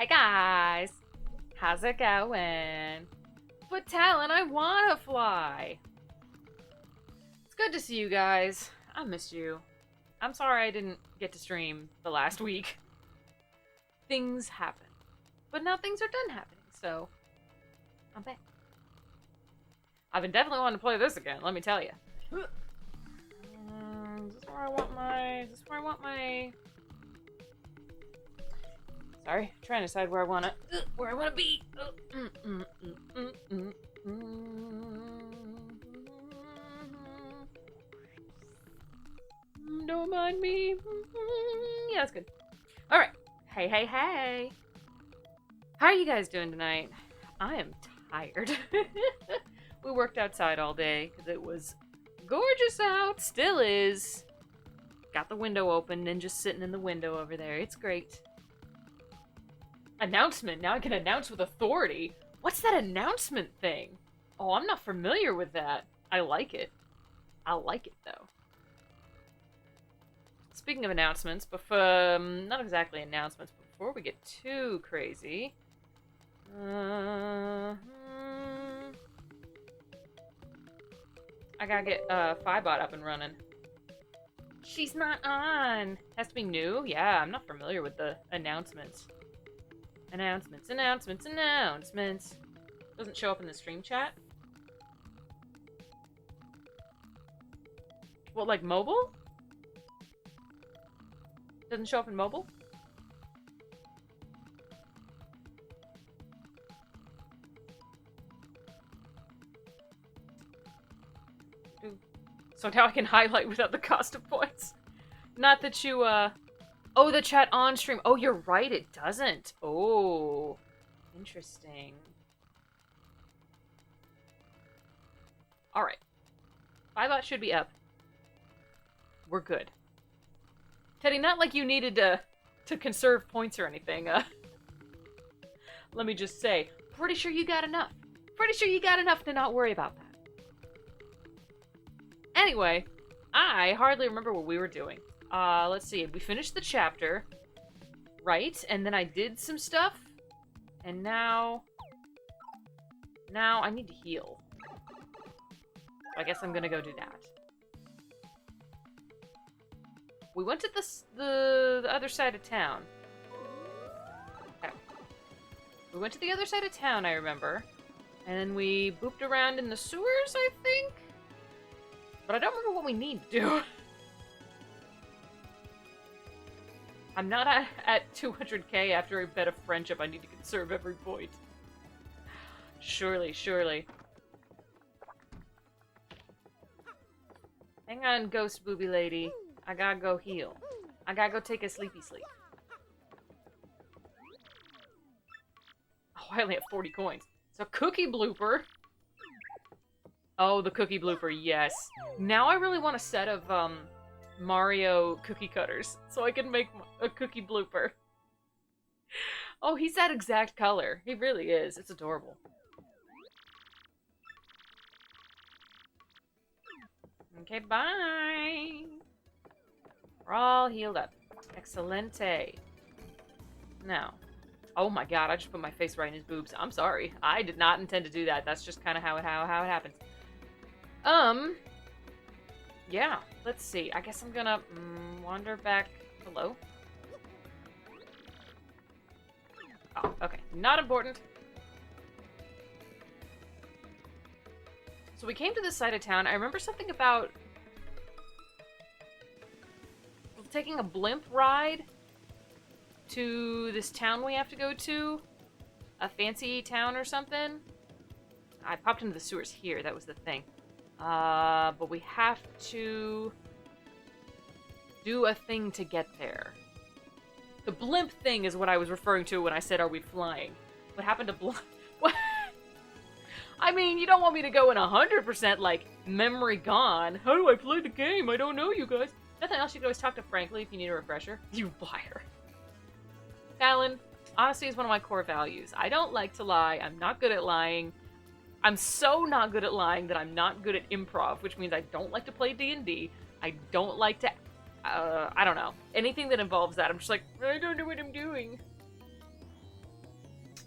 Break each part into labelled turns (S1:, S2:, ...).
S1: Hey guys, how's it going? But Talon, I wanna fly. It's good to see you guys. I missed you. I'm sorry I didn't get to stream the last week. Things happen. But now things are done happening, so I'm back. I've been definitely wanting to play this again, let me tell you. Is this where I want my... Sorry, trying to decide where I want to be. Don't mind me. Yeah, that's good. All right. Hey. How are you guys doing tonight? I am tired. We worked outside all day because it was gorgeous out. Still is. Got the window open and just sitting in the window over there. It's great. Announcement. Now I can announce with authority. What's that announcement thing? Oh, I'm not familiar with that. I like it. I like it, though. Speaking of announcements, before... not exactly announcements, but before we get too crazy... I gotta get Phibot up and running. She's not on! Has to be new? Yeah, I'm not familiar with the announcements. Announcements. Doesn't show up in the stream chat? What, like mobile? Doesn't show up in mobile? So now I can highlight without the cost of points. Not that you, Oh, the chat on stream. Oh, you're right, it doesn't. Oh, interesting. Alright. Phibot should be up. We're good. Teddy, not like you needed to conserve points or anything. Let me just say, pretty sure you got enough. Pretty sure you got enough to not worry about that. Anyway, I hardly remember what we were doing. Let's see. We finished the chapter, right? And then I did some stuff, and now I need to heal. I guess I'm gonna go do that. We went to the other side of town. Okay. We went to the other side of town, I remember, and then we booped around in the sewers, I think? But I don't remember what we need to do. I'm not at 200k after a bet of friendship. I need to conserve every point. Surely. Hang on, ghost booby lady. I gotta go heal. I gotta go take a sleepy sleep. Oh, I only have 40 coins. So cookie blooper. Oh, the cookie blooper, yes. Now I really want a set of, Mario cookie cutters, so I can make a cookie blooper. Oh, he's that exact color. He really is. It's adorable. Okay, bye! We're all healed up. Excelente. Now. Oh my god, I just put my face right in his boobs. I'm sorry. I did not intend to do that. That's just kind of how it happens. Yeah, let's see. I guess I'm gonna wander back. Hello? Oh, okay. Not important. So we came to this side of town. I remember something about taking a blimp ride to this town we have to go to. A fancy town or something. I popped into the sewers here. That was the thing. But we have to do a thing to get there. The blimp thing is what I was referring to when I said, are we flying? What happened to blimp? What? I mean, you don't want me to go in 100% like, memory gone. How do I play the game? I don't know, you guys. Nothing else, you can always talk to Frankly if you need a refresher. You liar. Talon, honesty is one of my core values. I don't like to lie. I'm not good at lying. I'm so not good at lying that I'm not good at improv, which means I don't like to play D&D. I don't like to, I don't know. Anything that involves that, I'm just like, I don't know what I'm doing.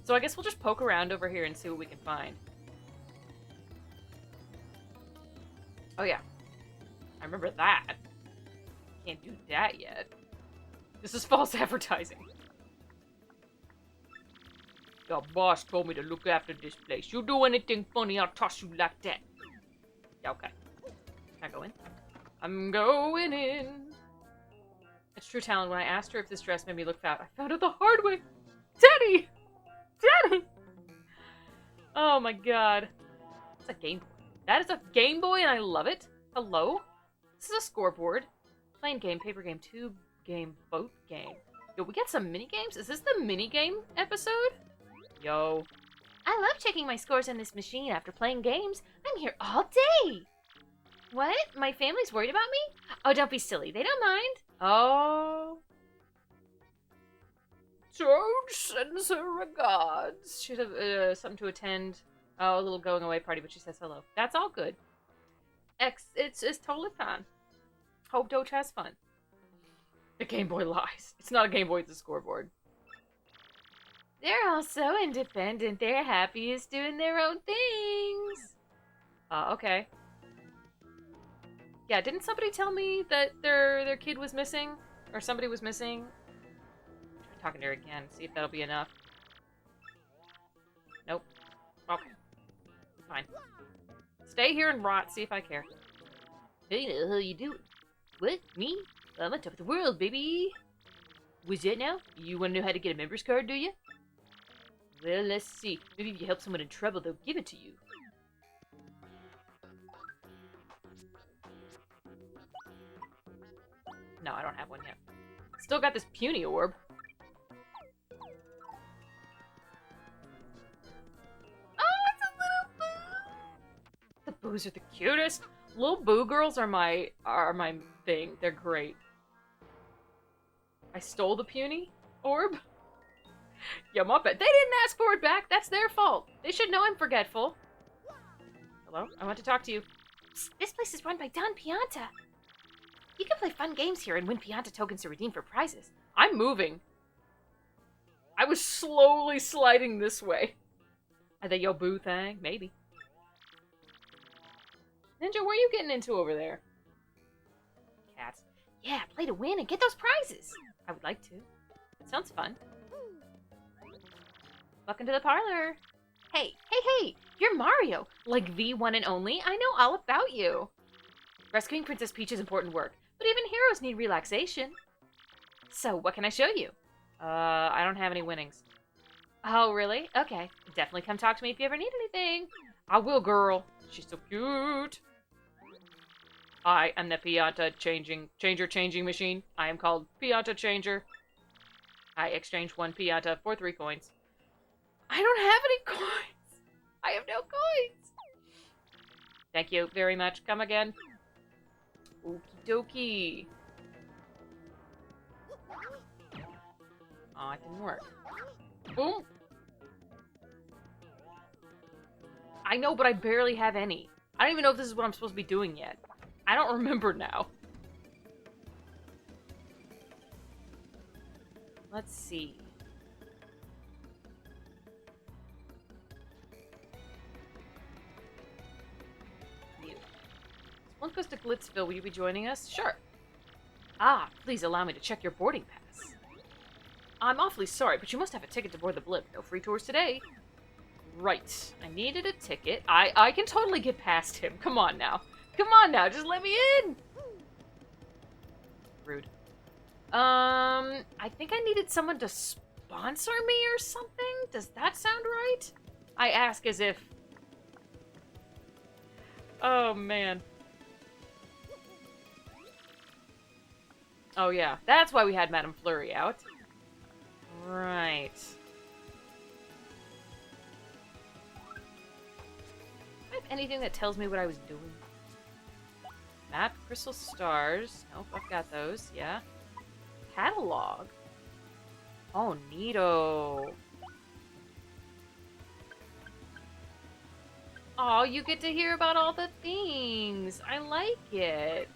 S1: So I guess we'll just poke around over here and see what we can find. Oh yeah. I remember that. Can't do that yet. This is false advertising. Your boss told me to look after this place. You do anything funny, I'll toss you like that. Yeah, okay. Can I go in? I'm going in. It's true, Talon. When I asked her if this dress made me look fat, I found out the hard way. Daddy! Daddy! Oh my god. It's a Game Boy. That is a Game Boy and I love it. Hello? This is a scoreboard. Playing game, paper game, tube game, boat game. Yo, we got some mini games? Is this the mini game episode? Yo. I love checking my scores on this machine after playing games. I'm here all day. What? My family's worried about me? Oh, don't be silly. They don't mind. Oh. Toad sends her regards. Should have something to attend. Oh, a little going away party, but she says hello. That's all good. It's totally fine. Hope Doge has fun. The Game Boy lies. It's not a Game Boy, it's a scoreboard. They're all so independent. They're happiest doing their own things. Okay. Yeah, didn't somebody tell me that their kid was missing? Or somebody was missing? Try talking to her again, see if that'll be enough. Nope. Okay. Fine. Stay here and rot, see if I care. Hey, how you doing? What? Me? I'm on top of the world, baby! What's that now? You want to know how to get a member's card, do you? Well, let's see. Maybe if you help someone in trouble, they'll give it to you. No, I don't have one yet. Still got this puny orb. Oh, it's a little boo! The boos are the cutest. Little boo girls are my thing. They're great. I stole the puny orb. Yeah, my bad. They didn't ask for it back. That's their fault. They should know I'm forgetful. Hello? I want to talk to you. Psst, this place is run by Don Pianta. You can play fun games here and win Pianta tokens to redeem for prizes. I'm moving. I was slowly sliding this way. Are they your boo thing? Maybe. Ninja, where are you getting into over there? Cats. Yeah, play to win and get those prizes. I would like to. That sounds fun. Welcome to the parlor. Hey, you're Mario. Like the one and only. I know all about you. Rescuing Princess Peach is important work, but even heroes need relaxation. So, what can I show you? I don't have any winnings. Oh, really? Okay. Definitely come talk to me if you ever need anything. I will, girl. She's so cute. I am the Pianta changing machine. I am called Pianta Changer. I exchange 1 Pianta for 3 coins. I don't have any coins. I have no coins. Thank you very much. Come again. Okie dokie. Oh, it didn't work. Boom. I know, but I barely have any. I don't even know if this is what I'm supposed to be doing yet. I don't remember now. Let's see. One goes to Glitzville. Will you be joining us? Sure. Ah, please allow me to check your boarding pass. I'm awfully sorry, but you must have a ticket to board the blimp. No free tours today. Right. I needed a ticket. I can totally get past him. Come on now. Come on now. Just let me in. Rude. I think I needed someone to sponsor me or something. Does that sound right? I ask as if... Oh, man. Oh, yeah. That's why we had Madame Flurry out. Right. Do I have anything that tells me what I was doing? Map, crystal stars. Nope, I've got those. Yeah. Catalog. Oh, neato. Oh, you get to hear about all the things. I like it.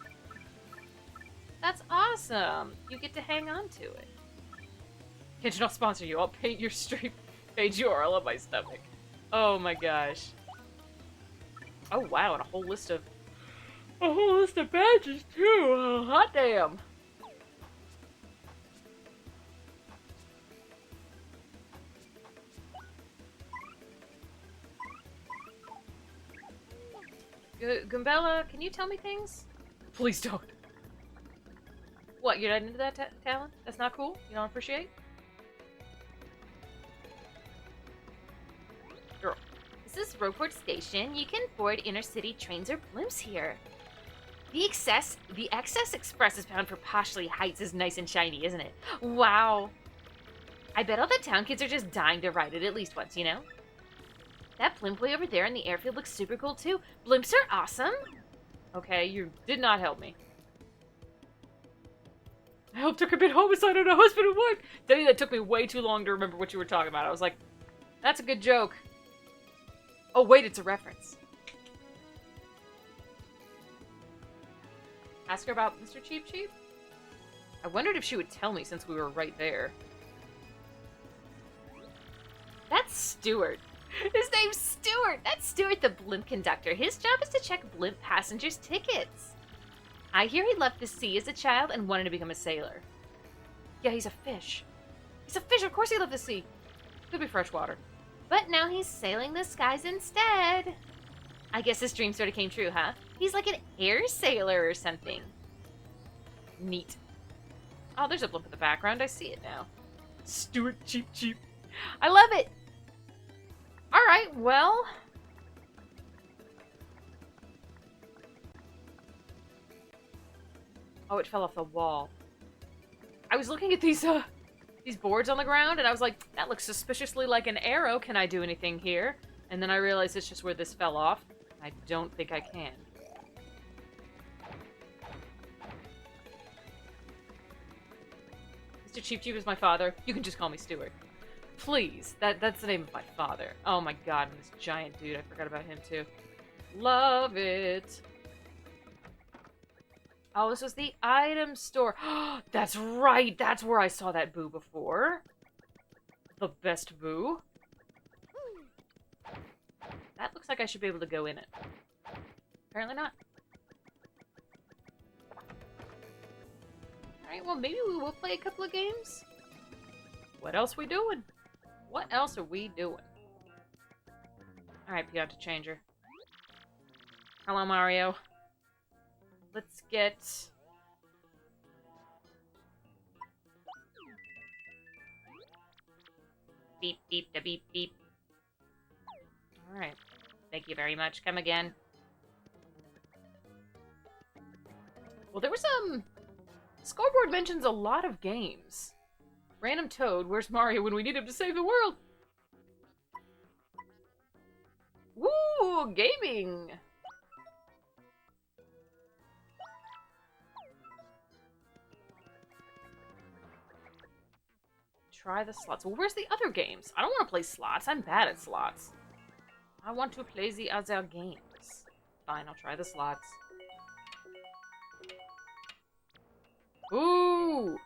S1: That's awesome. You get to hang on to it. Genshin, I'll sponsor you. I'll paint your stream page you are. I love my stomach. Oh my gosh. Oh wow, and a whole list of badges too. Oh, hot damn. Gumbella, can you tell me things? Please don't. What, you're not into that talent? That's not cool? You don't appreciate? Girl. This is Rogueport Station. You can board inner-city trains or blimps here. The Excess Express is bound for Poshley Heights is nice and shiny, isn't it? Wow. I bet all the town kids are just dying to ride it at least once, you know? That blimp way over there in the airfield looks super cool, too. Blimps are awesome. Okay, you did not help me. I helped her commit homicide on a husband and wife. Tell you, that took me way too long to remember what you were talking about. I was like, that's a good joke. Oh, wait, it's a reference. Ask her about Mr. Cheep Cheep? I wondered if she would tell me since we were right there. That's Stuart. His name's Stuart. That's Stuart, the blimp conductor. His job is to check blimp passengers' tickets. I hear he left the sea as a child and wanted to become a sailor. Yeah, he's a fish. He's a fish. Of course he left the sea. Could be freshwater. But now he's sailing the skies instead. I guess his dream sort of came true, huh? He's like an air sailor or something. Neat. Oh, there's a blimp in the background. I see it now. Stuart Cheep Cheep. I love it. All right, well. Oh, it fell off the wall. I was looking at these boards on the ground, and I was like, that looks suspiciously like an arrow. Can I do anything here? And then I realized it's just where this fell off. I don't think I can. Mr. Cheep Cheep is my father. You can just call me Stuart. Please. That's the name of my father. Oh my god, and this giant dude. I forgot about him too. Love it. Oh, this was the item store. That's right. That's where I saw that boo before. The best boo. That looks like I should be able to go in it. Apparently not. Alright, well, maybe we will play a couple of games. What else we doing? What else are we doing? Alright, Pianta Changer. Hello, Mario. Let's get... Beep, beep, da beep, beep. Alright. Thank you very much. Come again. Well, there was Scoreboard mentions a lot of games. Random Toad, where's Mario when we need him to save the world? Woo! Gaming! Try the slots. Well, where's the other games? I don't want to play slots. I'm bad at slots. I want to play the other games. Fine, I'll try the slots. Ooh!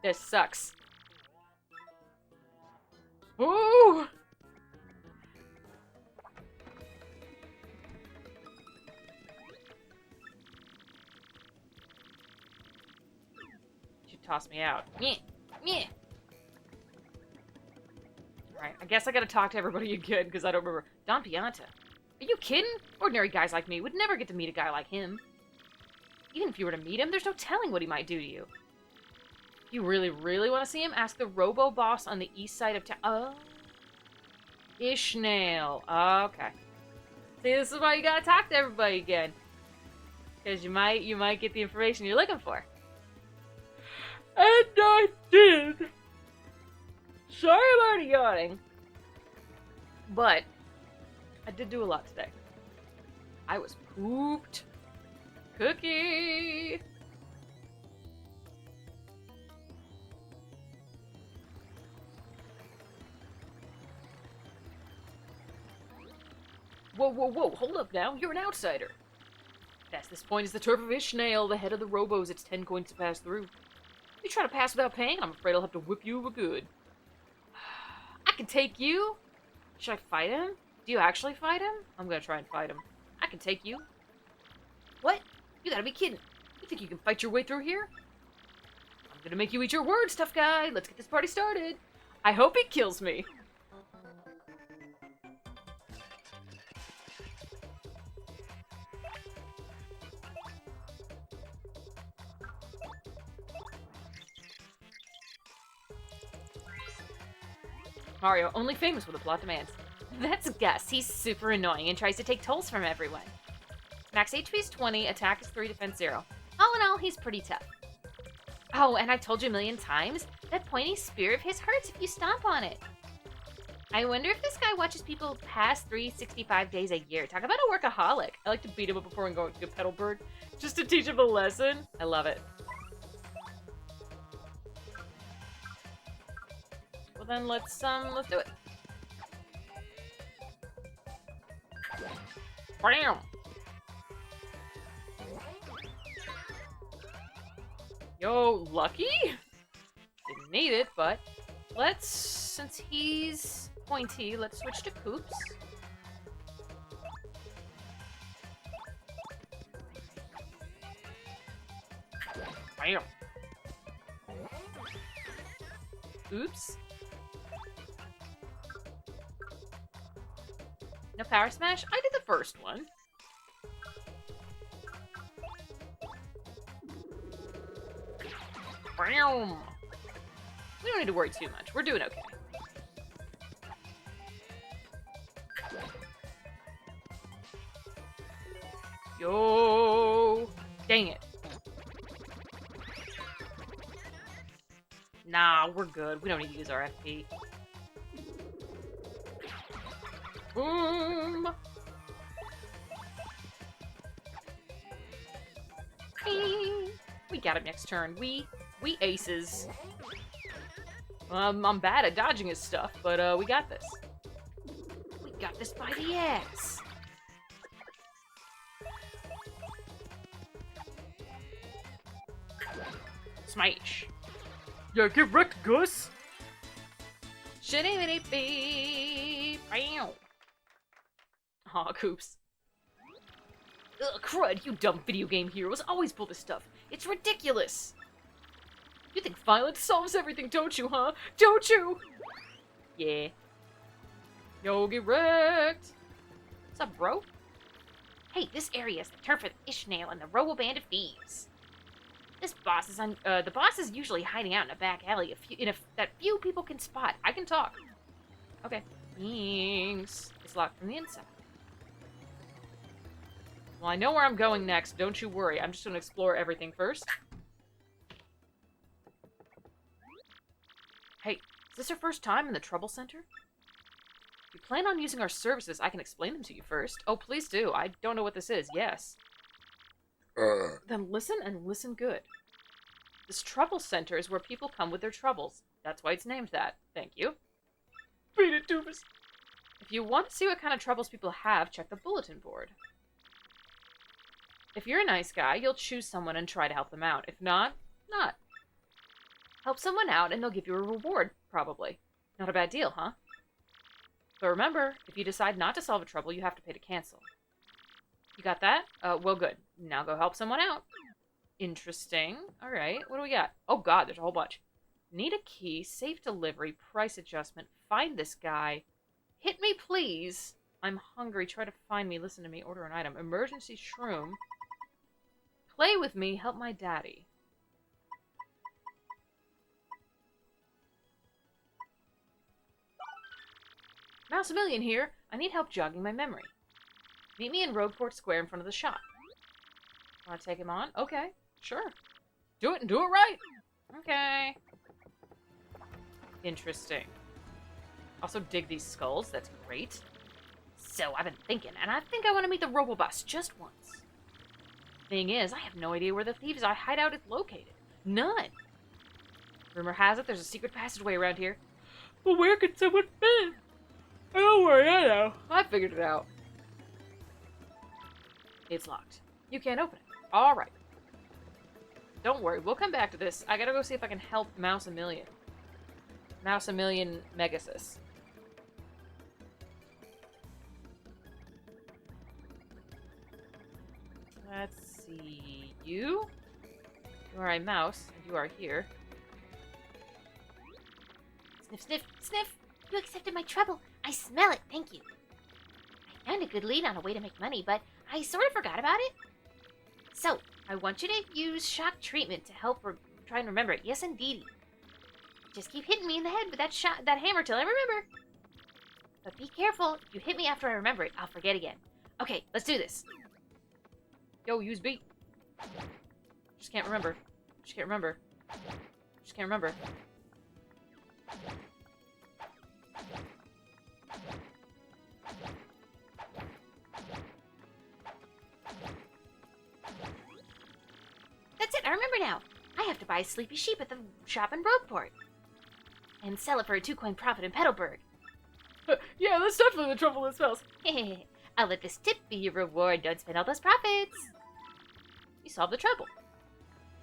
S1: This sucks. Ooh! Should toss me out. Yeah, yeah. Alright, I guess I gotta talk to everybody again because I don't remember. Don Pianta. Are you kidding? Ordinary guys like me would never get to meet a guy like him. Even if you were to meet him, there's no telling what he might do to you. You really, really want to see him? Ask the Robo-Boss on the east side of town. Oh. Ishnail. Okay. See, this is why you gotta talk to everybody again. Because you might get the information you're looking for. And I did. Sorry I'm already yawning. But, I did do a lot today. I was pooped. Cookie! Whoa, whoa, whoa, hold up now. You're an outsider. Past this point is the turf of Ishnael, the head of the Robos. It's 10 coins to pass through. If you try to pass without paying, I'm afraid I'll have to whip you for good. I can take you. Should I fight him? Do you actually fight him? I'm gonna try and fight him. I can take you. What? You gotta be kidding. You think you can fight your way through here? I'm gonna make you eat your words, tough guy. Let's get this party started. I hope he kills me. Mario, only famous when the plot demands. That's Gus. He's super annoying and tries to take tolls from everyone. Max HP is 20, attack is 3, defense 0. All in all, he's pretty tough. Oh, and I've told you a million times, that pointy spear of his hurts if you stomp on it. I wonder if this guy watches people pass 365 days a year. Talk about a workaholic. I like to beat him up before and go to Petalburg, just to teach him a lesson. I love it. Well then, let's do it. Bam! Yo, Lucky? Didn't need it, but let's, since he's pointy, let's switch to Koops. Bam! Oops. No power smash? I did the first one. Bam! We don't need to worry too much. We're doing okay. Yo! Dang it. Nah, we're good. We don't need to use our FP. Boom! We got him next turn. We aces. I'm bad at dodging his stuff, but we got this. We got this by the ass. Smash. Yeah, get wrecked, Gus. Shitty beep. Bam. Aw, Koops. Ugh, crud, you dumb video game heroes always pull this stuff. It's ridiculous. You think violence solves everything, don't you, huh? Don't you? Yeah. Yo, get wrecked. What's up, bro? Hey, this area is the turf of Ishnael and the Robo Band of Thieves. This boss is the boss is usually hiding out in a back alley that few people can spot. I can talk. Okay. Thanks. It's locked from the inside. Well, I know where I'm going next. Don't you worry. I'm just going to explore everything first. Hey, is this your first time in the Trouble Center? If you plan on using our services, I can explain them to you first. Oh, please do. I don't know what this is. Yes. Then listen and listen good. This Trouble Center is where people come with their troubles. That's why it's named that. Thank you. Beat it, Doofus. If you want to see what kind of troubles people have, check the bulletin board. If you're a nice guy, you'll choose someone and try to help them out. If not, not. Help someone out and they'll give you a reward, probably. Not a bad deal, huh? But remember, if you decide not to solve a trouble, you have to pay to cancel. You got that? Well, good. Now go help someone out. Interesting. Alright, what do we got? Oh god, there's a whole bunch. Need a key, safe delivery, price adjustment, find this guy. Hit me, please. I'm hungry, try to find me, listen to me, order an item. Emergency shroom. Play with me, help my daddy. Mousemillion here. I need help jogging my memory. Meet me in Rogueport Square in front of the shop. Want to take him on? Okay, sure. Do it and do it right. Okay. Interesting. Also dig these skulls. That's great. So, I've been thinking, and I think I want to meet the Roboboss just once. Thing is, I have no idea where the thieves' hideout is located. None. Rumor has it there's a secret passageway around here. But where could someone be? Don't worry, I know. I figured it out. It's locked. You can't open it. Alright. Don't worry, we'll come back to this. I gotta go see if I can help Mouse a Million. Mouse a Million Megasis. Let's see. You are a mouse, and you are here.
S2: Sniff, sniff, sniff! You accepted my trouble. I smell it, thank you. I found a good lead on a way to make money, but I sort of forgot about it. So, I want you to use shock treatment to help try and remember it. Yes, indeedy. Just keep hitting me in the head with that hammer till I remember. But be careful. If you hit me after I remember it, I'll forget again. Okay, let's do this.
S1: Yo, use beat. Just can't remember. Just can't remember. Just can't remember.
S2: That's it, I remember now. I have to buy a sleepy sheep at the shop in Rogueport. And sell it for a 2-coin profit in Petalburg.
S1: Yeah, that's definitely the trouble with spells.
S2: I'll let this tip be your reward. Don't spend all those profits.
S1: You solved the trouble.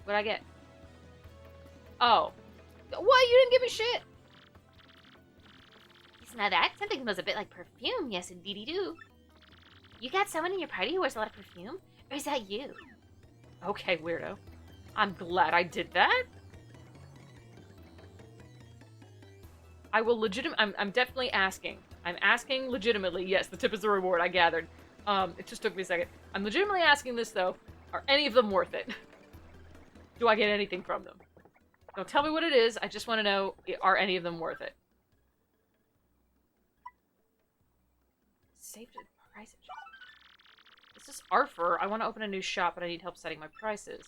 S1: What'd I get? Oh. What? You didn't give me shit!
S2: Smell that? Something smells a bit like perfume. Yes, indeedy do. You got someone in your party who wears a lot of perfume? Or is that you?
S1: Okay, weirdo. I'm glad I did that. I will I'm definitely asking. I'm asking legitimately. Yes, the tip is the reward, I gathered. It just took me a second. I'm legitimately asking this, though. Are any of them worth it? Do I get anything from them? Don't tell me what it is. I just want to know, are any of them worth it? Saved price adjustment. This is Arthur. I want to open a new shop, but I need help setting my prices.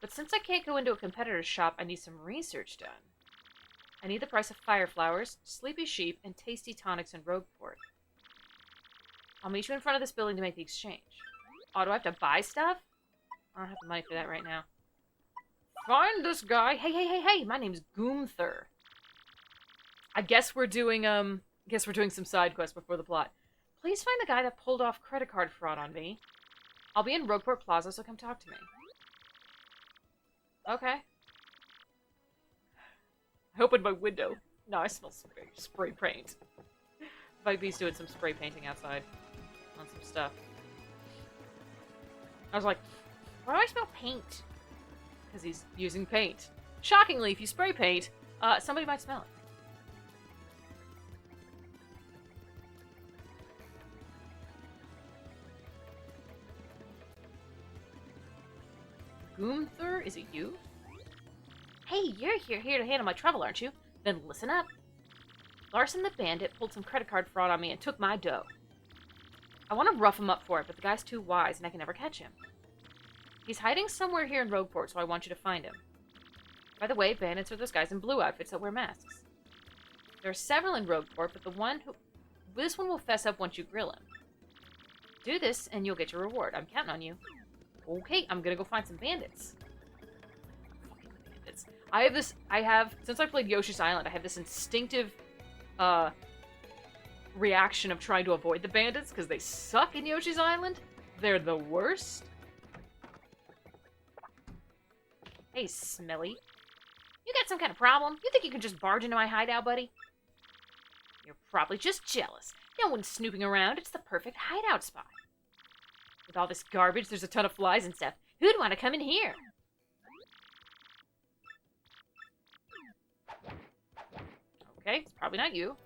S1: But since I can't go into a competitor's shop, I need some research done. I need the price of fire flowers, sleepy sheep, and tasty tonics in Rogueport. I'll meet you in front of this building to make the exchange. Oh, do I have to buy stuff? I don't have the money for that right now. Find this guy. Hey, my name's Goomther. I guess we're doing, some side quests before the plot. Please find the guy that pulled off credit card fraud on me. I'll be in Rogueport Plaza, so come talk to me. Okay. I opened my window. No, I smell spray paint. Bugbee's doing some spray painting outside on some stuff. I was like, why do I smell paint? Because he's using paint. Shockingly, if you spray paint, somebody might smell it. Goomther, is it you?
S2: Hey, you're here to handle my trouble, aren't you? Then listen up. Larson the Bandit pulled some credit card fraud on me and took my dough. I want to rough him up for it, but the guy's too wise and I can never catch him. He's hiding somewhere here in Rogueport, so I want you to find him. By the way, bandits are those guys in blue outfits that wear masks. There are several in Rogueport, but this one will fess up once you grill him. Do this, and you'll get your reward. I'm counting on you. Okay, I'm gonna go find some bandits. Fucking bandits. Since I played Yoshi's Island, I have this instinctive, reaction of trying to avoid the bandits, because they suck in Yoshi's Island. They're the worst. Hey, Smelly. You got some kind of problem? You think you can just barge into my hideout, buddy? You're probably just jealous. No one's snooping around. It's the perfect hideout spot. With all this garbage, there's a ton of flies and stuff. Who'd want to come in here? Okay, it's probably not you.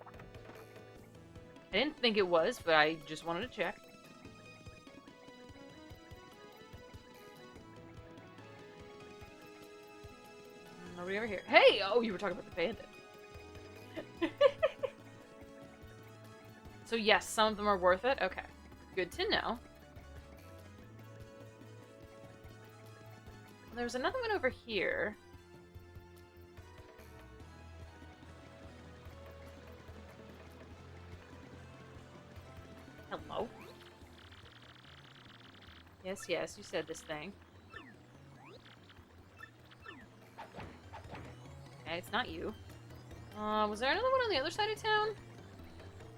S2: I didn't think it was, but I just wanted to check. Nobody over here. Hey! Oh, you were talking about the bandit. So yes, some of them are worth it? Okay. Good to know. There's another one over here. Hello? Yes, you said this thing. Okay, it's not you. Was there another one on the other side of town?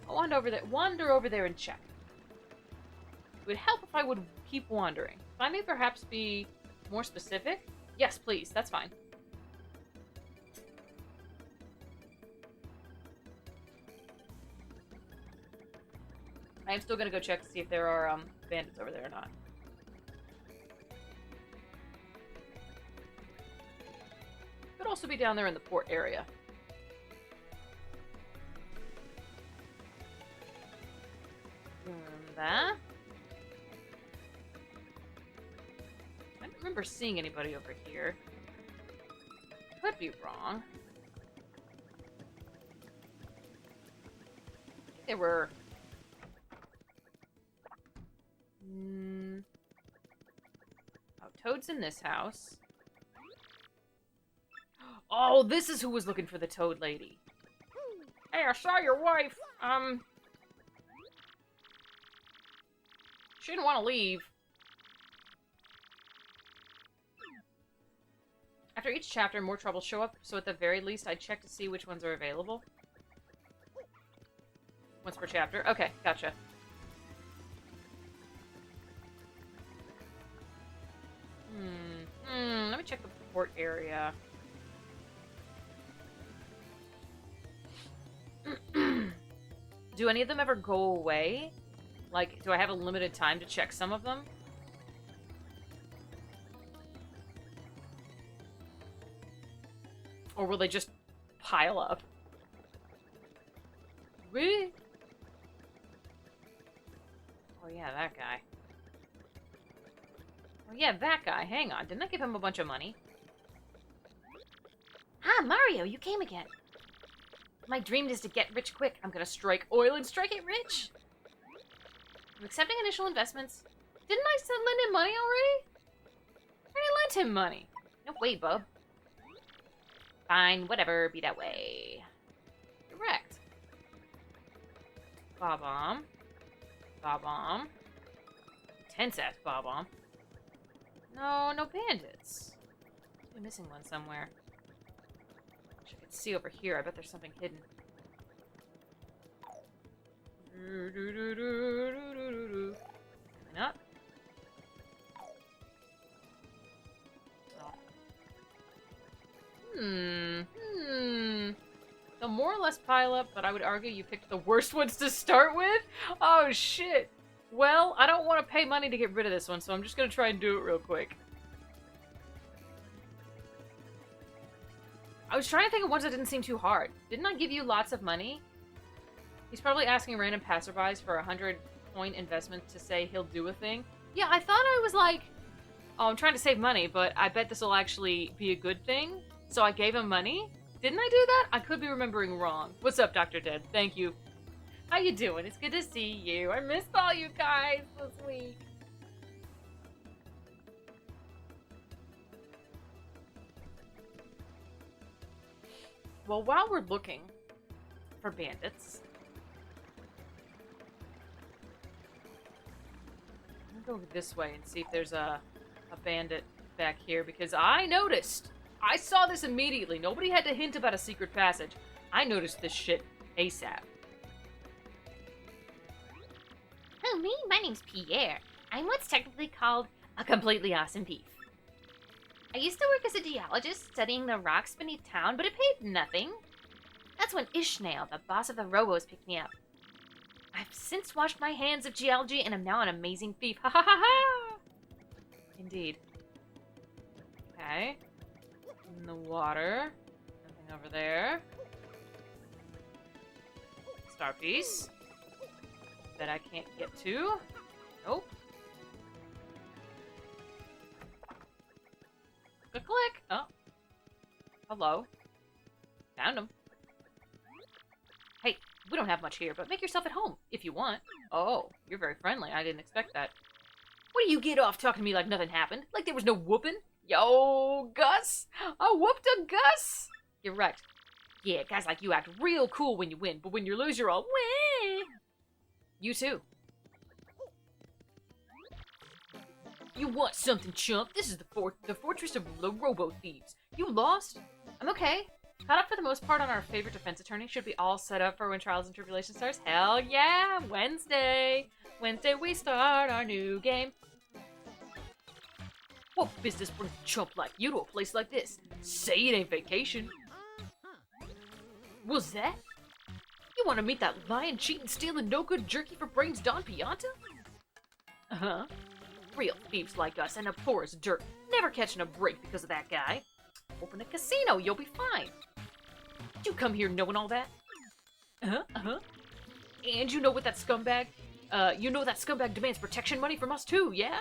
S2: I'll wander over there and check. It would help if I would
S1: keep wandering. If I may perhaps be more specific? Yes, please. That's fine. I am still gonna go check to see if there are bandits over there or not. Could also be down there in the port area. That. I don't remember seeing anybody over here. Could be wrong. I think there were. Oh, Toad's in this house. Oh, this is who was looking for the Toad lady. Hey, I saw your wife. She didn't want to leave. After each chapter, more troubles show up, so at the very least, I check to see which ones are available. Once per chapter. Okay, gotcha. Let me check the port area. Do any of them ever go away? Like, do I have a limited time to check some of them? Or will they just pile up? Really? Oh yeah, that guy. Oh yeah, that guy. Hang on. Didn't I give him a bunch of money?
S2: Ah, Mario, you came again.
S1: My dream is to get rich quick. I'm gonna strike oil and strike it rich. I'm accepting initial investments. Didn't I lend him money already? I already lent him money. No way, bub.
S2: Fine, whatever, be that way.
S1: Correct. Bob-omb. Bob-omb. Tense-ass Bob-omb. No, no bandits. I'm missing one somewhere. Wish I could see over here. I bet there's something hidden. Coming up. They'll more or less pile up, but I would argue you picked the worst ones to start with? Oh, shit. Well, I don't want to pay money to get rid of this one, so I'm just going to try and do it real quick. I was trying to think of ones that didn't seem too hard. Didn't I give you lots of money? He's probably asking random passerbys for 100-point investment to say he'll do a thing. Yeah, I thought I was like, oh, I'm trying to save money, but I bet this will actually be a good thing. So I gave him money? Didn't I do that? I could be remembering wrong. What's up, Dr. Dead? Thank you. How you doing? It's good to see you. I missed all you guys this week. Well, while we're looking for bandits, I'm gonna go this way and see if there's a bandit back here, because I noticed. I saw this immediately. Nobody had to hint about a secret passage. I noticed this shit ASAP.
S2: Oh, me? My name's Pierre. I'm what's technically called a completely awesome thief. I used to work as a geologist studying the rocks beneath town, but it paid nothing. That's when Ishmael, the boss of the Robos, picked me up. I've since washed my hands of geology and am now an amazing thief. Ha ha ha ha!
S1: Indeed. Okay. In the water. Nothing over there. Star piece. That I can't get to. Nope. Click. Oh. Hello. Found him. Hey, we don't have much here, but make yourself at home, if you want. Oh, you're very friendly. I didn't expect that. What do you get off talking to me like nothing happened? Like there was no whooping? Yo, Gus! I whooped a Gus! You're right. Yeah, guys like you act real cool when you win, but when you lose, you're all, weh! You too. You want something, chump? This is the fortress of the Robo Thieves. You lost? I'm okay. Caught up for the most part on our favorite defense attorney. Should be all set up for when Trials and Tribulations starts. Hell yeah! Wednesday! Wednesday we start our new game.
S2: What business brings a chump like you to a place like this? Say it ain't vacation. What's that? You want to meet that lying, cheating, stealing, no-good jerky for brains Don Pianta? Uh-huh. Real thieves like us end up poor as dirt, never catching a break because of that guy. Open a casino, you'll be fine. Did you come here knowing all that? Uh-huh. And you know what that scumbag? You know that scumbag demands protection money from us too, yeah?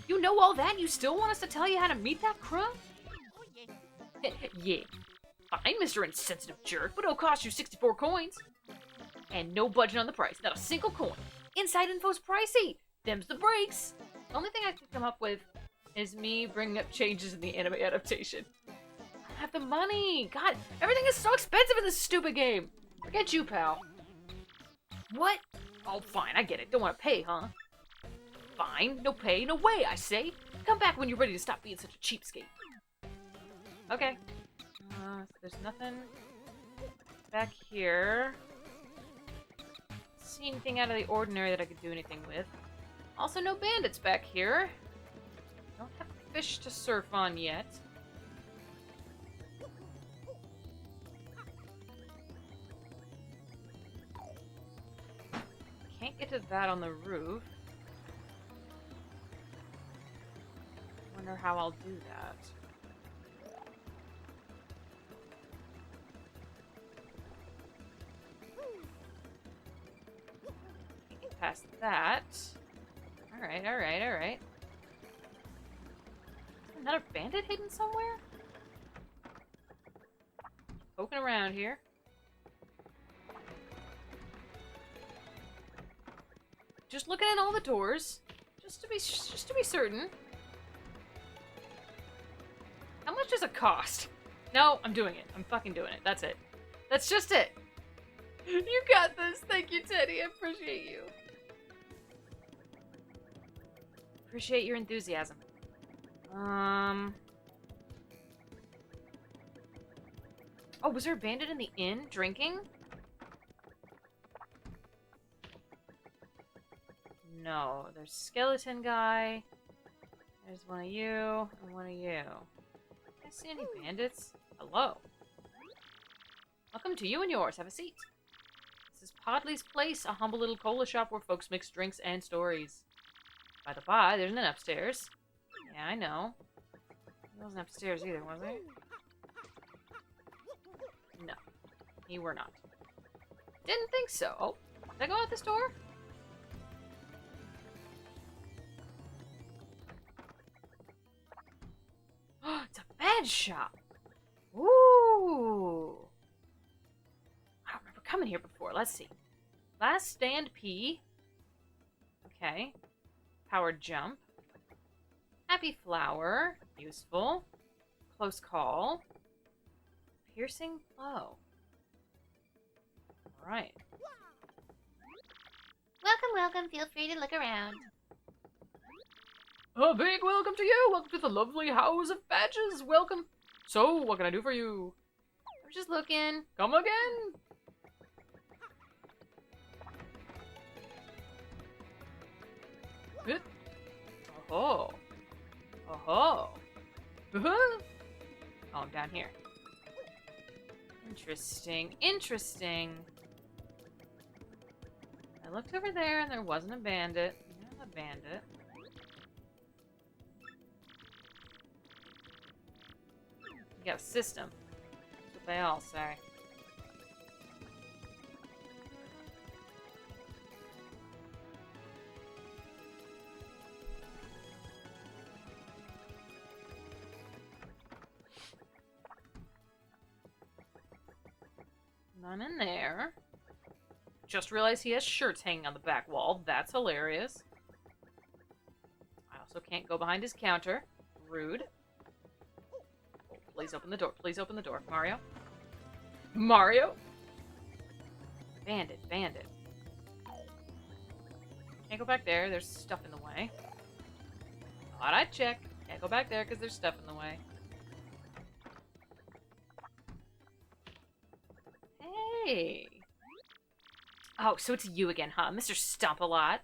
S2: You know all that and you still want us to tell you how to meet that crumb? Yeah. Fine, Mr. Insensitive Jerk, but it'll cost you 64 coins. And no budget on the price, not a single coin. Inside info's pricey. Them's the breaks. The only thing I can come up with is me bringing up changes in the anime adaptation. I have the money. God, everything is so expensive in this stupid game. Forget you, pal. What? Oh, fine, I get it. Don't want to pay, huh? Fine, no pay, no way, I say. Come back when you're ready to stop being such a cheapskate. Okay. So there's nothing back here. See anything out of the ordinary that I could do anything with. Also, no bandits back here. Don't have fish to surf on yet. Can't get to that on the roof. Wonder how I'll do that. Get past that. Alright. Another bandit hidden somewhere? Poking around here. Just looking at all the doors, just to be certain. How much does it cost? No, I'm doing it. I'm fucking doing it. That's it. That's just it. You got this. Thank you, Teddy. I appreciate you. Appreciate your enthusiasm. Oh, was there a bandit in the inn drinking? No, there's skeleton guy. There's one of you and one of you. Can I see any bandits? Hello. Welcome to you and yours. Have a seat. This is Podley's Place, a humble little cola shop where folks mix drinks and stories. By the by, there's an upstairs. Yeah, I know. He wasn't upstairs either, was he? No. You were not. Didn't think so. Oh, did I go out this door? Oh, it's a bed shop. Ooh. I don't remember coming here before. Let's see. Last stand P. Okay. Powered jump. Happy flower. Useful. Close call. Piercing blow. Alright.
S3: Welcome. Feel free to look around.
S2: A big welcome to you! Welcome to the lovely House of Badges! Welcome! So, what can I do for you? I'm just looking. Come again! Bit. Oh. Oh. Oh, I'm down here. Interesting. I looked over there and there wasn't a bandit. There's a bandit. You got a system. That's what they all say. None in there. Just realized he has shirts hanging on the back wall. That's hilarious. I also can't go behind his counter. Rude. Oh, please open the door. Please open the door. Mario? Mario? Bandit. Can't go back there. There's stuff in the way. Thought I'd check. Can't go back there because there's stuff in the way. Hey. Oh, so it's you again, huh? Mr. Stomp-A-Lot.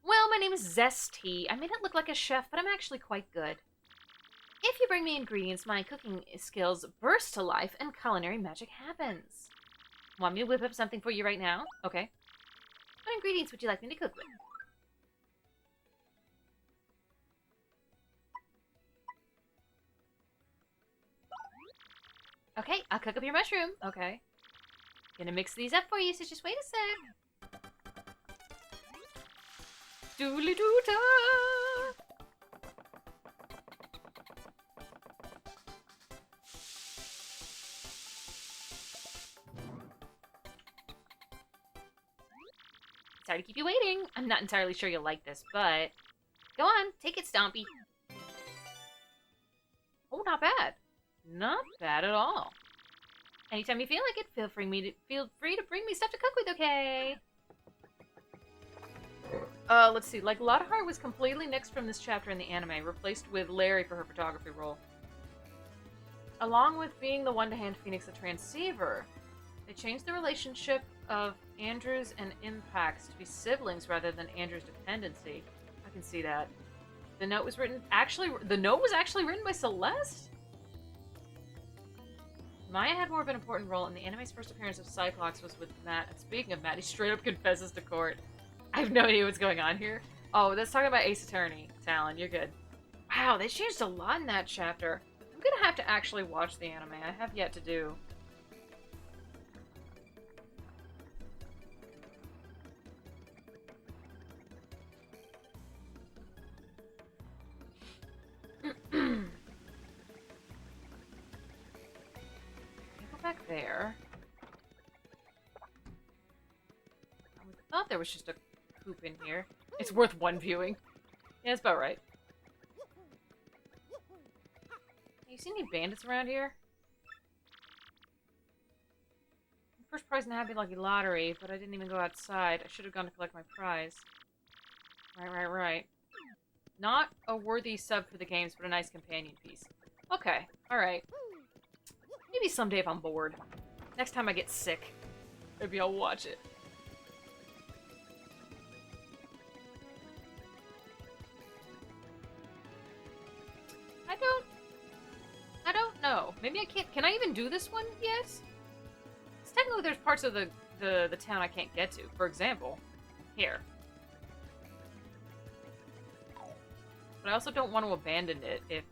S1: Well, my name is Zesty. I made it look like a chef, but I'm actually quite good. If you bring me ingredients, my cooking skills burst to life and culinary magic happens. Want me to whip up something for you right now? Okay. What ingredients would you like me to cook with? Okay, I'll cook up your mushroom. Okay. Gonna mix these up for you, so just wait a sec. Doodly doo-da! Sorry to keep you waiting. I'm not entirely sure you'll like this, but... Go on, take it, Stompy. Oh, not bad. Not bad at all. Anytime you feel like it, feel free to bring me stuff to cook with, okay? Let's see. Like, Lotta was completely nixed from this chapter in the anime, replaced with Larry for her photography role. Along with being the one to hand Phoenix the transceiver, they changed the relationship of Andrews and Impax to be siblings rather than Andrews' dependency. I can see that. The note was actually written by Celeste? Maya had more of an important role, and the anime's first appearance of Cyclops was with Matt. And speaking of Matt, he straight up confesses to court. I have no idea what's going on here. Oh, that's talking about Ace Attorney. Talon, you're good. Wow, they changed a lot in that chapter. I'm gonna have to actually watch the anime. I have yet to do. Back there. I thought there was just a coop in here. It's worth one viewing. Yeah, that's about right. You see any bandits around here? First prize in the Happy Lucky Lottery, but I didn't even go outside. I should have gone to collect my prize. Right. Not a worthy sub for the games, but a nice companion piece. Okay, alright. Maybe someday if I'm bored. Next time I get sick, maybe I'll watch it. I don't know. Maybe I can't. Can I even do this one yet? 'Cause technically there's parts of the town I can't get to. For example, here. But I also don't want to abandon it if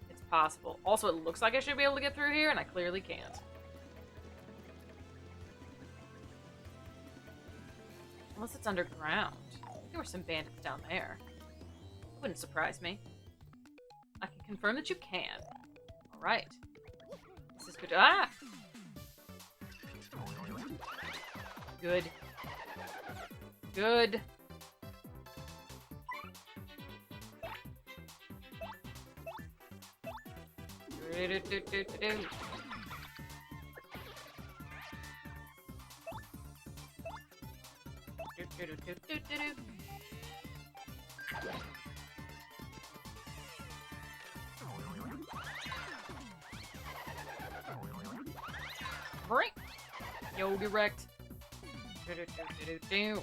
S1: it's possible. Also, it looks like I should be able to get through here, and I clearly can't. Unless it's underground. I think there were some bandits down there. It wouldn't surprise me. I can confirm that you can. Alright. This is good. Ah! Good. Good. Do-do-do-do-do-do. Do-do-do-do-do-do. Break. Yo, get wrecked. Do-do-do-do-do-do.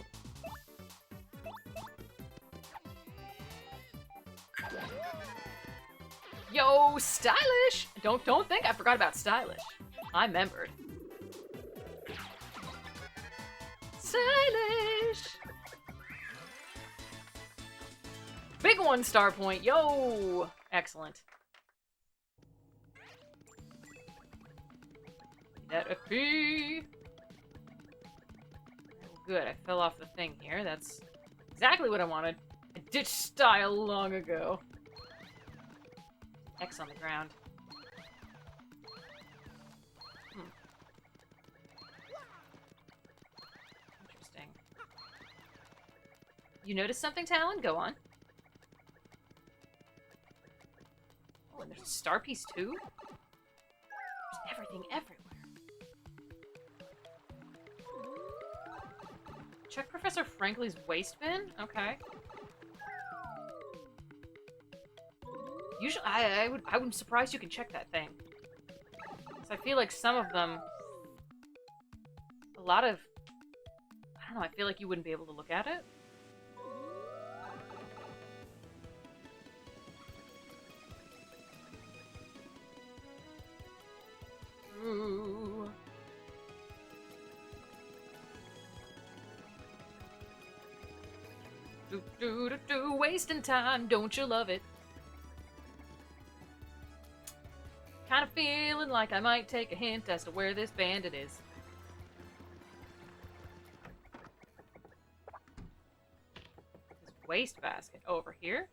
S1: Yo, stylish! Don't think I forgot about stylish. I remembered. Stylish! Big 1 star point, yo! Excellent. That FP. Good, I fell off the thing here. That's exactly what I wanted. I ditched style long ago. X on the ground. Interesting. You noticed something, Talon? Go on. Oh, and there's a star piece too? There's everything everywhere. Check Professor Frankly's waste bin? Okay. Usually, I wouldn't surprise you can check that thing. Because I feel like some of them... I don't know, I feel like you wouldn't be able to look at it. do. Wasting time, don't you love it? Kind of feeling like I might take a hint as to where this bandit is. This wastebasket over here.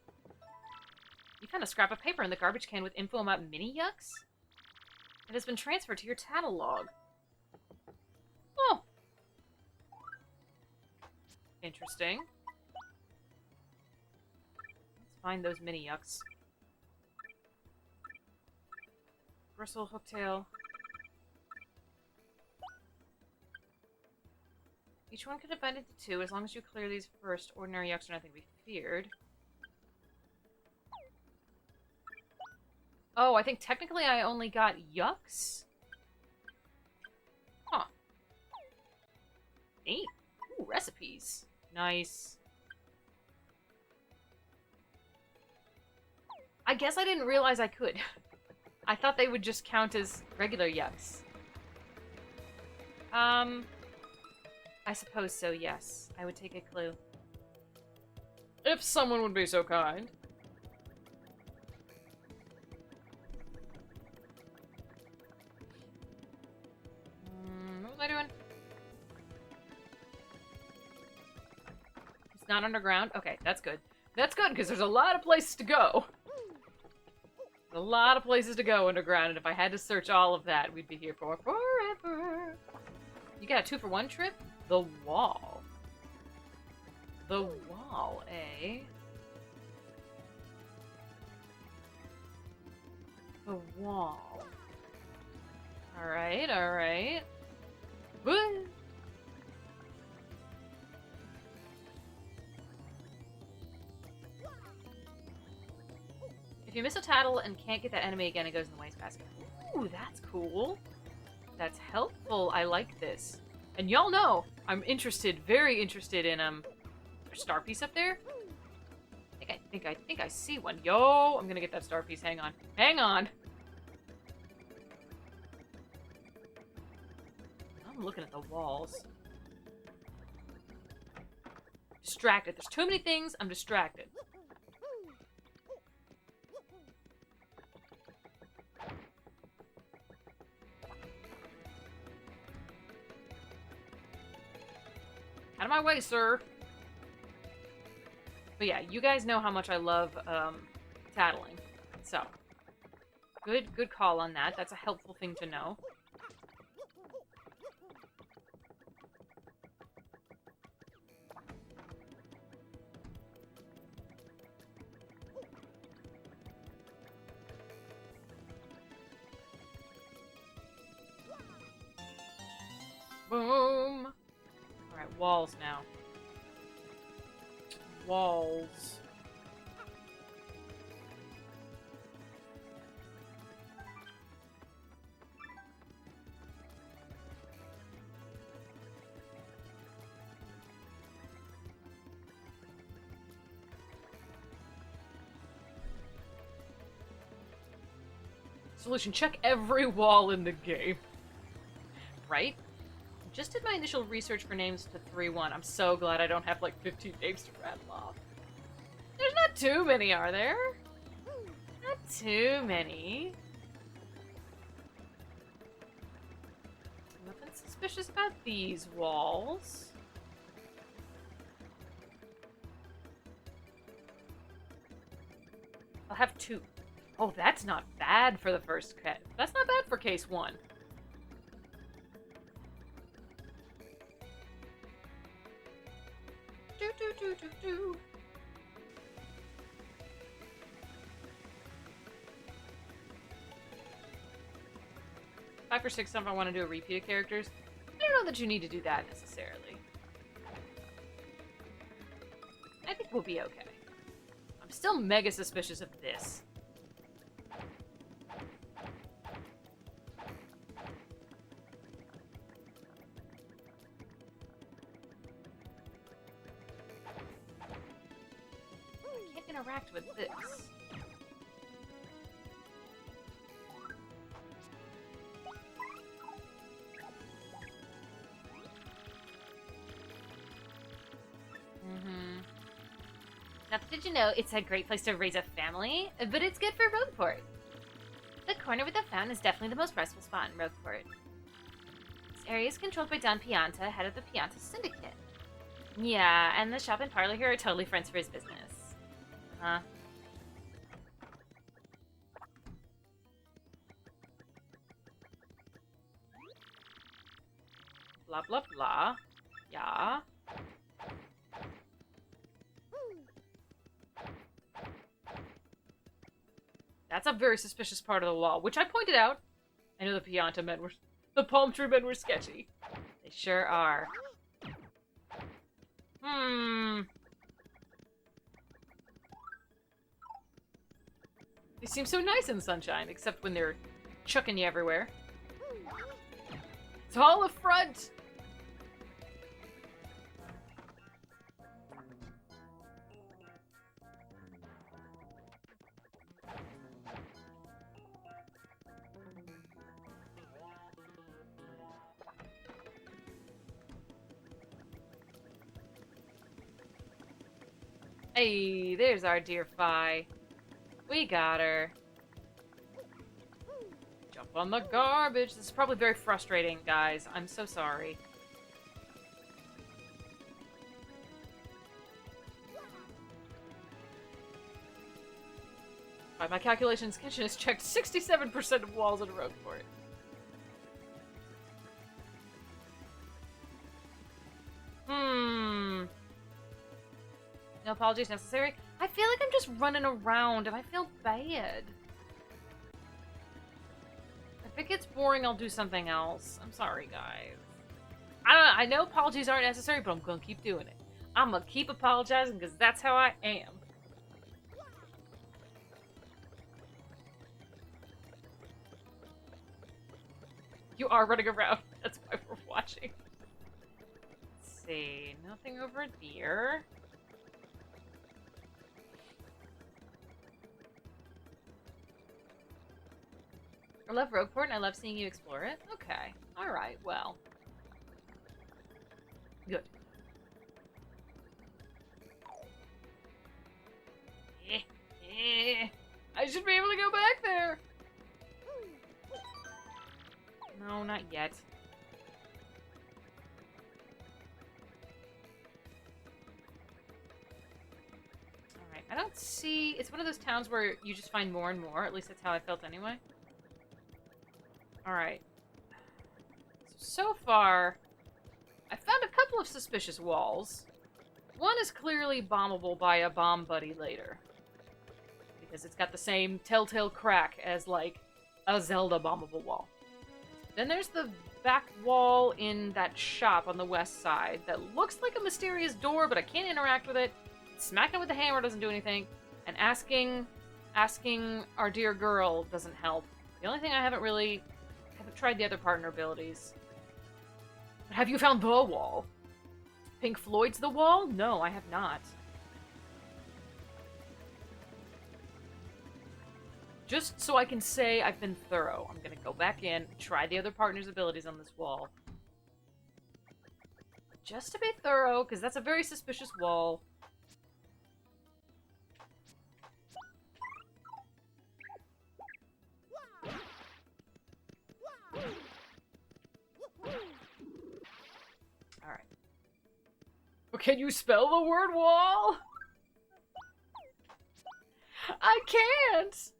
S1: You found a scrap of paper in the garbage can with info about mini yucks? It has been transferred to your tattle log. Oh. Interesting. Let's find those mini yucks. Bristle, hooktail. Each one can divide into two. As long as you clear these first, ordinary yucks are nothing to be feared. Oh, I think technically I only got yucks? Huh. Neat. Ooh, recipes. Nice. I guess I didn't realize I could. I thought they would just count as regular yucks. I suppose so, yes. I would take a clue. If someone would be so kind. What was I doing? It's not underground? Okay, that's good. That's good, because there's a lot of places to go. A lot of places to go underground, and if I had to search all of that, we'd be here for forever. You got a 2-for-1 trip? The wall. The wall, eh? The wall. Alright, alright. Woo! If you miss a tattle and can't get that enemy again, it goes in the wastebasket. Ooh, that's cool. That's helpful. I like this. And y'all know, I'm interested, very interested in, star piece up there? I think I see one. Yo, I'm gonna get that star piece. Hang on. Hang on! I'm looking at the walls. Distracted. There's too many things, I'm distracted. Out of my way, sir. But yeah, you guys know how much I love tattling. So, good call on that. That's a helpful thing to know. Boom! Alright, walls now. Walls. Solution, check every wall in the game. Right? Just did my initial research for names to 3-1. I'm so glad I don't have like 15 names to rattle off. There's not too many, are there? Not too many. Nothing suspicious about these walls. I'll have 2. Oh, that's not bad for the first cut. That's not bad for case 1. Do. 5 or 6 stuff I want to do a repeat of characters. I don't know that you need to do that necessarily. I think we'll be okay. I'm still mega suspicious of this. Interact with this.
S2: Now, did you know it's a great place to raise a family, but it's good for Rogueport. The corner with the fountain is definitely the most restful spot in Rogueport. This area is controlled by Don Pianta, head of the Pianta Syndicate. Yeah, and the shop and parlor here are totally friends for his business. Huh? Blah, blah, blah. Yeah. That's a very suspicious part of the wall, which I pointed out. I know the palm tree men were sketchy. They sure are. They seem so nice in the sunshine, except when they're chucking you everywhere. It's all a front! Hey, there's our dear Fi. We got her. Jump on the garbage. This is probably very frustrating, guys. I'm so sorry. By my calculations, Kitchen has checked 67% of walls in Rogueport. No apologies necessary. I feel like I'm just running around and I feel bad. If it gets boring, I'll do something else. I'm sorry, guys. I know apologies aren't necessary, but I'm gonna keep doing it. I'm gonna keep apologizing because that's how I am. You are running around. That's why we're watching. Let's see. Nothing over there. I love Rogueport and I love seeing you explore it. Okay. Alright, well. Good. I should be able to go back there! No, not yet. Alright, I don't see... It's one of those towns where you just find more and more. At least that's how I felt anyway. Alright. So far, I found a couple of suspicious walls. One is clearly bombable by a bomb buddy later. Because it's got the same telltale crack as, like, a Zelda bombable wall. Then there's the back wall in that shop on the west side that looks like a mysterious door, but I can't interact with it. Smacking it with the hammer doesn't do anything. And asking our dear girl doesn't help. The only thing I haven't tried the other partner abilities. But have you found the wall? Pink Floyd's The Wall? No, I have not. Just so I can say I've been thorough, I'm gonna go back in, try the other partner's abilities on this wall. Just to be thorough, because that's a very suspicious wall. Alright. Well, can you spell the word wall? I can't!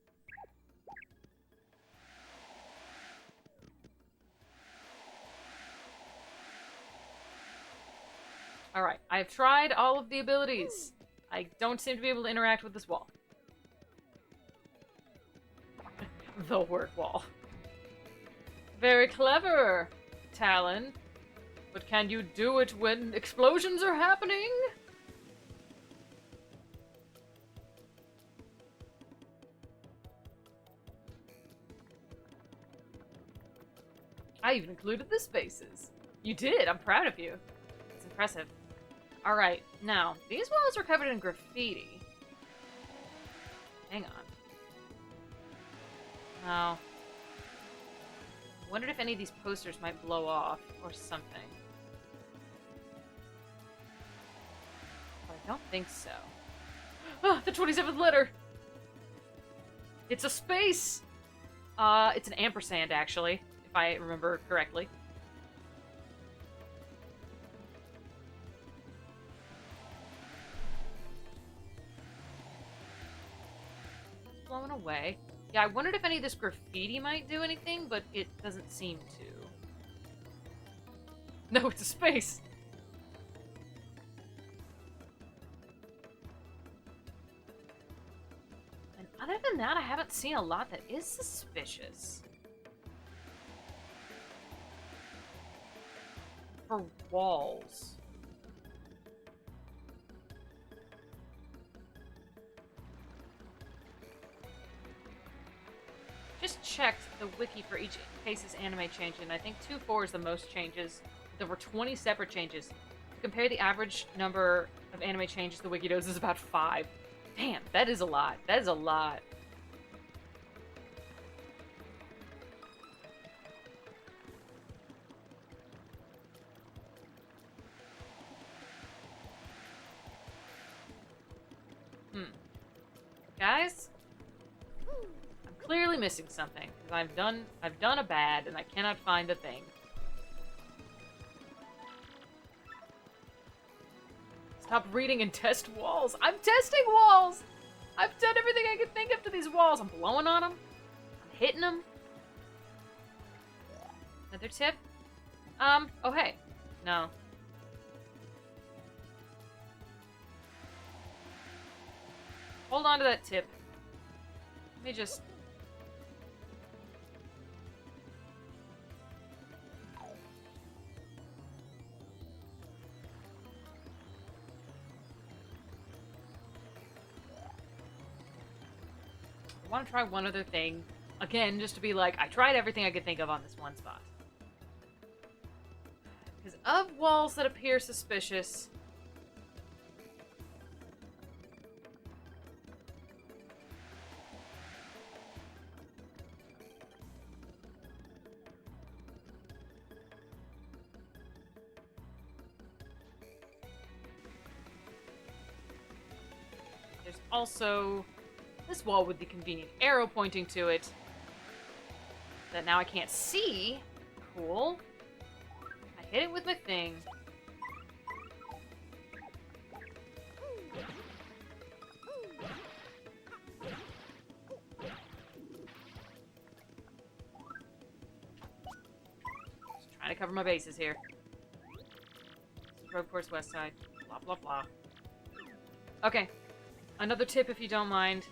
S2: Alright, I've tried all of the abilities. I don't seem to be able to interact with this wall. The word wall. Very clever, Talon. But can you do it when explosions are happening? I even included the spaces. You did, I'm proud of you. It's impressive. Alright, now, these walls are covered in graffiti. Hang on. Oh. I wondered if any of these posters might blow off, or something. But I don't think so.
S1: Oh, the 27th letter! It's a space! It's an ampersand, actually, if I remember correctly. Blown away. Yeah, I wondered if any of this graffiti might do anything, but it doesn't seem to. No, it's a space! And other than that, I haven't seen a lot that is suspicious. For walls. Just checked the wiki for each case's anime change, and I think 2.4 is the most changes. There were 20 separate changes. To compare the average number of anime changes the wiki knows is about 5. Damn, that is a lot. That is a lot. Guys? I'm clearly missing something, because I've done a bad, and I cannot find a thing. Stop reading and test walls. I'm testing walls! I've done everything I could think of to these walls. I'm blowing on them. I'm hitting them. Another tip? Oh hey. No. Hold on to that tip. Let me just... I want to try one other thing. Again, just to be like, I tried everything I could think of on this one spot. Because of walls that appear suspicious... There's also this wall with the convenient arrow pointing to it that now I can't see. Cool. I hit it with my thing. Just trying to cover my bases here. Road course west side. Blah, blah, blah. Okay. Another tip, if you don't mind.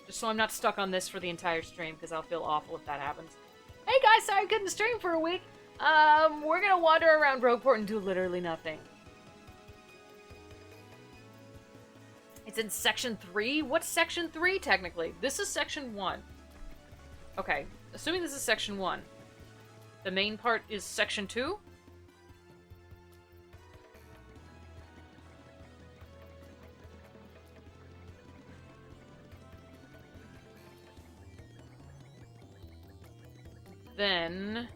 S1: Just so I'm not stuck on this for the entire stream, because I'll feel awful if that happens. Hey guys, sorry I couldn't stream for a week. We're gonna wander around Rogueport and do literally nothing. It's in Section 3? What's Section 3, technically? This is Section 1. Okay, assuming this is Section 1. The main part is Section 2? Then...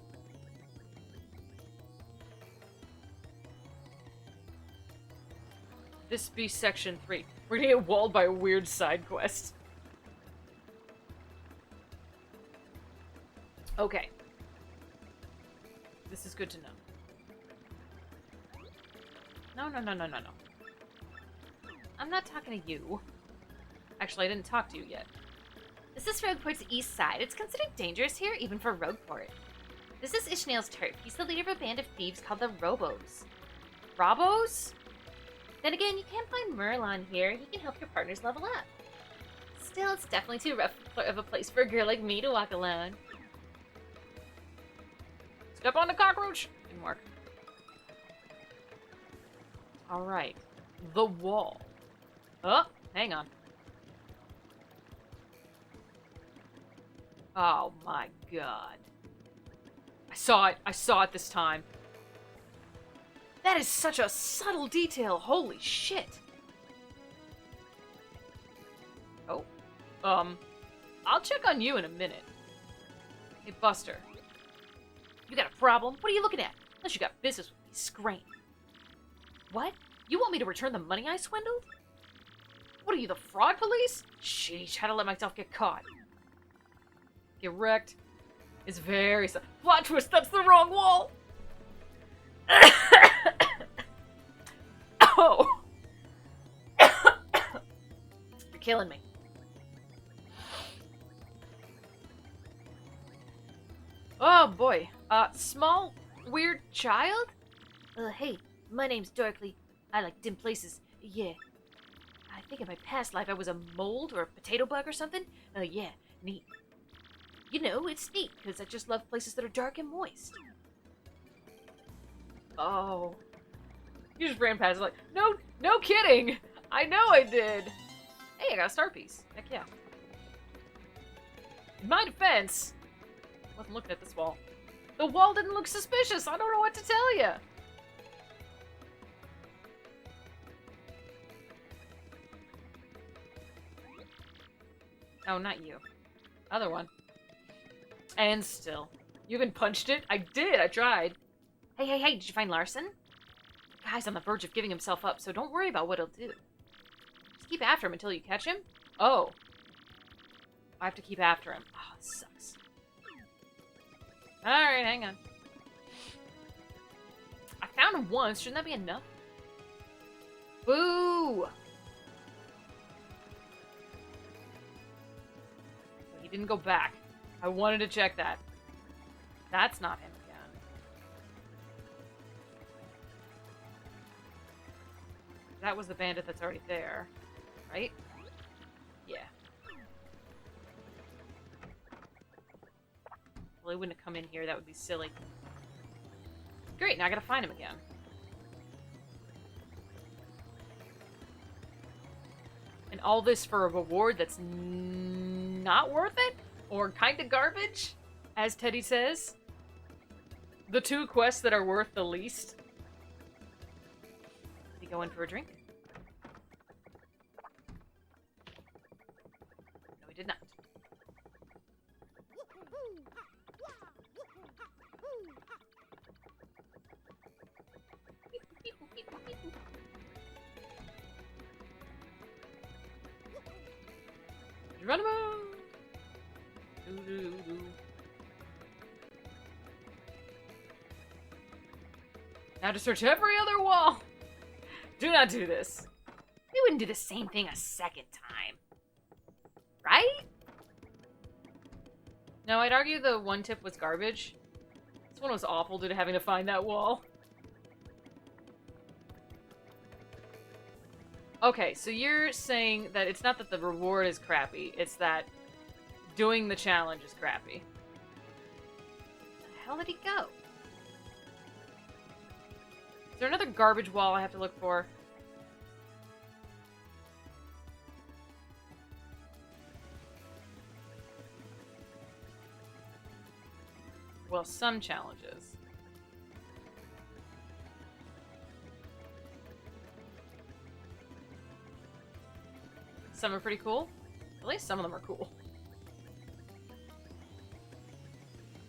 S1: this be Section 3. We're gonna get walled by a weird side quest. Okay. This is good to know. No. I'm not talking to you. Actually, I didn't talk to you yet.
S3: This is Rogueport's east side. It's considered dangerous here, even for Rogueport. This is Ishmael's turf. He's the leader of a band of thieves called the Robos.
S1: Robos?
S3: Then again, you can find Merlon here. He can help your partners level up. Still, it's definitely too rough of a place for a girl like me to walk alone.
S1: Step on the cockroach! Didn't work. Alright. The wall. Oh, hang on. Oh my god. I saw it this time. That is such a subtle detail, holy shit. Oh. I'll check on you in a minute. Hey, Buster. You got a problem? What are you looking at? Unless you got business with me, scram. What? You want me to return the money I swindled? What are you, the fraud police? Sheesh, how to let myself get caught. Get wrecked. It's very... Plot twist, that's the wrong wall! Oh! You're killing me. Oh boy. Small, weird child?
S3: Hey, my name's Darkly. I like dim places. Yeah. I think in my past life I was a mold or a potato bug or something. Yeah, neat. You know, it's neat, because I just love places that are dark and moist.
S1: Oh. You just ran past it like, no kidding! I know I did! Hey, I got a star piece. Heck yeah. In my defense, I wasn't looking at this wall. The wall didn't look suspicious. I don't know what to tell you. Oh, not you. Other one. And still. You even punched it? I did. I tried.
S3: Hey, did you find Larson?
S1: The guy's on the verge of giving himself up, so don't worry about what he'll do. Just keep after him until you catch him. Oh. I have to keep after him. Oh, it sucks. Alright, hang on. I found him once. Shouldn't that be enough? Boo! He didn't go back. I wanted to check that. That's not him again. That was the bandit that's already there, right? Yeah. Well, he wouldn't have come in here. That would be silly. Great, now I gotta find him again. And all this for a reward that's not worth it? Or kinda garbage? As Teddy says. The two quests that are worth the least. Did he go in for a drink? No, he did not. Geronimo! Doo-doo-doo. Now to search every other wall! Do not do this.
S3: We wouldn't do the same thing a second time. Right?
S1: No, I'd argue the one tip was garbage. This one was awful due to having to find that wall. Okay, so you're saying that it's not that the reward is crappy, it's that doing the challenge is crappy.
S3: Where the hell did he go?
S1: Is there another garbage wall I have to look for? Well, some challenges. Some are pretty cool. At least some of them are cool.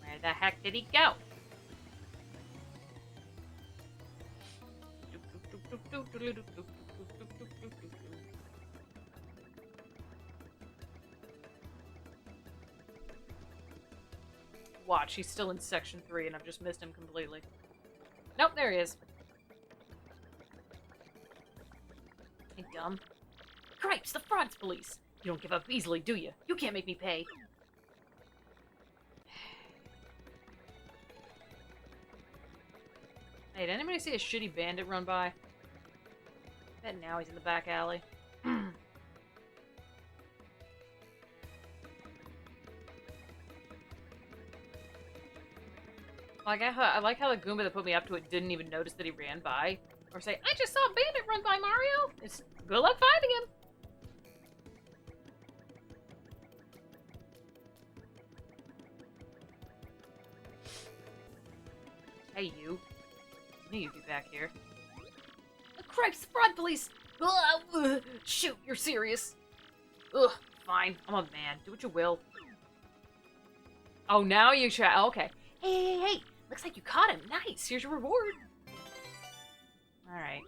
S1: Where the heck did he go? Watch, he's still in section 3 and I've just missed him completely. Nope, there he is. Hey, dumb. Cripes, the fraud's police! You don't give up easily, do you? You can't make me pay. Hey, did anybody see a shitty bandit run by? Bet now he's in the back alley. I like how the Goomba that put me up to it didn't even notice that he ran by. Or say, I just saw a bandit run by, Mario! It's good luck finding him! Hey, you. I knew you'd be back here. Cripes, fraud police! Ugh, shoot, you're serious. Ugh, fine. I'm a man. Do what you will. Oh, now you try. Oh, okay.
S3: Hey! Looks like you caught him.
S1: Nice. Here's your reward. Alright.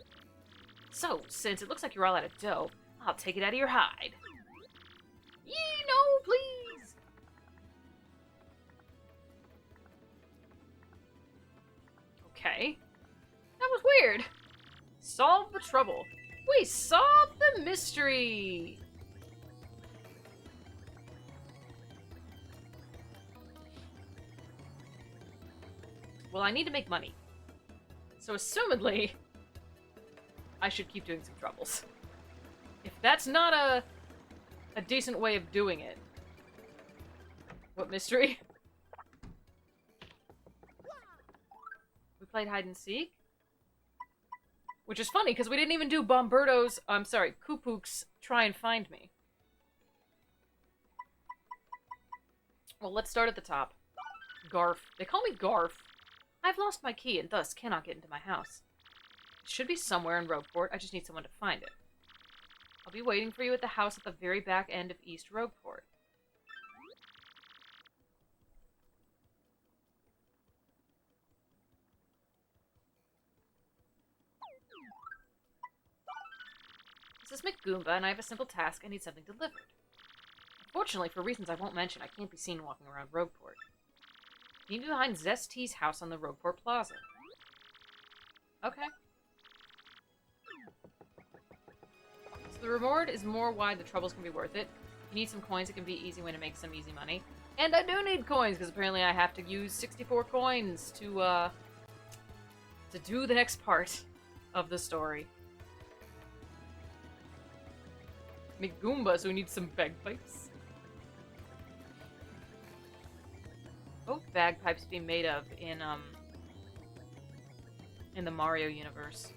S1: So, since it looks like you're all out of dough, I'll take it out of your hide. Yee, no, please! Okay. That was weird. Solve the trouble. We solved the mystery! Well, I need to make money. So, assumedly, I should keep doing some troubles. If that's not a decent way of doing it. What mystery? We played hide and seek. Which is funny, because we didn't even do Bomberto's, Kupuk's Try and Find Me. Well, let's start at the top. Garf. They call me Garf. I've lost my key and thus cannot get into my house. It should be somewhere in Rogueport, I just need someone to find it. I'll be waiting for you at the house at the very back end of East Rogueport. This is McGoomba, and I have a simple task. I need something delivered. Unfortunately, for reasons I won't mention, I can't be seen walking around Rogueport. You need to find Zest's house on the Rogueport Plaza. Okay. So the reward is more wide, the troubles can be worth it. You need some coins, it can be an easy way to make some easy money. And I do need coins, because apparently I have to use 64 coins to do the next part of the story. McGoomba, so we need some bagpipes. What would bagpipes be made of in the Mario universe?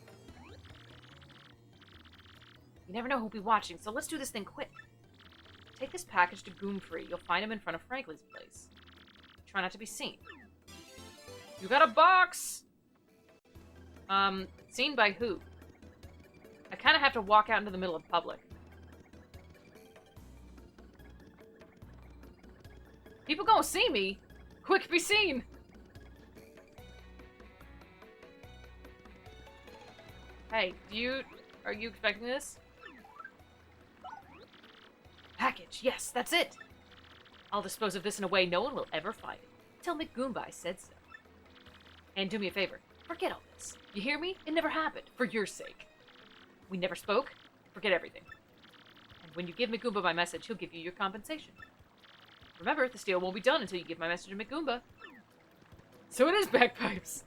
S1: You never know who'll be watching, so let's do this thing quick. Take this package to Goomfree. You'll find him in front of Franklin's place. Try not to be seen. You got a box! Seen by who? I kind of have to walk out into the middle of public. People gonna see me. Quick, be seen. Hey, are you expecting this? Package, yes, that's it. I'll dispose of this in a way no one will ever find it. Tell McGoomba I said so. And do me a favor, forget all this. You hear me? It never happened, for your sake. We never spoke, forget everything. And when you give McGoomba my message, he'll give you your compensation. Remember, the steal won't be done until you give my message to McGoomba. So it is bagpipes.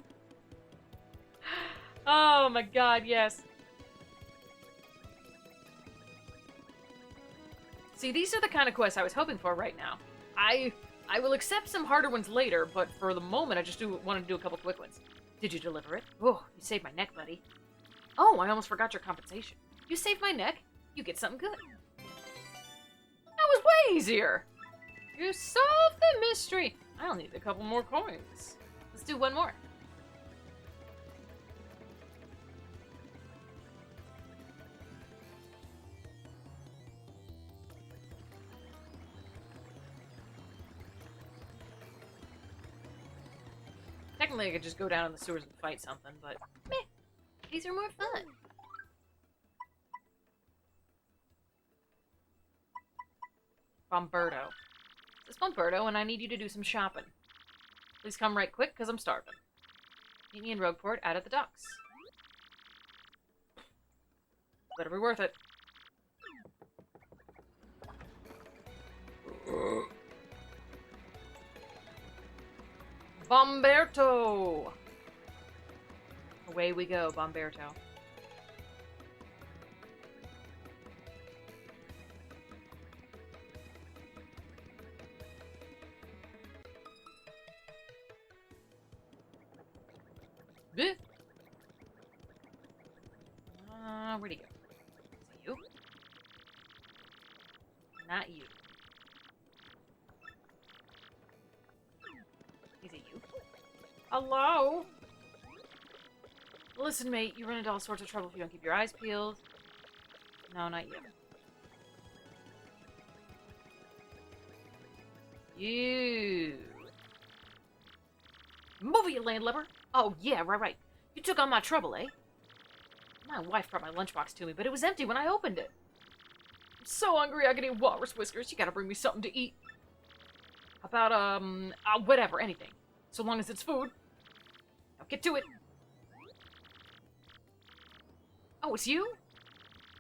S1: Oh my god, yes. See, these are the kind of quests I was hoping for right now. I will accept some harder ones later, but for the moment I just want to do a couple quick ones. Did you deliver it? Oh, you saved my neck, buddy. Oh, I almost forgot your compensation. You saved my neck, you get something good. That was way easier. You solved the mystery! I'll need a couple more coins. Let's do one more. Technically, I could just go down in the sewers and fight something, but meh. These are more fun. Bomberto. This is Bomberto, and I need you to do some shopping. Please come right quick, because I'm starving. Meet me in Rogueport, out at the docks. Better be worth it. Bomberto! Away we go, Bomberto. Where'd he go? Is it you? Not you. Is it you? Hello? Listen, mate, you run into all sorts of trouble if you don't keep your eyes peeled. No, not you. You. Move it, you landlubber! Oh, yeah, right. You took on my trouble, eh? My wife brought my lunchbox to me, but it was empty when I opened it. so hungry I could eat walrus whiskers. You gotta bring me something to eat. How about, whatever, anything. So long as it's food. Now get to it. Oh, it's you?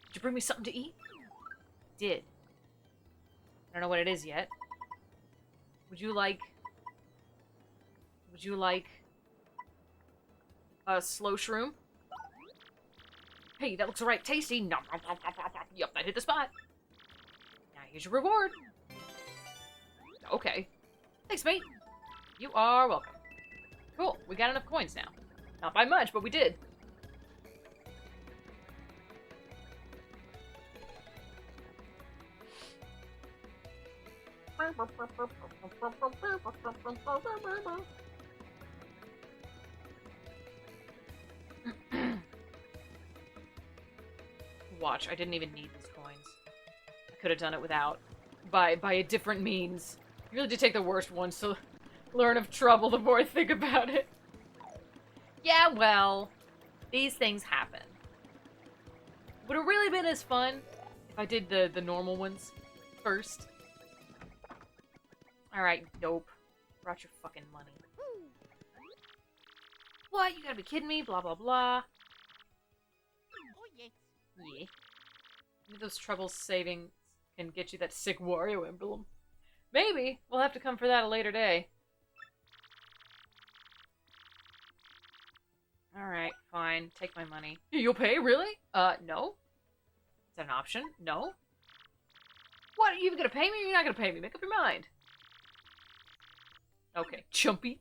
S1: Did you bring me something to eat? Did. I don't know what it is yet. Would you like a slow shroom? Hey, that looks right tasty. Nom, nom, nom, nom, nom, nom. Yup, that hit the spot. Now here's your reward. Okay. Thanks, mate. You are welcome. Cool, we got enough coins now. Not by much, but we did. Watch, I didn't even need these coins. I could have done it without. By a different means. You really did take the worst ones to learn of trouble the more I think about it. Yeah, well, these things happen. Would it really been as fun if I did the normal ones first? Alright, dope. Brought your fucking money. What? You gotta be kidding me? Blah, blah, blah. Yeah. Maybe those trouble savings can get you that sick Wario emblem. Maybe. We'll have to come for that a later day. Alright, fine. Take my money. You'll pay? Really? No. Is that an option? No. What? Are you gonna pay me or you're not gonna pay me? Make up your mind. Okay, chumpy.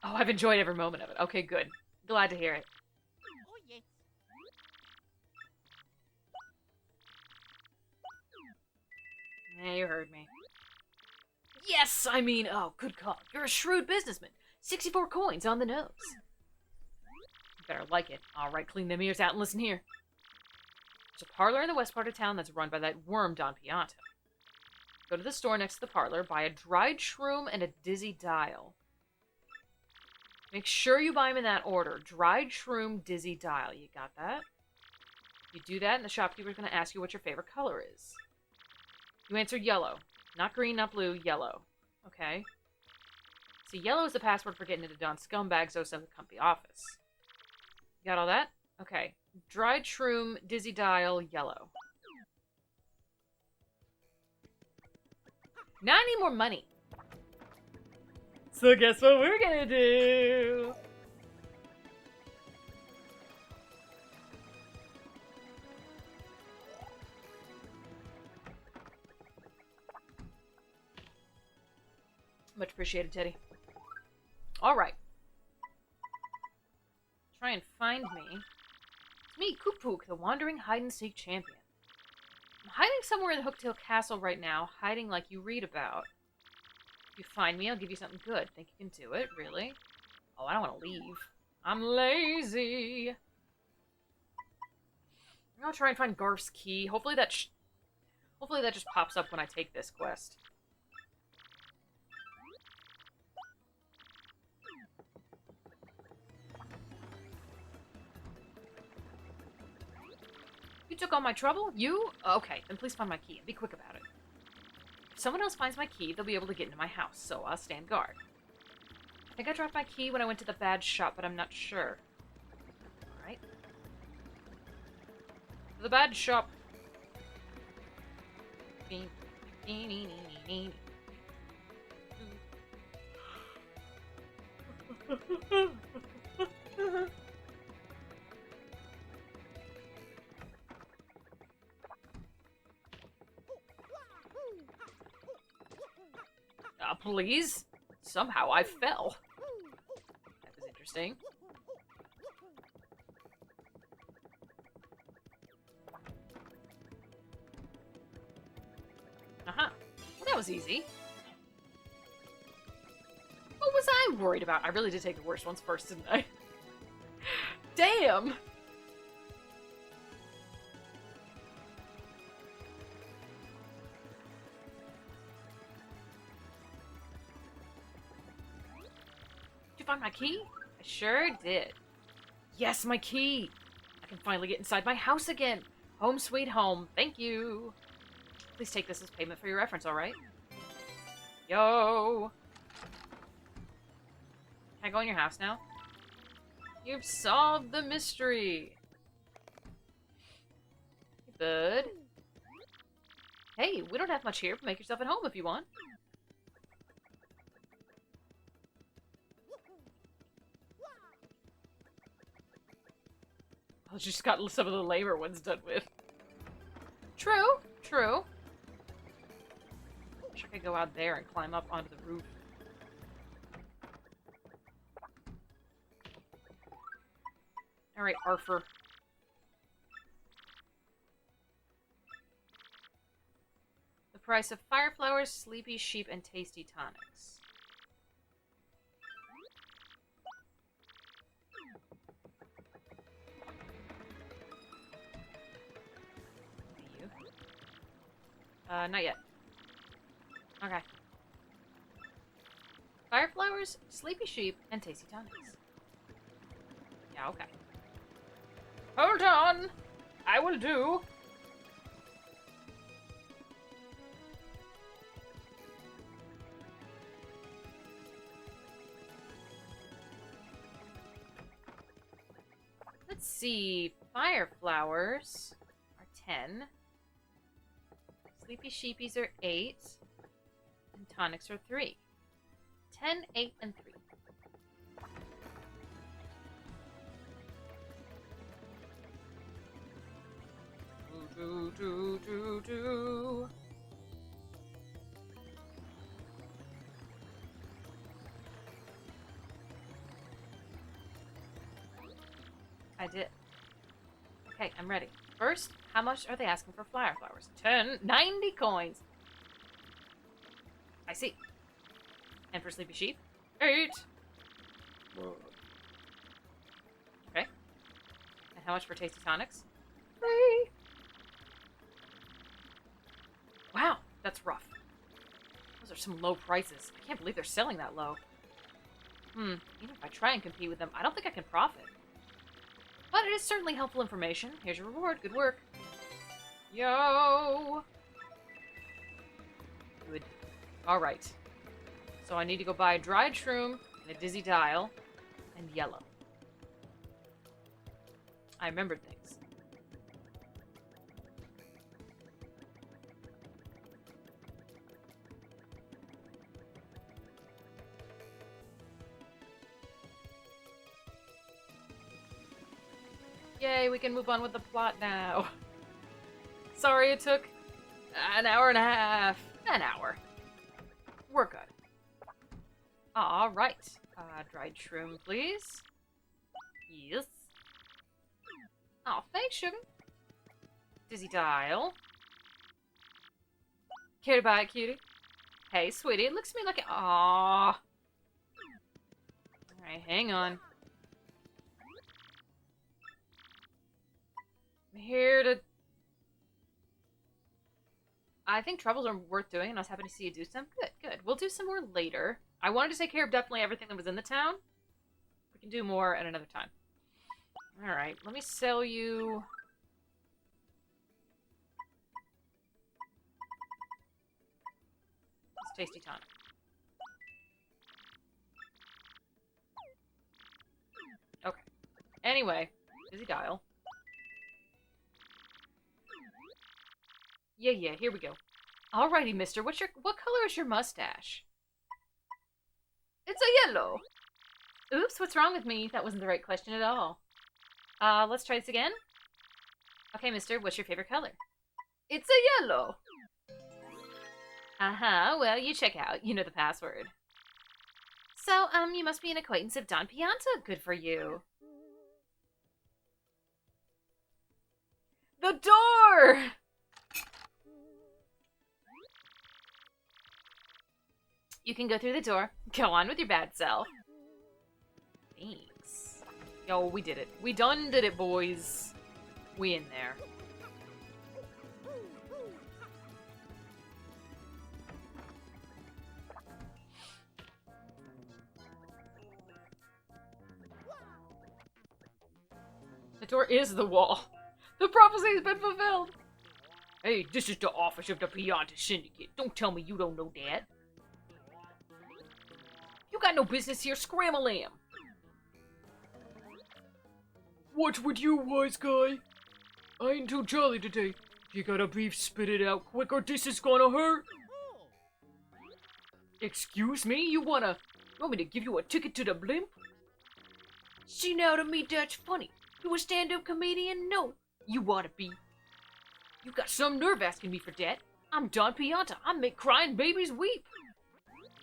S1: Oh, I've enjoyed every moment of it. Okay, good. Glad to hear it. Yeah, you heard me. Yes! I mean, oh, good call. You're a shrewd businessman. 64 coins on the nose. You better like it. Alright, clean them ears out and listen here. There's a parlor in the west part of town that's run by that worm Don Pianto. Go to the store next to the parlor, buy a dried shroom and a dizzy dial. Make sure you buy them in that order. Dried shroom, dizzy dial. You got that? You do that, and the shopkeeper's going to ask you what your favorite color is. You answer yellow. Not green, not blue, yellow. Okay. See, yellow is the password for getting into Don Scumbag's Comfy office. You got all that? Okay. Dried shroom, dizzy dial, yellow. Now I need more money. So guess what we're gonna do? Much appreciated, Teddy. Alright. Try and find me. It's me, Kooppook, the wandering hide-and-seek champion. I'm hiding somewhere in the Hooktail Castle right now, hiding like you read about. If you find me, I'll give you something good. Think you can do it? Really? Oh, I don't want to leave. I'm lazy. I'm gonna try and find Garf's key. Hopefully that just pops up when I take this quest. You took all my trouble? You? Okay, then please find my key and be quick about it. If someone else finds my key, they'll be able to get into my house, so I'll stand guard. I think I dropped my key when I went to the badge shop, but I'm not sure. Alright. The badge shop. Please? Somehow I fell. That was interesting. Uh-huh. Well, that was easy. What was I worried about? I really did take the worst ones first, didn't I? Damn! Find my key? I sure did. Yes, my key! I can finally get inside my house again! Home sweet home. Thank you. Please take this as payment for your reference, alright? Yo! Can I go in your house now? You've solved the mystery! Good. Hey, we don't have much here, but make yourself at home if you want. I just got some of the labor ones done with. True, true. Wish I could go out there and climb up onto the roof. Alright, Arthur. The price of fire flowers, sleepy sheep, and tasty tonics. You? Not yet. Okay. Fire flowers, sleepy sheep, and tasty tonics. Yeah, okay. Hold on! I will do! Let's see. Fire flowers are 10. Sleepy sheepies are 8. And tonics are 3. 10, 8, and 3. Do. I did. Okay, I'm ready. First, how much are they asking for fire flowers? 90 coins. I see. And for sleepy sheep? 8. Okay. And how much for tasty tonics? 3. Wow, that's rough. Those are some low prices. I can't believe they're selling that low. Even if I try and compete with them, I don't think I can profit. But it is certainly helpful information. Here's your reward. Good work. Yo! Good. Alright. So I need to go buy a dried shroom and a dizzy dial and yellow. I remembered things. Yay, we can move on with the plot now. Sorry it took an hour and a half. An hour. We're good. Alright. Dried shroom, please. Yes. Oh, thanks, sugar. Dizzy dial. Care to buy it, cutie? Hey, sweetie, it looks to me like it. Aww. Alright, hang on. I'm here to... I think troubles are worth doing, and I was happy to see you do some. Good, good. We'll do some more later. I wanted to take care of definitely everything that was in the town. We can do more at another time. Alright, let me sell you... this tasty tonic. Okay. Anyway, busy dial. Yeah, here we go. Alrighty, mister. What color is your mustache? It's a yellow. Oops, what's wrong with me? That wasn't the right question at all. Let's try this again. Okay, mister, what's your favorite color? It's a yellow. Uh-huh, well, you check out. You know the password. So, you must be an acquaintance of Don Pianta. Good for you. The door! You can go through the door. Go on with your bad self. Thanks. Yo, we did it. We done did it, boys. We in there. The door is the wall. The prophecy's been fulfilled! Hey, this is the office of the Pianta Syndicate. Don't tell me you don't know that. You got no business here, scram-a-lamb! What's with you, wise guy? I ain't too jolly today. If you got a beef, spit it out quick or this is gonna hurt. Excuse me? You want me to give you a ticket to the blimp? See now to me that's funny. You a stand-up comedian? No, you wanna be. You got some nerve asking me for that. I'm Don Pianta. I make crying babies weep.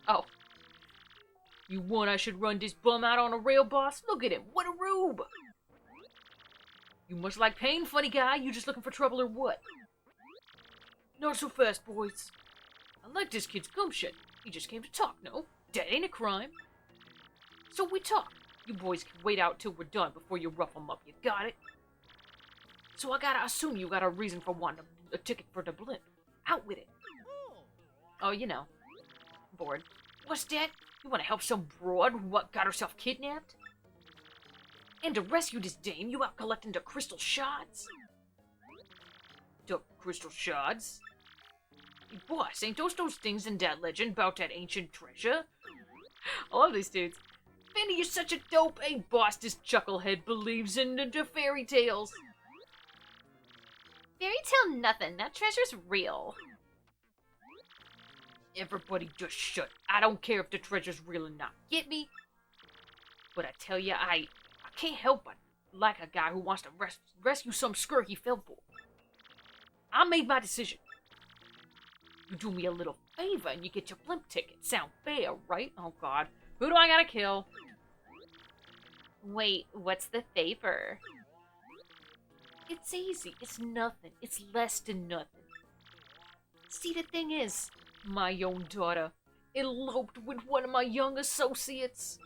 S1: Oh. You want I should run this bum out on a rail, boss? Look at him. What a rube. You must like pain, funny guy. You just looking for trouble or what? Not so fast, boys. I like this kid's gumption. He just came to talk, no? That ain't a crime. So we talk. You boys can wait out till we're done before you rough them up. You got it? So I gotta assume you got a reason for wanting a ticket for the blimp. Out with it. Oh, you know. Bored. What's that? You wanna help some broad who got herself kidnapped? And to rescue this dame, you out collecting the crystal shards? The crystal shards? Hey, boss, ain't those things in that legend about that ancient treasure? I love these dudes. Finny, you're such a dope, ain't boss? This chucklehead believes in the fairy tales.
S3: Fairy tale nothing. That treasure's real.
S1: Everybody just shut. I don't care if the treasure's real or not. Get me? But I tell ya, I can't help but like a guy who wants to rescue some skurk he fell for. I made my decision. You do me a little favor and you get your blimp ticket. Sound fair, right? Oh god. Who do I gotta kill?
S3: Wait, what's the favor?
S1: It's easy. It's nothing. It's less than nothing. See, the thing is, my own daughter eloped with one of my young associates.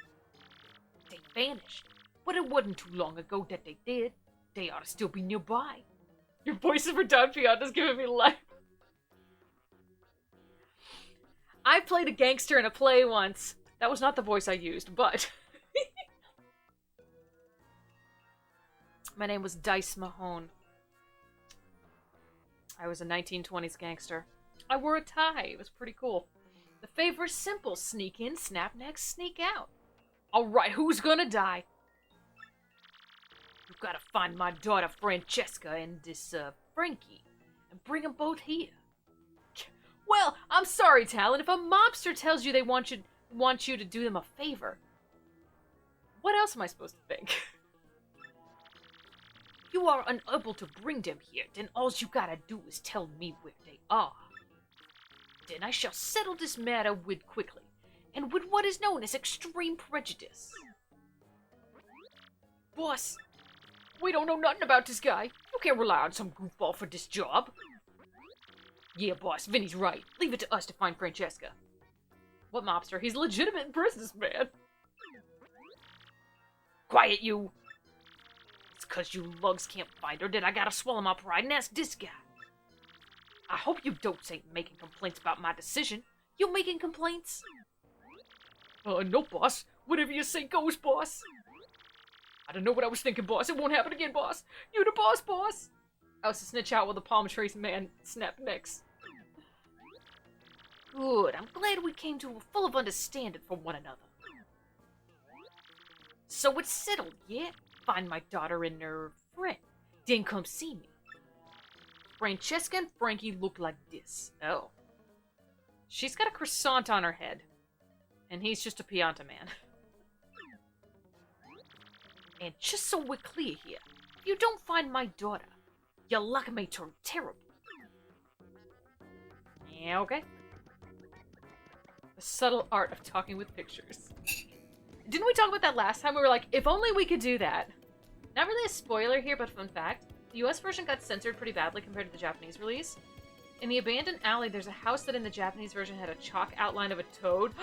S1: They vanished, but it wasn't too long ago that they did. They ought to still be nearby. Your voice for Don Pianta's giving me life. I played a gangster in a play once. That was not the voice I used, but... My name was Dice Mahone. I was a 1920s gangster. I wore a tie. It was pretty cool. The favor's simple. Sneak in, snap neck, sneak out. Alright, who's gonna die? You've gotta find my daughter Francesca and this, Frankie. And bring them both here. Well, I'm sorry, Talon. If a mobster tells you they want you to do them a favor, what else am I supposed to think? You are unable to bring them here, then all you gotta do is tell me where they are. Then I shall settle this matter with quickly, and with what is known as extreme prejudice. Boss, we don't know nothing about this guy. You can't rely on some goofball for this job. Yeah, boss, Vinny's right. Leave it to us to find Francesca. What mobster? He's a legitimate businessman. Quiet, you! It's 'cause you lugs can't find her that I gotta swallow my pride and ask this guy. I hope you don't ain't making complaints about my decision. You making complaints? No, boss. Whatever you say goes, boss. I don't know what I was thinking, boss. It won't happen again, boss. You the boss, boss. I was to snitch out while the palm trees man snapped necks. Good. I'm glad we came to a full of understanding for one another. So it's settled, yeah? Find my daughter and her friend. Then come see me. Francesca and Frankie look like this. Oh. She's got a croissant on her head. And he's just a Pianta man. And just so we're clear here, if you don't find my daughter, your luck may turn terrible. Yeah, okay. The subtle art of talking with pictures. Didn't we talk about that last time? We were like, if only we could do that. Not really a spoiler here, but fun fact. The US version got censored pretty badly compared to the Japanese release. In the abandoned alley, there's a house that in the Japanese version had a chalk outline of a toad.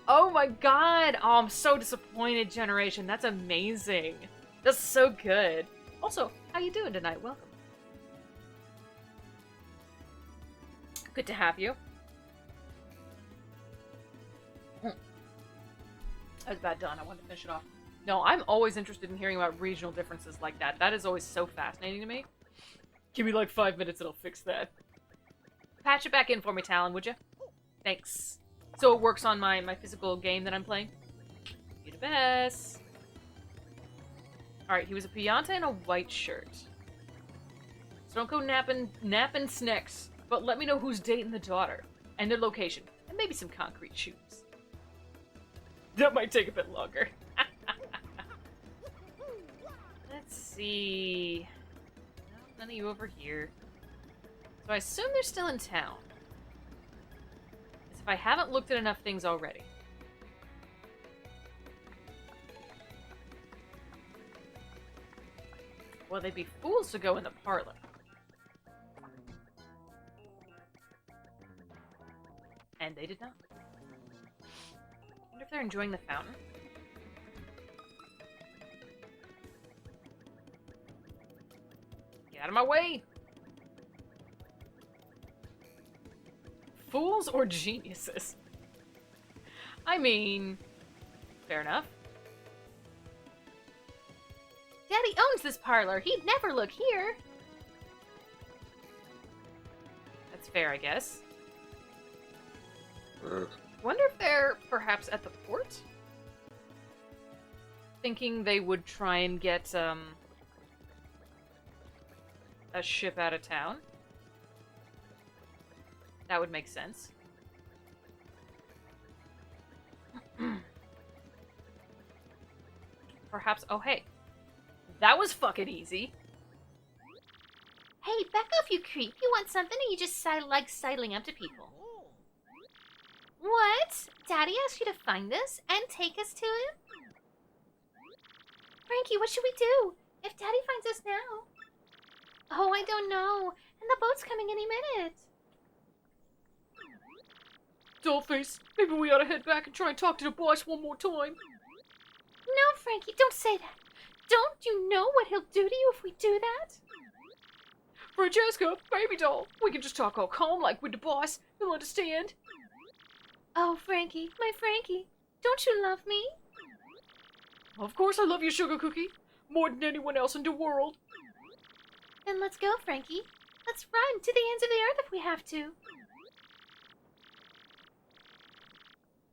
S1: Oh my god! Oh, I'm so disappointed, Generation. That's amazing. That's so good. Also, how you doing tonight? Welcome. Good to have you. That was bad done. I wanted to finish it off. No, I'm always interested in hearing about regional differences like that. That is always so fascinating to me. Give me like 5 minutes and I'll fix that. Patch it back in for me, Talon, would you? Thanks. So it works on my physical game that I'm playing? You the best. Alright, he was a Pianta in a white shirt. So don't go napping snacks, but let me know who's dating the daughter, and their location, and maybe some concrete shoes. That might take a bit longer. Let's see... No, none of you over here. So I assume they're still in town. As if I haven't looked at enough things already. Well, they'd be fools to go in the parlor. And they did not. Wonder if they're enjoying the fountain. Get out of my way! Fools or geniuses? I mean, fair enough.
S3: Daddy owns this parlor. He'd never look here.
S1: That's fair, I guess. Wonder if they're perhaps at the port? Thinking they would try and get, a ship out of town. That would make sense. Perhaps, oh hey. That was fucking easy.
S3: Hey, back off, you creep. You want something or you just like sidling up to people? What? Daddy asked you to find us and take us to him? Frankie, what should we do? If Daddy finds us now? Oh, I don't know. And the boat's coming any minute.
S1: Dollface, maybe we ought to head back and try and talk to the boss one more time.
S3: No, Frankie, don't say that. Don't you know what he'll do to you if we do that?
S1: Francesca, baby doll, we can just talk all calm like with the boss. He'll understand.
S3: Oh, Frankie, my Frankie, don't you love me?
S1: Of course I love you, Sugar Cookie. More than anyone else in the world.
S3: Then let's go, Frankie. Let's run to the ends of the earth if we have to.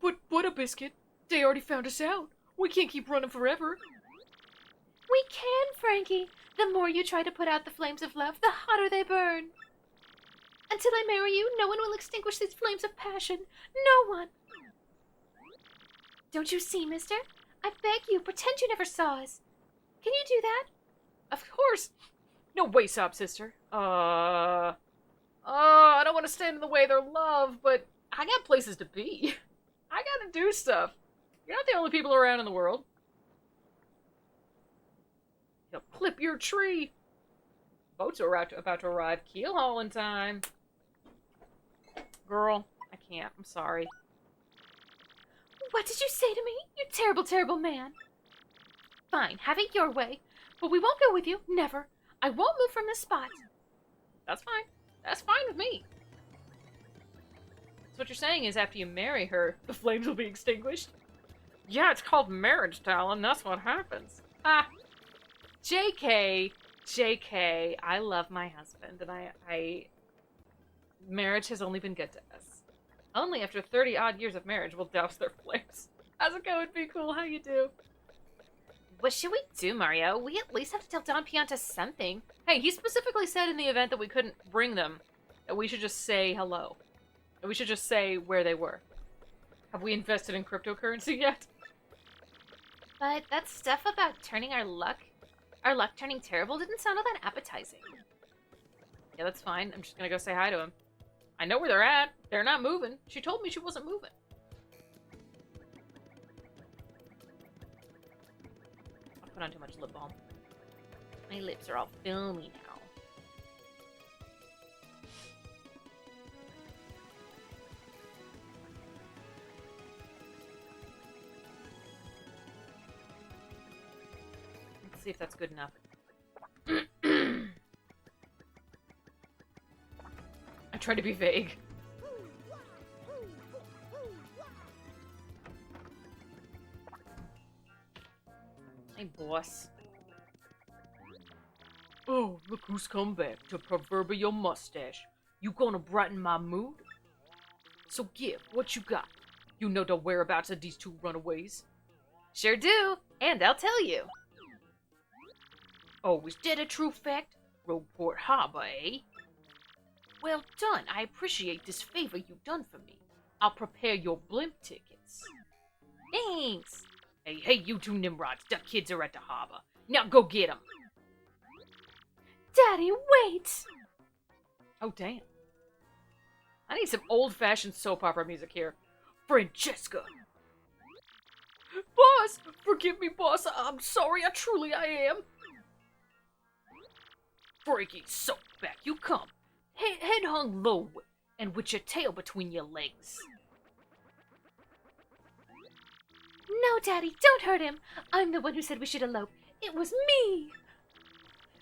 S1: But, Butterbiscuit, they already found us out. We can't keep running forever.
S3: We can, Frankie. The more you try to put out the flames of love, the hotter they burn. Until I marry you, no one will extinguish these flames of passion. No one. Don't you see, mister? I beg you, pretend you never saw us. Can you do that?
S1: Of course. No way, sob sister. I don't want to stand in the way of their love, but I got places to be. I gotta do stuff. You're not the only people around in the world. You'll clip your tree. Boats are about to arrive. Keel hauling time. Girl, I can't. I'm sorry.
S3: What did you say to me? You terrible, terrible man. Fine, have it your way. But we won't go with you. Never. I won't move from this spot.
S1: That's fine. That's fine with me. So what you're saying is after you marry her, the flames will be extinguished? Yeah, it's called marriage, Talon. That's what happens. Ah. JK. JK. I love my husband, and I... Marriage has only been good to us. Only after 30-odd years of marriage will douse their flames. How's it going, Be Cool? How you do?
S3: What should we do, Mario? We at least have to tell Don Pianta something.
S1: Hey, he specifically said in the event that we couldn't bring them, that we should just say hello. That we should just say where they were. Have we invested in cryptocurrency yet?
S3: But that stuff about turning our luck turning terrible didn't sound all that appetizing.
S1: Yeah, that's fine. I'm just gonna go say hi to him. I know where they're at. They're not moving. She told me she wasn't moving. I put on too much lip balm. My lips are all filmy now. Let's see if that's good enough. I try to be vague. Hey, boss. Ugh.
S2: Oh, look who's come back to proverbial mustache. You gonna brighten my mood? So give, what you got? You know the whereabouts of these two runaways?
S1: Sure do, and I'll tell you.
S2: Oh, is that a true fact? Rogueport Harbor, eh? Well done, I appreciate this favor you've done for me. I'll prepare your blimp tickets.
S1: Thanks.
S2: Hey, you two Nimrods, the kids are at the harbor. Now go get 'em.
S3: Daddy, wait!
S2: Oh, damn. I need some old-fashioned soap opera music here. Francesca! Boss! Forgive me, boss. I'm sorry. I am. Frankie, so back you come. Head hung low and with your tail between your legs.
S3: No, Daddy, don't hurt him. I'm the one who said we should elope. It was me.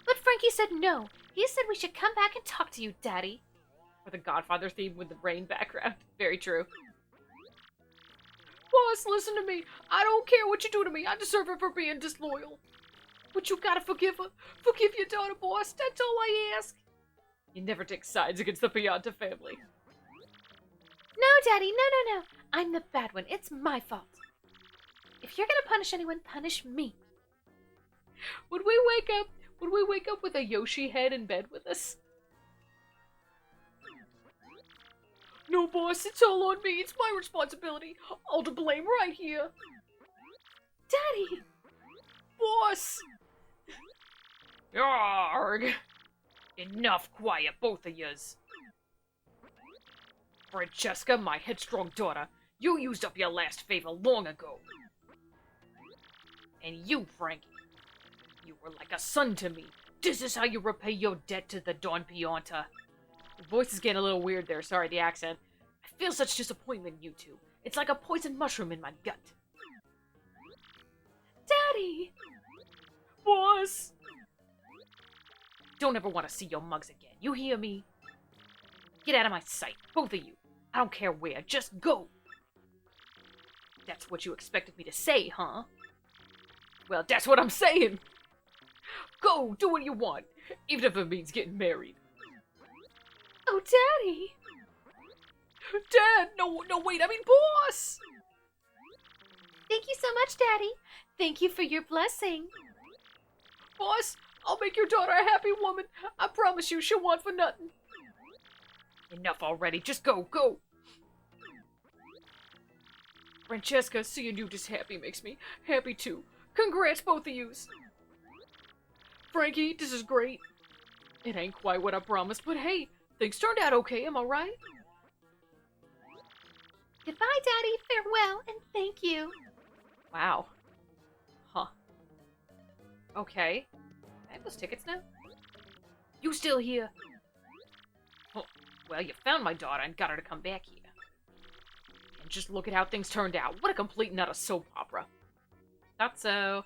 S3: But Frankie said no. He said we should come back and talk to you, Daddy.
S2: Or the Godfather theme with the rain background. Very true. Boss, listen to me. I don't care what you do to me. I deserve it for being disloyal. But you gotta forgive her. Forgive your daughter, boss. That's all I ask. You never take sides against the Pianta family.
S3: No, Daddy, no. I'm the bad one. It's my fault. If you're gonna punish anyone, punish me.
S2: Would we wake up with a Yoshi head in bed with us? No, boss, it's all on me. It's my responsibility. All to blame right here.
S3: Daddy!
S2: Boss! Yarg! Enough quiet, both of yous. Francesca, my headstrong daughter, you used up your last favor long ago. And you, Frankie, you were like a son to me. This is how you repay your debt to the Don Pianta. The voice is getting a little weird there, sorry, the accent. I feel such disappointment in you two. It's like a poison mushroom in my gut.
S3: Daddy!
S2: Boss! Don't ever want to see your mugs again, you hear me? Get out of my sight, both of you. I don't care where, just go! That's what you expected me to say, huh? Well, that's what I'm saying! Go, do what you want, even if it means getting married.
S3: Oh, Daddy!
S2: Dad! No, wait, I mean boss!
S3: Thank you so much, Daddy. Thank you for your blessing.
S2: Boss, I'll make your daughter a happy woman. I promise you she'll want for nothing. Enough already, just go. Francesca, seeing you this happy makes me happy too. Congrats, both of yous. Frankie, this is great. It ain't quite what I promised, but hey, things turned out okay, am I right?
S3: Goodbye, Daddy. Farewell, and thank you.
S2: Wow. Huh. Okay. I have those tickets now? You still here? Oh, well, you found my daughter and got her to come back here. And just look at how things turned out. What a complete nut of soap opera. Thought so.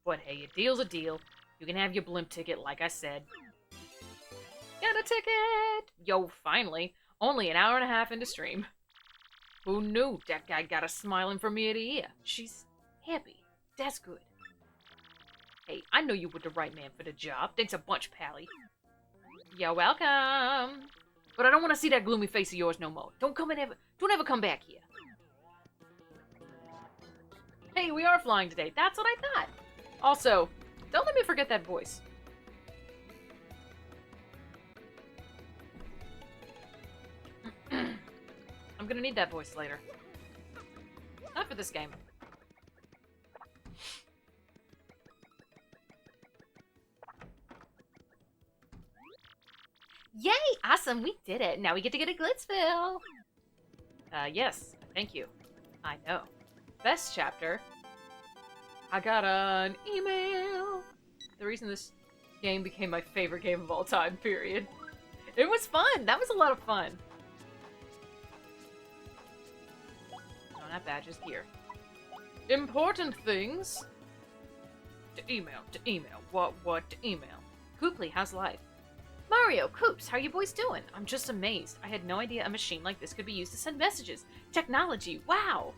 S2: But hey, a deal's a deal. You can have your blimp ticket, like I said. Got a ticket! Yo, finally. Only an hour and a half into stream. Who knew that guy got us smiling from ear to ear? She's happy. That's good. Hey, I know you were the right man for the job. Thanks a bunch, Pally. You're welcome. But I don't want to see that gloomy face of yours no more. Don't ever come back here. Hey, we are flying today. That's what I thought. Also, don't let me forget that voice. I'm gonna need that voice later. Not for this game.
S3: Yay! Awesome, we did it. Now we get to go to Glitzville.
S2: Yes. Thank you. I know. Best chapter. I got an email. The reason this game became my favorite game of all time, period. It was fun. That was a lot of fun. No, not badges. Here. Important things. To email. What to email? Cooply, how's life? Mario, Coops, how you boys doing? I'm just amazed. I had no idea a machine like this could be used to send messages. Technology, wow!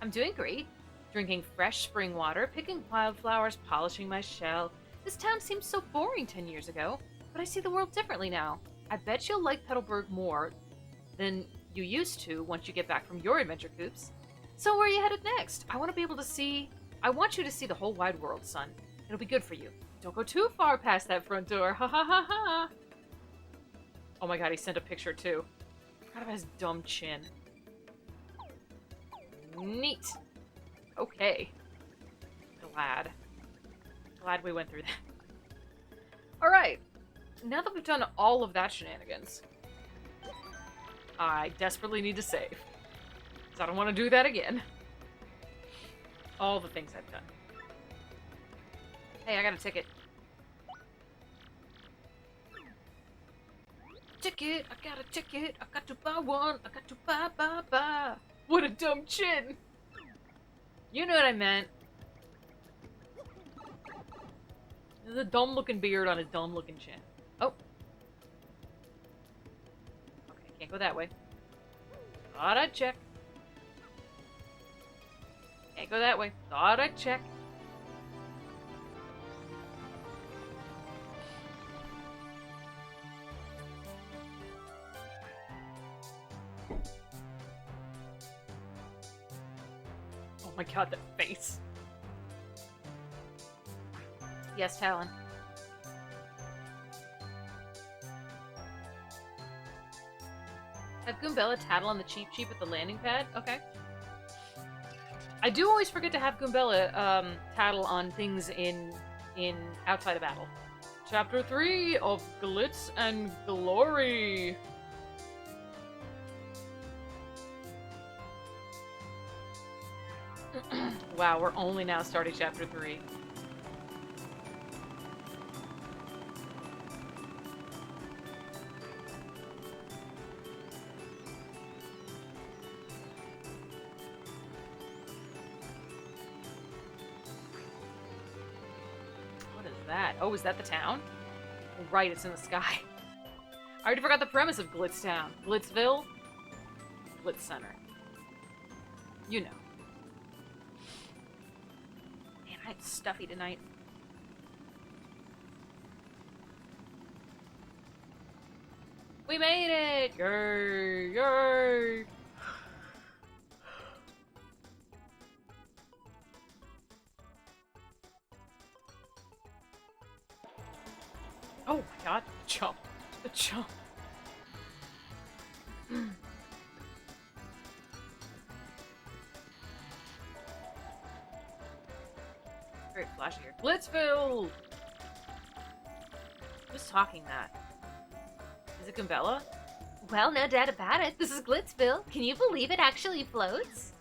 S2: I'm doing great. Drinking fresh spring water, picking wildflowers, polishing my shell.
S1: This town seemed so boring 10 years ago, but I see the world differently now. I bet you'll like Petalburg more than you used to once you get back from your adventure coops. So where are you headed next? I want you to see the whole wide world, son. It'll be good for you. Don't go too far past that front door. Ha ha ha ha. Oh my god, he sent a picture too. Forgot about his dumb chin. Neat. Okay. Glad we went through that. Alright. Now that we've done all of that shenanigans, I desperately need to save. Because I don't want to do that again. All the things I've done. Hey, I got a ticket. Ticket! I got a ticket! I got to buy one! I got to buy! What a dumb chin! You know what I meant. There's a dumb-looking beard on his dumb-looking chin. Oh. Okay, can't go that way. Thought I'd check. Can't go that way. Thought I'd check. Oh my god, that face. Yes, Talon. Have Goombella tattle on the Cheep Cheep at the landing pad? Okay. I do always forget to have Goombella tattle on things in outside of battle. Chapter 3 of Glitz and Glory. Wow, we're only now starting chapter 3. What is that? Oh, is that the town? Right, it's in the sky. I already forgot the premise of Glitztown. Glitzville? Glitz Center. You know. Man, I had stuffy tonight. We made it! Yay! Yay! Oh my god, jump. The jump. Very flashy here. Blitzville! Who's talking that? Is it Goombella?
S3: Well, no doubt about it. This is Glitzville. Can you believe it actually floats?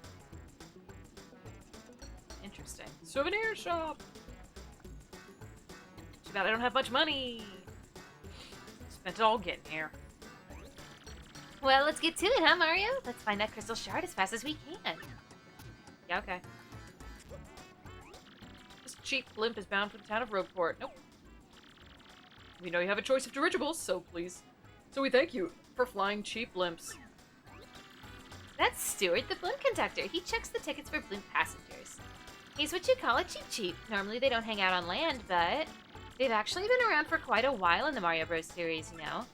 S1: Interesting. Souvenir shop! Too bad I don't have much money. Spent it all getting here.
S3: Well, let's get to it, huh, Mario? Let's find that crystal shard as fast as we can.
S1: Yeah, okay. This cheap blimp is bound for the town of Rogueport. Nope. We know you have a choice of dirigibles, so we thank you for flying cheap blimps.
S3: That's Stuart, the blimp conductor. He checks the tickets for blimp passengers. He's what you call a cheap cheap. Normally they don't hang out on land, but they've actually been around for quite a while in the Mario Bros. Series, you know.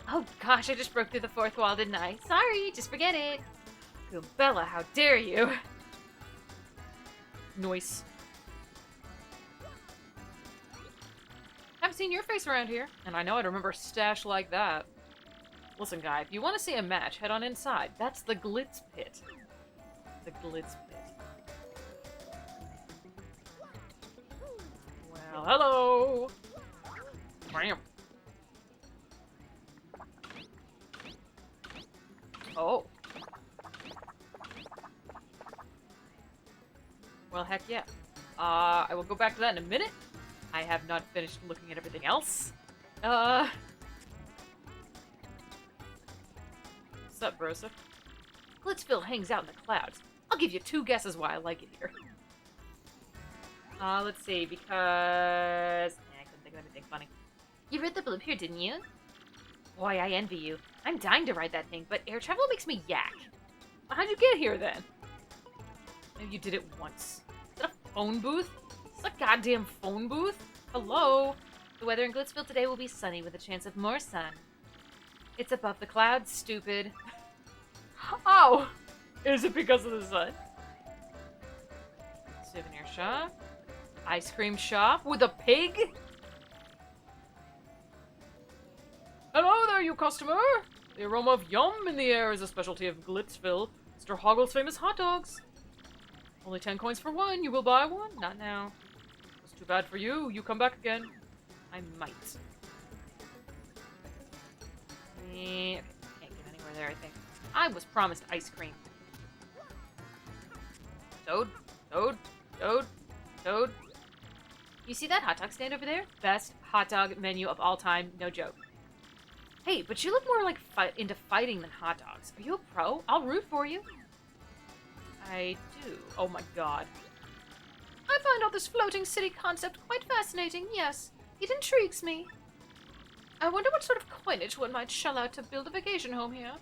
S3: Oh gosh, I just broke through the fourth wall, didn't I? Sorry, just forget it.
S1: Goombella, how dare you! Noise. Haven't seen your face around here, and I know I'd remember a stash like that. Listen, guy, if you want to see a match, head on inside. That's the Glitz Pit. The Glitz Pit. Well, hello! Bam. Oh. Well, heck yeah. I will go back to that in a minute. I have not finished looking at everything else. What's up, Brosa? Glitzville hangs out in the clouds. I'll give you 2 guesses why I like it here. Let's see, because... I couldn't think of anything funny.
S3: You read the blimp here, didn't you? Boy, I envy you. I'm dying to ride that thing, but air travel makes me yak.
S1: How'd you get here, then? Maybe you did it once. Is that a phone booth? Is that a goddamn phone booth? Hello?
S3: The weather in Glitzville today will be sunny with a chance of more sun.
S1: It's above the clouds, stupid. Oh! Is it because of the sun? Souvenir shop. Ice cream shop with a pig? Hello there, you customer! The aroma of yum in the air is a specialty of Glitzville. Mr. Hoggle's famous hot dogs. Only 10 coins for one. You will buy one? Not now. It's too bad for you. You come back again. I might. Okay, can't get anywhere there, I think. I was promised ice cream. Toad, Toad, Toad, Toad.
S3: You see that hot dog stand over there?
S1: Best hot dog menu of all time, no joke.
S3: Hey, but you look more like into fighting than hot dogs. Are you a pro? I'll root for you.
S1: I do. Oh my god.
S3: I find all this floating city concept quite fascinating, yes. It intrigues me. I wonder what sort of coinage one might shell out to build a vacation home here.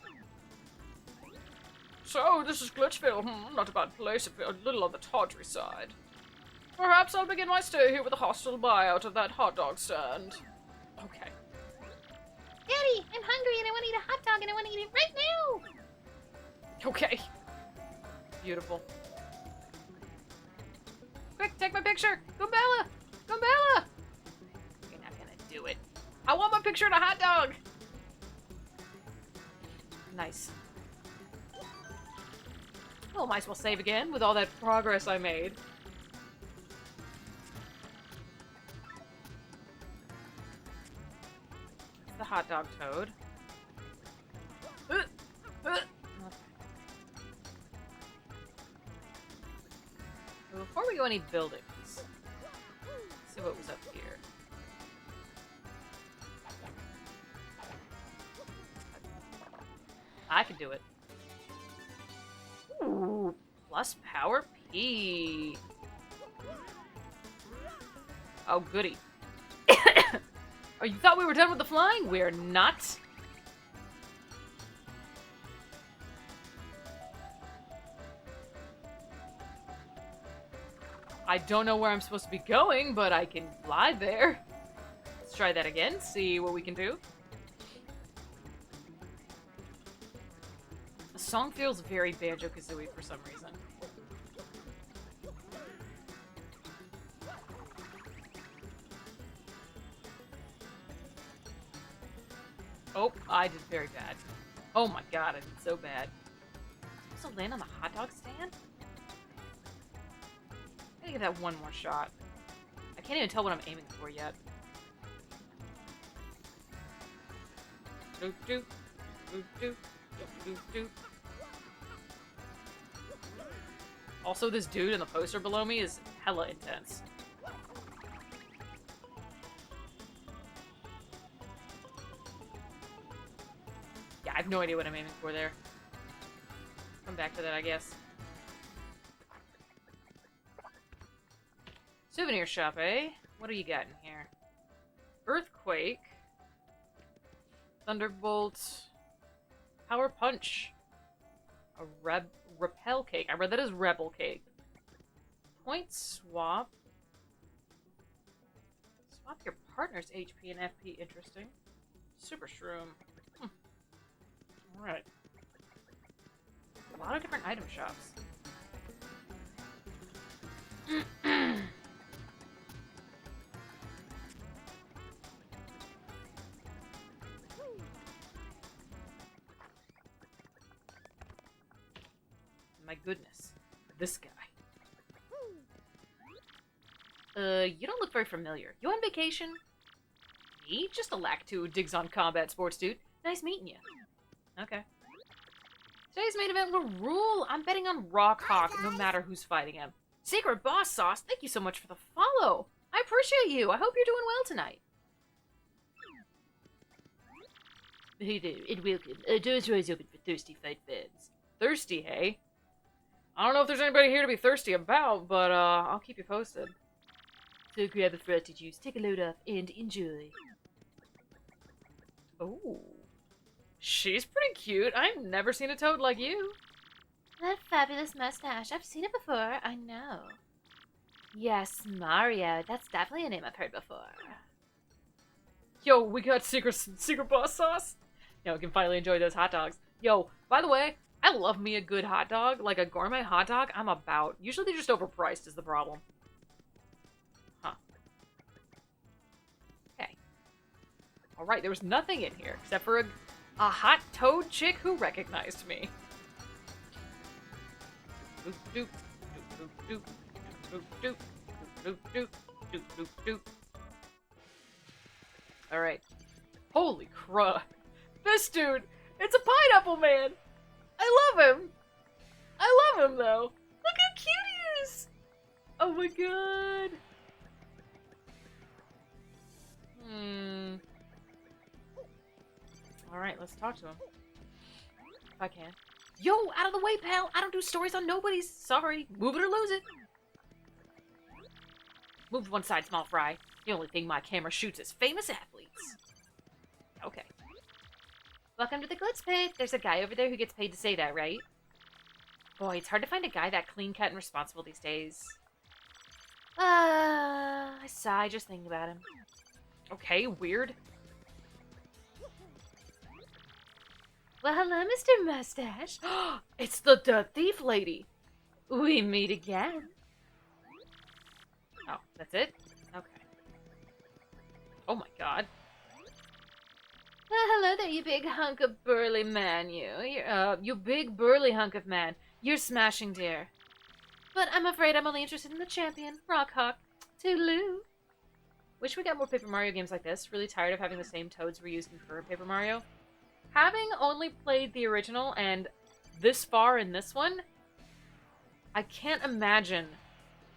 S1: So, this is Glitchville. Not a bad place, a little on the tawdry side. Perhaps I'll begin my stay here with a hostile buyout of that hot dog stand. Okay.
S3: Daddy, I'm hungry and I want to eat a hot dog and I want to eat it right now!
S1: Okay. Beautiful. Quick, take my picture! Goombella! Goombella! You're not gonna do it. I want my picture in a hot dog! Nice. Well, might as well save again with all that progress I made. It's the hot dog toad. Well, before we go any buildings, let's see what was up here. I can do it. Ooh, plus power P. Oh, goody. Oh, you thought we were done with the flying? We're not. I don't know where I'm supposed to be going, but I can fly there. Let's try that again, see what we can do. The song feels very Banjo-Kazooie for some reason. Oh, I did very bad. Oh my god, I did so bad. Supposed to land on the hot dog stand? I gotta get that one more shot. I can't even tell what I'm aiming for yet. Doop doop. Doop doop. Doop doop doop. Also, this dude in the poster below me is hella intense. Yeah, I have no idea what I'm aiming for there. Come back to that, I guess. Souvenir shop, eh? What do you got in here? Earthquake. Thunderbolt. Power punch. A repel cake. I read that as rebel cake. Point swap. Swap your partner's HP and FP. Interesting. Super shroom. Alright. A lot of different item shops. My goodness. This guy. You don't look very familiar. You on vacation? Me? Just a lack who digs on combat sports, dude. Nice meeting you. Okay. Today's main event will rule. I'm betting on Rock Hawk, no matter who's fighting him. Secret Boss Sauce, thank you so much for the follow. I appreciate you. I hope you're doing well tonight. Hey there, and welcome. Doors are always open for thirsty fight fans. Thirsty, hey? I don't know if there's anybody here to be thirsty about, but I'll keep you posted.
S3: So grab a frosty juice, take a load off, and enjoy.
S1: Ooh. She's pretty cute. I've never seen a toad like you.
S3: That fabulous mustache. I've seen it before, I know. Yes, Mario. That's definitely a name I've heard before.
S1: Yo, we got secret boss sauce. Yo, we can finally enjoy those hot dogs. Yo, by the way, I love me a good hot dog, like a gourmet hot dog. I'm about. Usually they're just overpriced is the problem. Huh. Okay. All right, there was nothing in here except for a hot toad chick who recognized me. Doop doop doop doop doop doop doop doop doop doop doop. All right. Holy crud. This dude, it's a pineapple man. I love him. I love him though. Look how cute he is. Oh my god. All right, let's talk to him. If I can. Yo, out of the way, pal. I don't do stories on nobody's. Sorry. Move it or lose it. Move to one side, small fry. The only thing my camera shoots is famous athletes. Okay.
S3: Welcome to the Glitz Pit. There's a guy over there who gets paid to say that, right?
S1: Boy, it's hard to find a guy that clean-cut and responsible these days.
S3: I sigh just thinking about him.
S1: Okay, weird.
S3: Well, hello, Mr. Mustache.
S1: It's the thief lady.
S3: We meet again.
S1: Oh, that's it? Okay. Oh my god.
S3: Well, hello there, you big hunk of burly man, you big burly hunk of man. You're smashing, dear. But I'm afraid I'm only interested in the champion, Rockhawk. Toodaloo.
S1: Wish we got more Paper Mario games like this. Really tired of having the same toads reused in Fur Paper Mario. Having only played the original and this far in this one, I can't imagine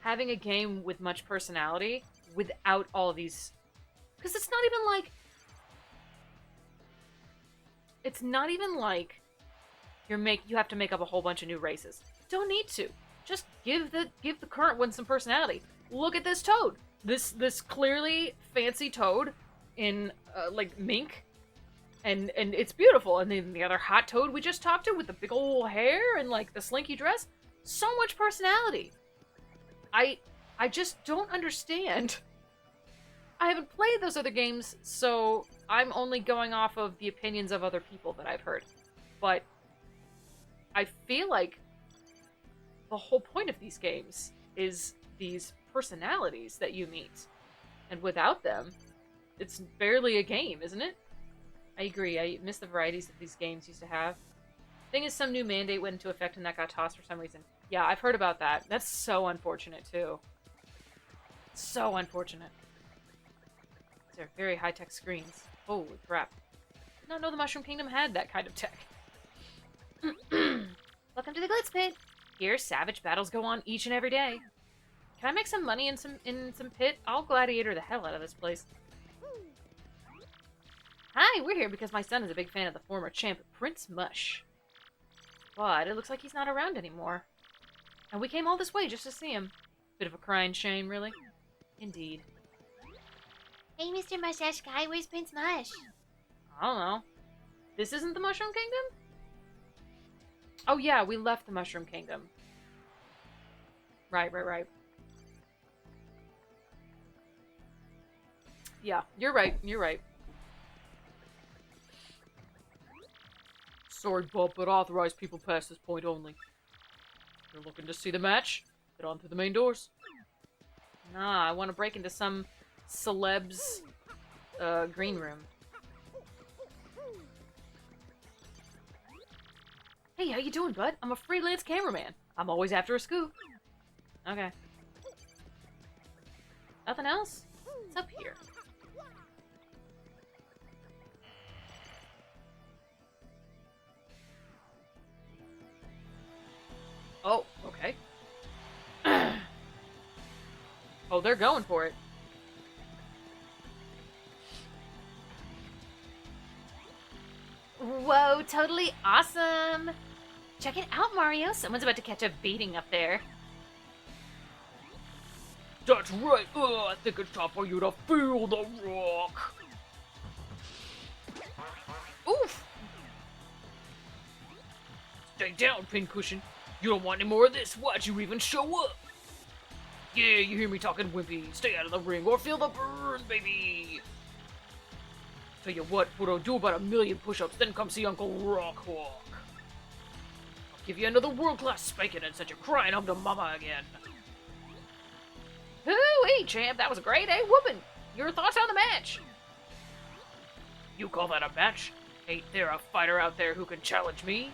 S1: having a game with much personality without all of these. Because it's not even like... It's not even like you have to make up a whole bunch of new races. Don't need to. Just give the current one some personality. Look at this toad. This clearly fancy toad in like mink, and it's beautiful. And then the other hot toad we just talked to with the big old hair and like the slinky dress, so much personality. I just don't understand. I haven't played those other games, so I'm only going off of the opinions of other people that I've heard. But I feel like the whole point of these games is these personalities that you meet. And without them, it's barely a game, isn't it? I agree. I miss the varieties that these games used to have. Thing is, some new mandate went into effect and that got tossed for some reason. Yeah, I've heard about that. That's so unfortunate, too. So unfortunate. These are very high-tech screens. Holy crap. Did not know the Mushroom Kingdom had that kind of tech.
S3: Welcome to the Glitz Pit.
S1: Here, savage battles go on each and every day. Can I make some money in some pit? I'll gladiator the hell out of this place. Hi, we're here because my son is a big fan of the former champ, Prince Mush. But it looks like he's not around anymore. And we came all this way just to see him. Bit of a crying shame, really. Indeed.
S3: Hey, Mr. Mustache Guy, where's Prince Mush?
S1: I don't know. This isn't the Mushroom Kingdom? Oh yeah, we left the Mushroom Kingdom. Right. Yeah, you're right. Sorry, Bob, but authorized people past this point only. If you're looking to see the match, head on through the main doors. Nah, I want to break into some celeb's green room. Hey, how you doing, bud? I'm a freelance cameraman. I'm always after a scoop. Okay. Nothing else? What's up here? Oh, okay. Oh, they're going for it.
S3: Whoa, totally awesome! Check it out, Mario. Someone's about to catch a beating up there.
S1: That's right. I think it's time for you to feel the rock. Oof! Stay down, Pincushion. You don't want any more of this. Why'd you even show up?
S2: Yeah, you hear me talking, Wimpy. Stay out of the ring or feel the burn, baby. Tell you what, Puto, do about 1,000,000 push-ups, then come see Uncle Rockhawk. I'll give you another world-class spanking and send you crying home to Mama again. Hoo-wee, champ, that was great, eh, whoopin'? Your thoughts on the match? You call that a match? Ain't there a fighter out there who can challenge me?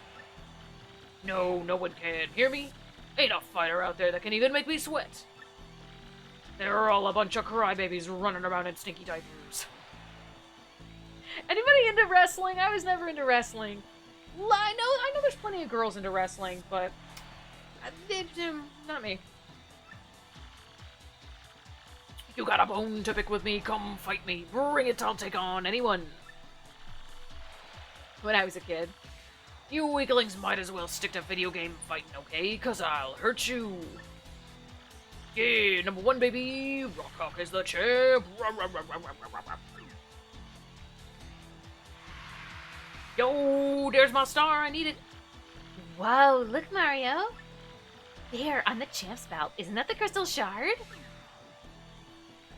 S2: No, no one can. Hear me? Ain't a fighter out there that can even make me sweat. They're all a bunch of crybabies running around in stinky diapers. Anybody into wrestling? I was never into wrestling. I know there's plenty of girls into wrestling, but not me. You got a bone to pick with me? Come fight me. Bring it, I'll take on anyone. When I was a kid. You weaklings might as well stick to video game fighting, okay? 'Cause I'll hurt you. Yeah, number 1, baby. Rockhawk is the champ. Yo, there's my star. I need it.
S3: Whoa, look, Mario. There, on the champ's belt. Isn't that the crystal shard?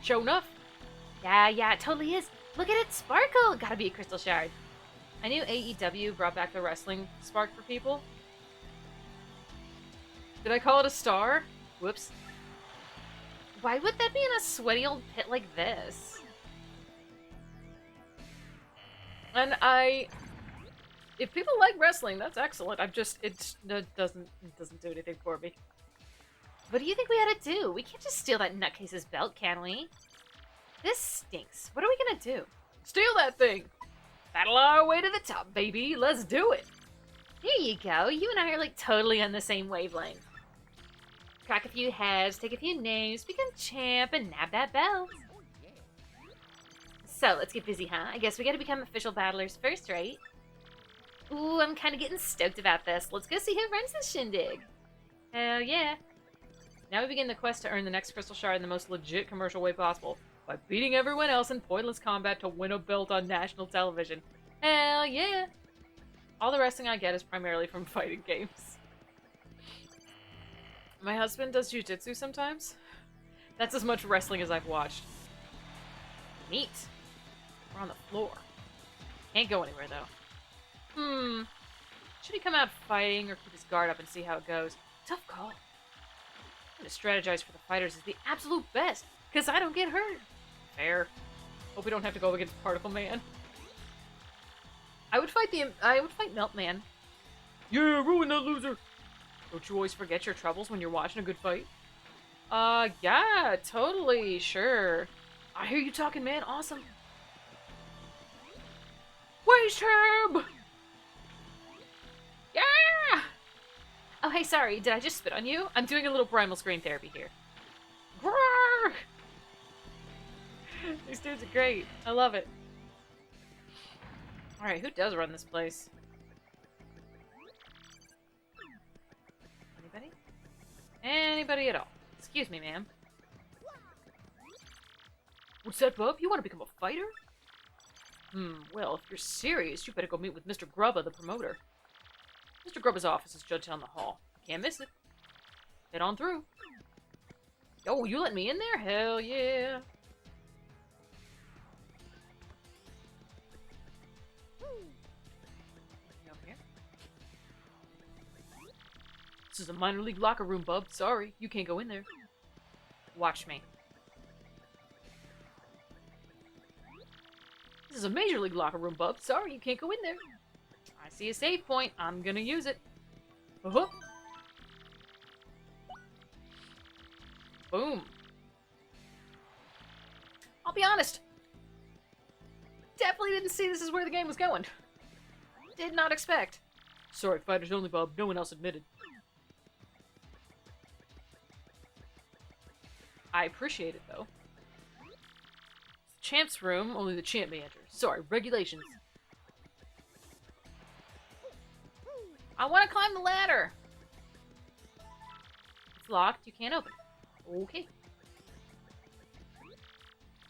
S2: Show enough.
S3: Yeah, it totally is. Look at it sparkle. Gotta be a crystal shard.
S1: I knew AEW brought back the wrestling spark for people. Did I call it a star? Whoops.
S3: Why would that be in a sweaty old pit like this?
S1: And if people like wrestling, that's excellent. It doesn't do anything for me.
S3: What do you think we ought to do? We can't just steal that nutcase's belt, can we? This stinks. What are we gonna do?
S1: Steal that thing! Battle our way to the top, baby! Let's do it!
S3: Here you go. You and I are like totally on the same wavelength. Crack a few heads, take a few names, become champ, and nab that belt. So, let's get busy, huh? I guess we gotta become official battlers first, right? Ooh, I'm kinda getting stoked about this. Let's go see who runs this shindig.
S1: Hell yeah! Now we begin the quest to earn the next crystal shard in the most legit commercial way possible, by beating everyone else in pointless combat to win a belt on national television. Hell yeah! All the wrestling I get is primarily from fighting games. My husband does jujitsu sometimes. That's as much wrestling as I've watched. Neat. We're on the floor. Can't go anywhere, though. Should he come out fighting or keep his guard up and see how it goes? Tough call. To strategize for the fighters is the absolute best, because I don't get hurt. Fair. Hope we don't have to go against Particle Man. I would fight Melt Man. Yeah, ruin that loser! Don't you always forget your troubles when you're watching a good fight? Yeah, totally, sure. I hear you talking, man. Awesome. Waste him! Yeah!
S3: Oh, hey, sorry. Did I just spit on you?
S1: I'm doing a little primal screen therapy here. Grrr! These dudes are great. I love it. Alright, who does run this place? Anybody? Anybody at all? Excuse me, ma'am. What's that, bub? You want to become a fighter? Well, if you're serious, you better go meet with Mr. Grubba, the promoter. Mr. Grubba's office is just down the hall. Can't miss it. Head on through. Yo, you let me in there? Hell yeah. Over here. This is a minor league locker room, bub. Sorry, you can't go in there. Watch me. This is a major league locker room, bub. Sorry, you can't go in there. I see a save point. I'm gonna use it. Uh-huh. Boom. I'll be honest. Definitely didn't see this is where the game was going. Did not expect. Sorry, fighters only, bub. No one else admitted. I appreciate it, though. It's the champ's room. Only the champ may enter. Sorry, regulations. I want to climb the ladder. It's locked. You can't open it. Okay.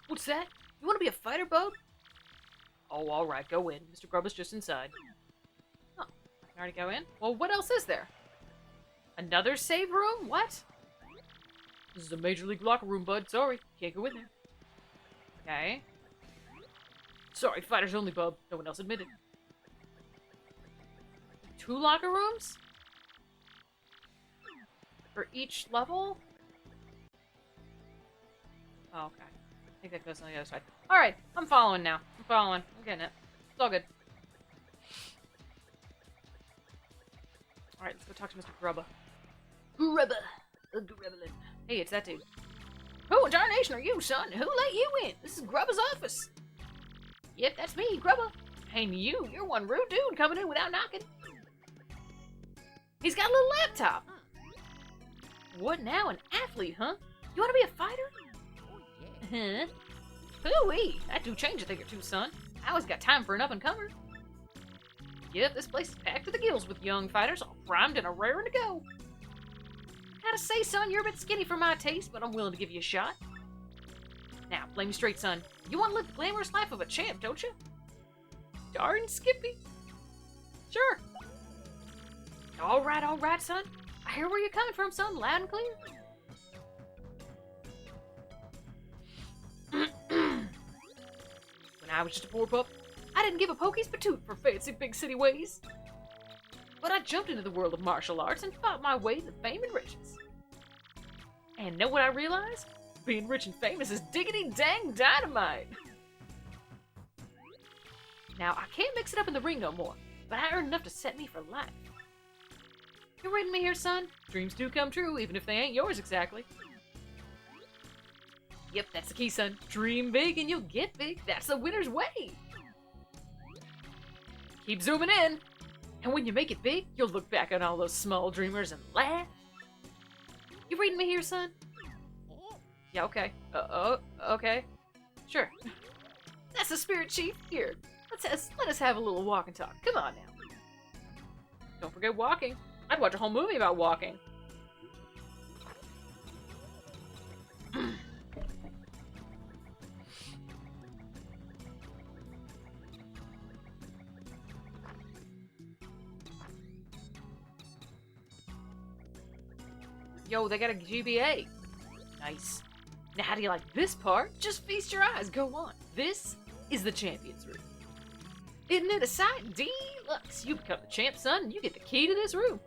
S1: What's that? You want to be a fighter, bub? Oh, alright. Go in. Mr. Grubba's just inside. Oh, I can already go in? Well, what else is there? Another save room? What? This is a major league locker room, bud. Sorry, can't go in there. Okay. Sorry, fighters only, bub. No one else admitted. 2 locker rooms? For each level? Oh, okay. I think that goes on the other side. Alright, I'm following now. I'm following. I'm getting it. It's all good. Alright, let's go talk to Mr. Grubba.
S3: Grubba. A gremlin.
S1: Hey, it's that dude.
S3: Who in darnation are you, son? Who let you in? This is Grubba's office. Yep, that's me, Grubba.
S1: Hey, you.
S3: You're one rude dude coming in without knocking.
S1: He's got a little laptop.
S3: What now? An athlete, huh? You want to be a fighter?
S1: Huh?
S3: Hooey! That do change a thing or two, son. I always got time for an up-and-comer.
S1: Yep, this place is packed to the gills with young fighters, all primed and raring to go.
S3: Gotta say, son, you're a bit skinny for my taste, but I'm willing to give you a shot.
S1: Now, play me straight, son.
S3: You want to live the glamorous life of a champ, don't you?
S1: Darn Skippy. Sure.
S3: All right, son. I hear where you're coming from, son, loud and clear.
S1: When I was just a poor pup, I didn't give a pokey's patoot for fancy big city ways. But I jumped into the world of martial arts and fought my way to fame and riches. And know what I realized? Being rich and famous is diggity dang dynamite. Now, I can't mix it up in the ring no more, but I earned enough to set me for life. You reading me here, son? Dreams do come true, even if they ain't yours exactly. Yep, that's the key, son. Dream big and you'll get big. That's the winner's way. Keep zooming in. And when you make it big, you'll look back on all those small dreamers and laugh. You reading me here, son? Yeah, okay. Okay. Sure. That's the spirit, Chief. Here, let us have a little walk and talk. Come on now. Don't forget walking. I'd watch a whole movie about walking. Yo, they got a GBA. Nice. Now, how do you like this part? Just feast your eyes. Go on. This is the champion's room. Isn't it a sight? Deluxe. You become the champ, son, and you get the key to this room.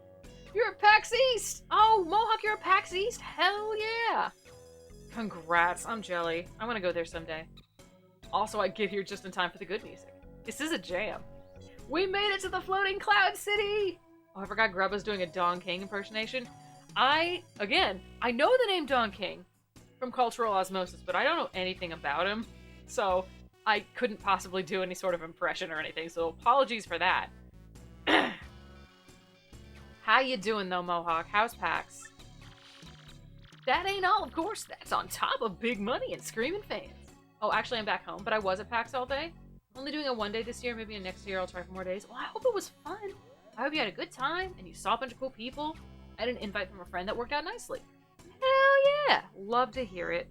S1: You're at PAX East. Oh, Mohawk, you're at PAX East? Hell yeah. Congrats. I'm jelly. I want to go there someday. Also, I get here just in time for the good music. This is a jam. We made it to the floating cloud city. Oh, I forgot Grubba's doing a Don King impersonation. I know the name Don King from cultural osmosis, but I don't know anything about him, so I couldn't possibly do any sort of impression or anything, so apologies for that. How you doing, though, Mohawk? How's PAX? That ain't all, of course. That's on top of big money and screaming fans. Oh, actually, I'm back home, but I was at PAX all day. I'm only doing a one day this year. Maybe next year I'll try for more days. Well, I hope it was fun. I hope you had a good time, and you saw a bunch of cool people. I had an invite from a friend that worked out nicely. Hell yeah! Love to hear it.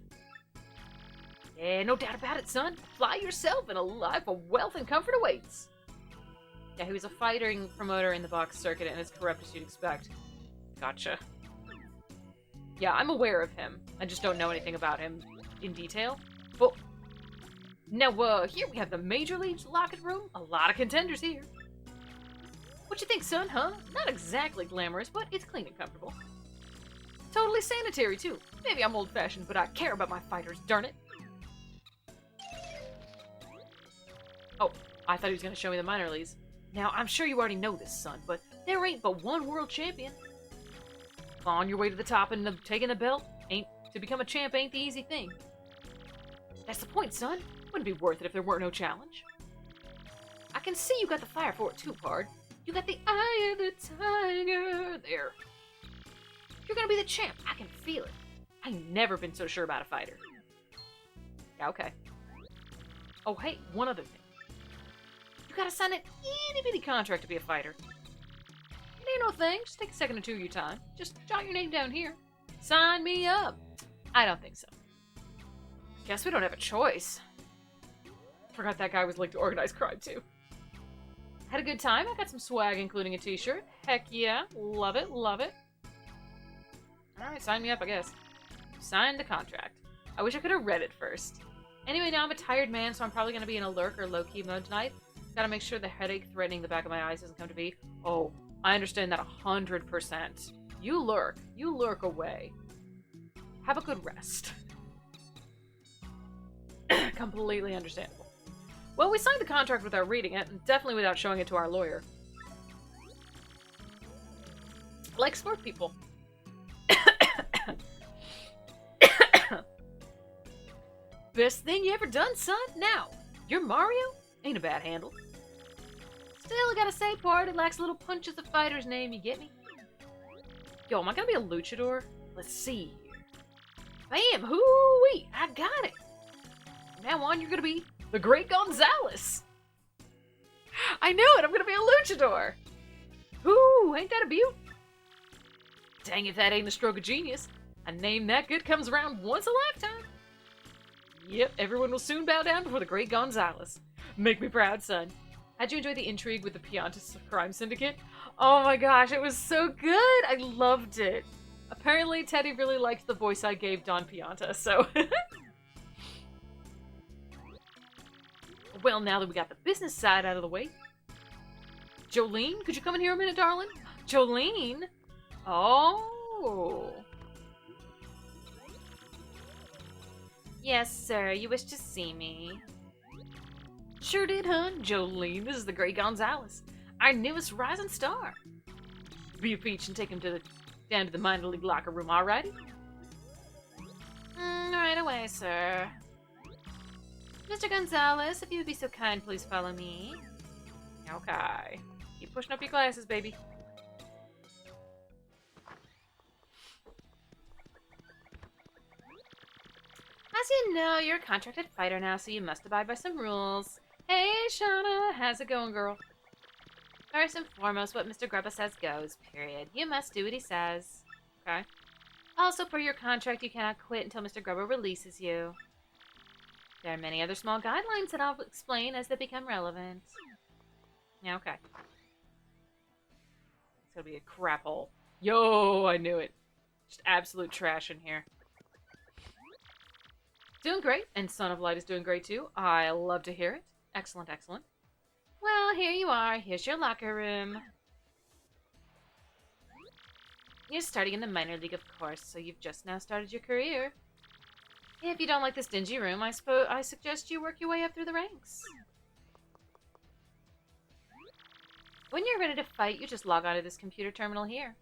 S1: Yeah, no doubt about it, son. Fly yourself and a life of wealth and comfort awaits. Yeah, he was a fighting promoter in the box circuit and as corrupt as you'd expect. Gotcha. Yeah, I'm aware of him. I just don't know anything about him in detail. But now, here we have the Major Leagues locker room. A lot of contenders here. What you think, son, huh? Not exactly glamorous, but it's clean and comfortable. Totally sanitary, too. Maybe I'm old-fashioned, but I care about my fighters, darn it. Oh, I thought he was going to show me the minor leagues. Now, I'm sure you already know this, son, but there ain't but one world champion. On your way to the top and taking the belt, to become a champ ain't the easy thing. That's the point, son. Wouldn't be worth it if there weren't no challenge. I can see you got the fire for it, too, Pard. You got the eye of the tiger there. You're gonna be the champ. I can feel it. I ain't never been so sure about a fighter. Yeah, okay. Oh, hey, one other thing. You gotta sign an itty-bitty contract to be a fighter. It ain't no thing. Just take a second or two of your time. Just jot your name down here. Sign me up. I don't think so. Guess we don't have a choice. Forgot that guy was linked to organized crime, too. Had a good time. I got some swag, including a t-shirt. Heck yeah. Love it, love it. Alright, sign me up, I guess. Sign the contract. I wish I could have read it first. Anyway, now I'm a tired man, so I'm probably going to be in a lurk or low-key mode tonight. Gotta make sure the headache threatening the back of my eyes doesn't come to be. Oh, I understand that 100%. You lurk away. Have a good rest. Completely understandable. Well, we signed the contract without reading it, and definitely without showing it to our lawyer. Like smart people. Best thing you ever done, son? Now, you're Mario? Ain't a bad handle. Still, I gotta say, part, it lacks a little punch as the fighter's name, you get me? Yo, am I gonna be a luchador? Let's see here. Bam! Hoo-wee! I got it! From now on, you're gonna be the Great Gonzalez! I knew it! I'm gonna be a luchador! Ooh, ain't that a beaut? Dang if that ain't a stroke of genius. A name that good comes around once a lifetime. Yep, everyone will soon bow down before the Great Gonzalez. Make me proud, son. How'd you enjoy the intrigue with the Piantas crime syndicate? Oh my gosh, it was so good! I loved it. Apparently, Teddy really liked the voice I gave Don Pianta, so... Well, now that we got the business side out of the way... Jolene, could you come in here a minute, darling? Jolene? Oh... Yes, sir. You wish to see me? Sure did, hun. Jolene, this is the Great Gonzalez, our newest rising star. Be a peach and take him down to the minor league locker room, alrighty? Right away, sir. Mr. Gonzalez, if you would be so kind, please follow me. Okay. Keep pushing up your glasses, baby. As you know, you're a contracted fighter now, so you must abide by some rules. Hey, Shauna, how's it going, girl? First and foremost, what Mr. Grubba says goes, period. You must do what he says. Okay. Also, per your contract, you cannot quit until Mr. Grubba releases you. There are many other small guidelines that I'll explain as they become relevant. Yeah, okay. It's gonna be a crap hole. Yo, I knew it. Just absolute trash in here. Doing great, and Son of Light is doing great too. I love to hear it. Excellent, excellent. Well, here you are. Here's your locker room. You're starting in the minor league, of course, so you've just now started your career. If you don't like this dingy room, I suggest you work your way up through the ranks. When you're ready to fight, you just log onto this computer terminal here.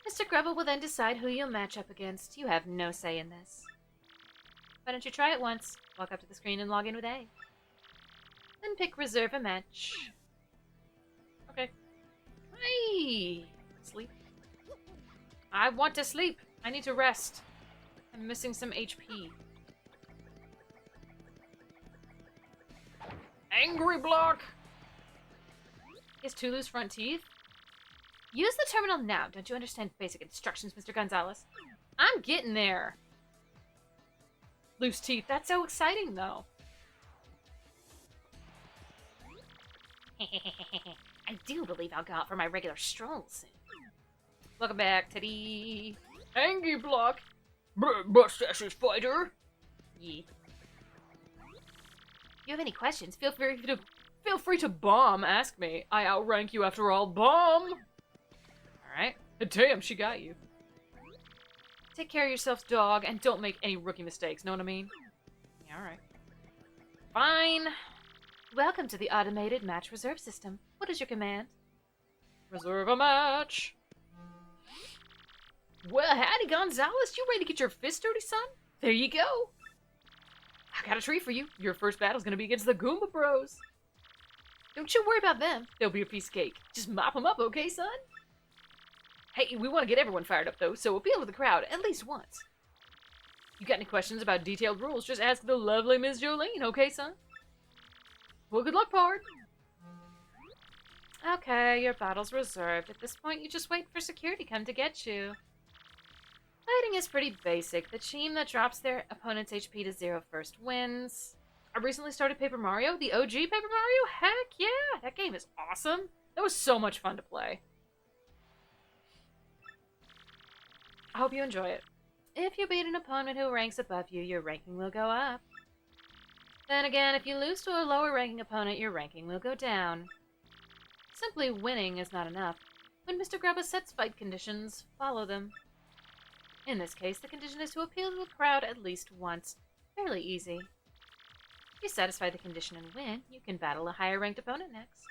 S1: Mr. Grubba will then decide who you'll match up against. You have no say in this. Why don't you try it once? Walk up to the screen and log in with A. Then pick Reserve a Match. Okay. Hey! Sleep. I want to sleep. I need to rest. I'm missing some HP. Angry Block! He has 2 loose front teeth. Use the terminal now. Don't you understand basic instructions, Mr. Gonzalez? I'm getting there. Loose teeth. That's so exciting, though. I do believe I'll go out for my regular stroll soon. Welcome back, Teddy. Angry Block. Mustaches fighter. Yeah. If you have any questions, feel free to bomb. Ask me. I outrank you after all. Bomb. All right. Damn, she got you. Take care of yourself, dog, and don't make any rookie mistakes, know what I mean? Yeah, alright. Fine. Welcome to the automated match reserve system. What is your command? Reserve a match. Well, howdy, Gonzalez. You ready to get your fist dirty, son? There you go. I got a treat for you. Your first battle's gonna be against the Goomba Bros. Don't you worry about them. They'll be a piece of cake. Just mop them up, okay, son? Hey, we want to get everyone fired up, though, so appeal to the crowd at least once. You got any questions about detailed rules, just ask the lovely Ms. Jolene, okay, son? Well, good luck, Pard. Okay, your battle's reserved. At this point, you just wait for security to come to get you. Fighting is pretty basic. The team that drops their opponent's HP to 0 first wins. I recently started Paper Mario, the OG Paper Mario. Heck yeah, that game is awesome. That was so much fun to play. I hope you enjoy it. If you beat an opponent who ranks above you, your ranking will go up. Then again, if you lose to a lower ranking opponent, your ranking will go down. Simply winning is not enough. When Mr. Grubba sets fight conditions, follow them. In this case, the condition is to appeal to the crowd at least once. Fairly easy. If you satisfy the condition and win, you can battle a higher ranked opponent next.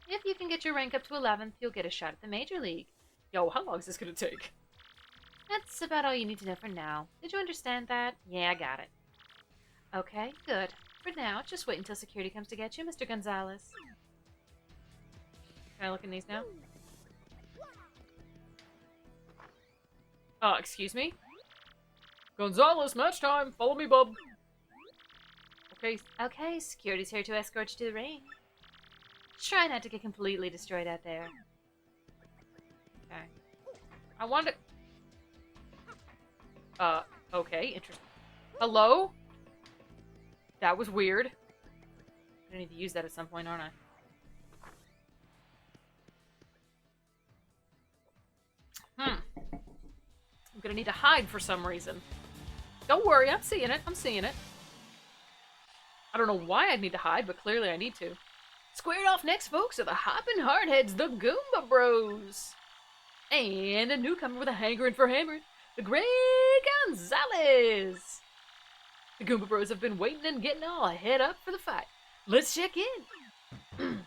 S1: If you can get your rank up to 11th, you'll get a shot at the Major League. Yo, how long is this gonna take? That's about all you need to know for now. Did you understand that? Yeah, I got it. Okay, good. For now, just wait until security comes to get you, Mr. Gonzalez. Can I look in these now? Excuse me? Gonzalez, match time! Follow me, bub! Okay, security's here to escort you to the ring. Try not to get completely destroyed out there. Okay. I wanted to... okay, interesting. Hello? That was weird. I need to use that at some point, aren't I? I'm gonna need to hide for some reason. Don't worry, I'm seeing it. I'm seeing it. I don't know why I'd need to hide, but clearly I need to. Squared off next, folks, are the Hoppin' Hardheads, the Goomba Bros. And a newcomer with a hankering for hammering, the Greg Gonzalez. The Goomba Bros have been waiting and getting all head up for the fight. Let's check in. Can't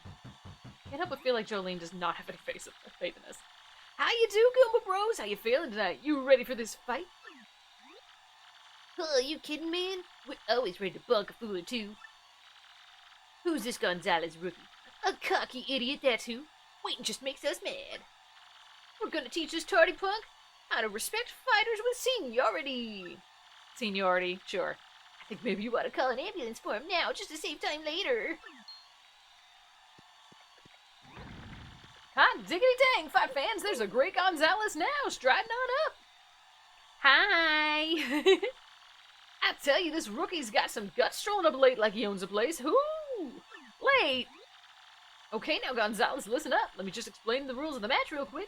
S1: help but feel like Jolene does not have any faith in this. How you do, Goomba Bros? How you feeling tonight? You ready for this fight?
S3: Oh, you kidding, man? We're always ready to bunk a fool or two. Who's this Gonzalez rookie? A cocky idiot, that's who. Waiting just makes us mad. We're gonna teach this tardy punk how to respect fighters with seniority.
S1: Seniority, sure.
S3: I think maybe you ought to call an ambulance for him now, just to save time later.
S1: Hot diggity dang, fight fans, there's a great Gonzalez now, striding on up. Hi. I tell you, this rookie's got some guts strolling up late like he owns a place. Whoo! Late? Okay, now Gonzalez, listen up. Let me just explain the rules of the match real quick.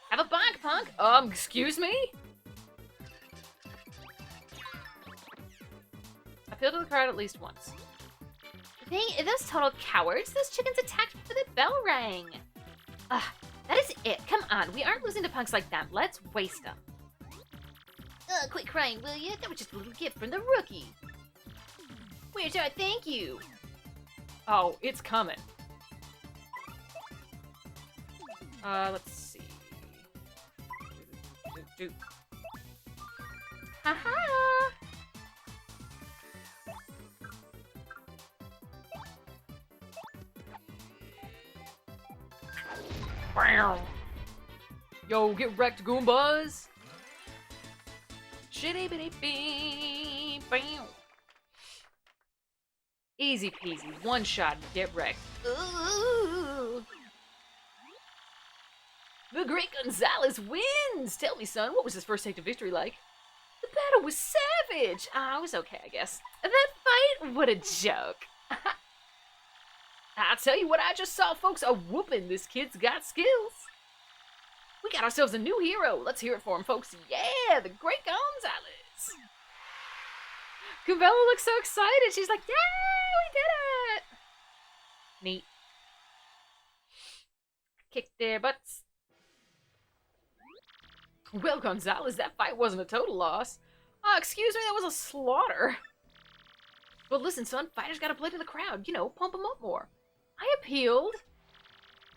S1: Have a bonk, punk. Excuse me? Appeal to the crowd at least once.
S3: Those total cowards. Those chickens attacked before the bell rang. Ugh, that is it. Come on, we aren't losing to punks like them. Let's waste them. Quit crying, will you? That was just a little gift from the rookie. Where's our thank you?
S1: Oh, it's coming. Let's see.
S3: Haha!
S1: Yo, get wrecked, Goombas! Shitty bitty bee, bam. Easy peasy, one shot, get wrecked.
S3: Ooh.
S1: The great Gonzalez wins! Tell me, son, what was his first take to victory like? The battle was savage! I was okay, I guess. That fight? What a joke. I'll tell you what I just saw, folks, a whooping. This kid's got skills. We got ourselves a new hero. Let's hear it for him, folks. Yeah, the great Gonzalez. Cubella looks so excited. She's like, yeah, we did it. Neat. Kick their butts. Well, Gonzalez, that fight wasn't a total loss. Excuse me, that was a slaughter. Well, listen, son, fighters gotta play to the crowd. You know, pump them up more. I appealed.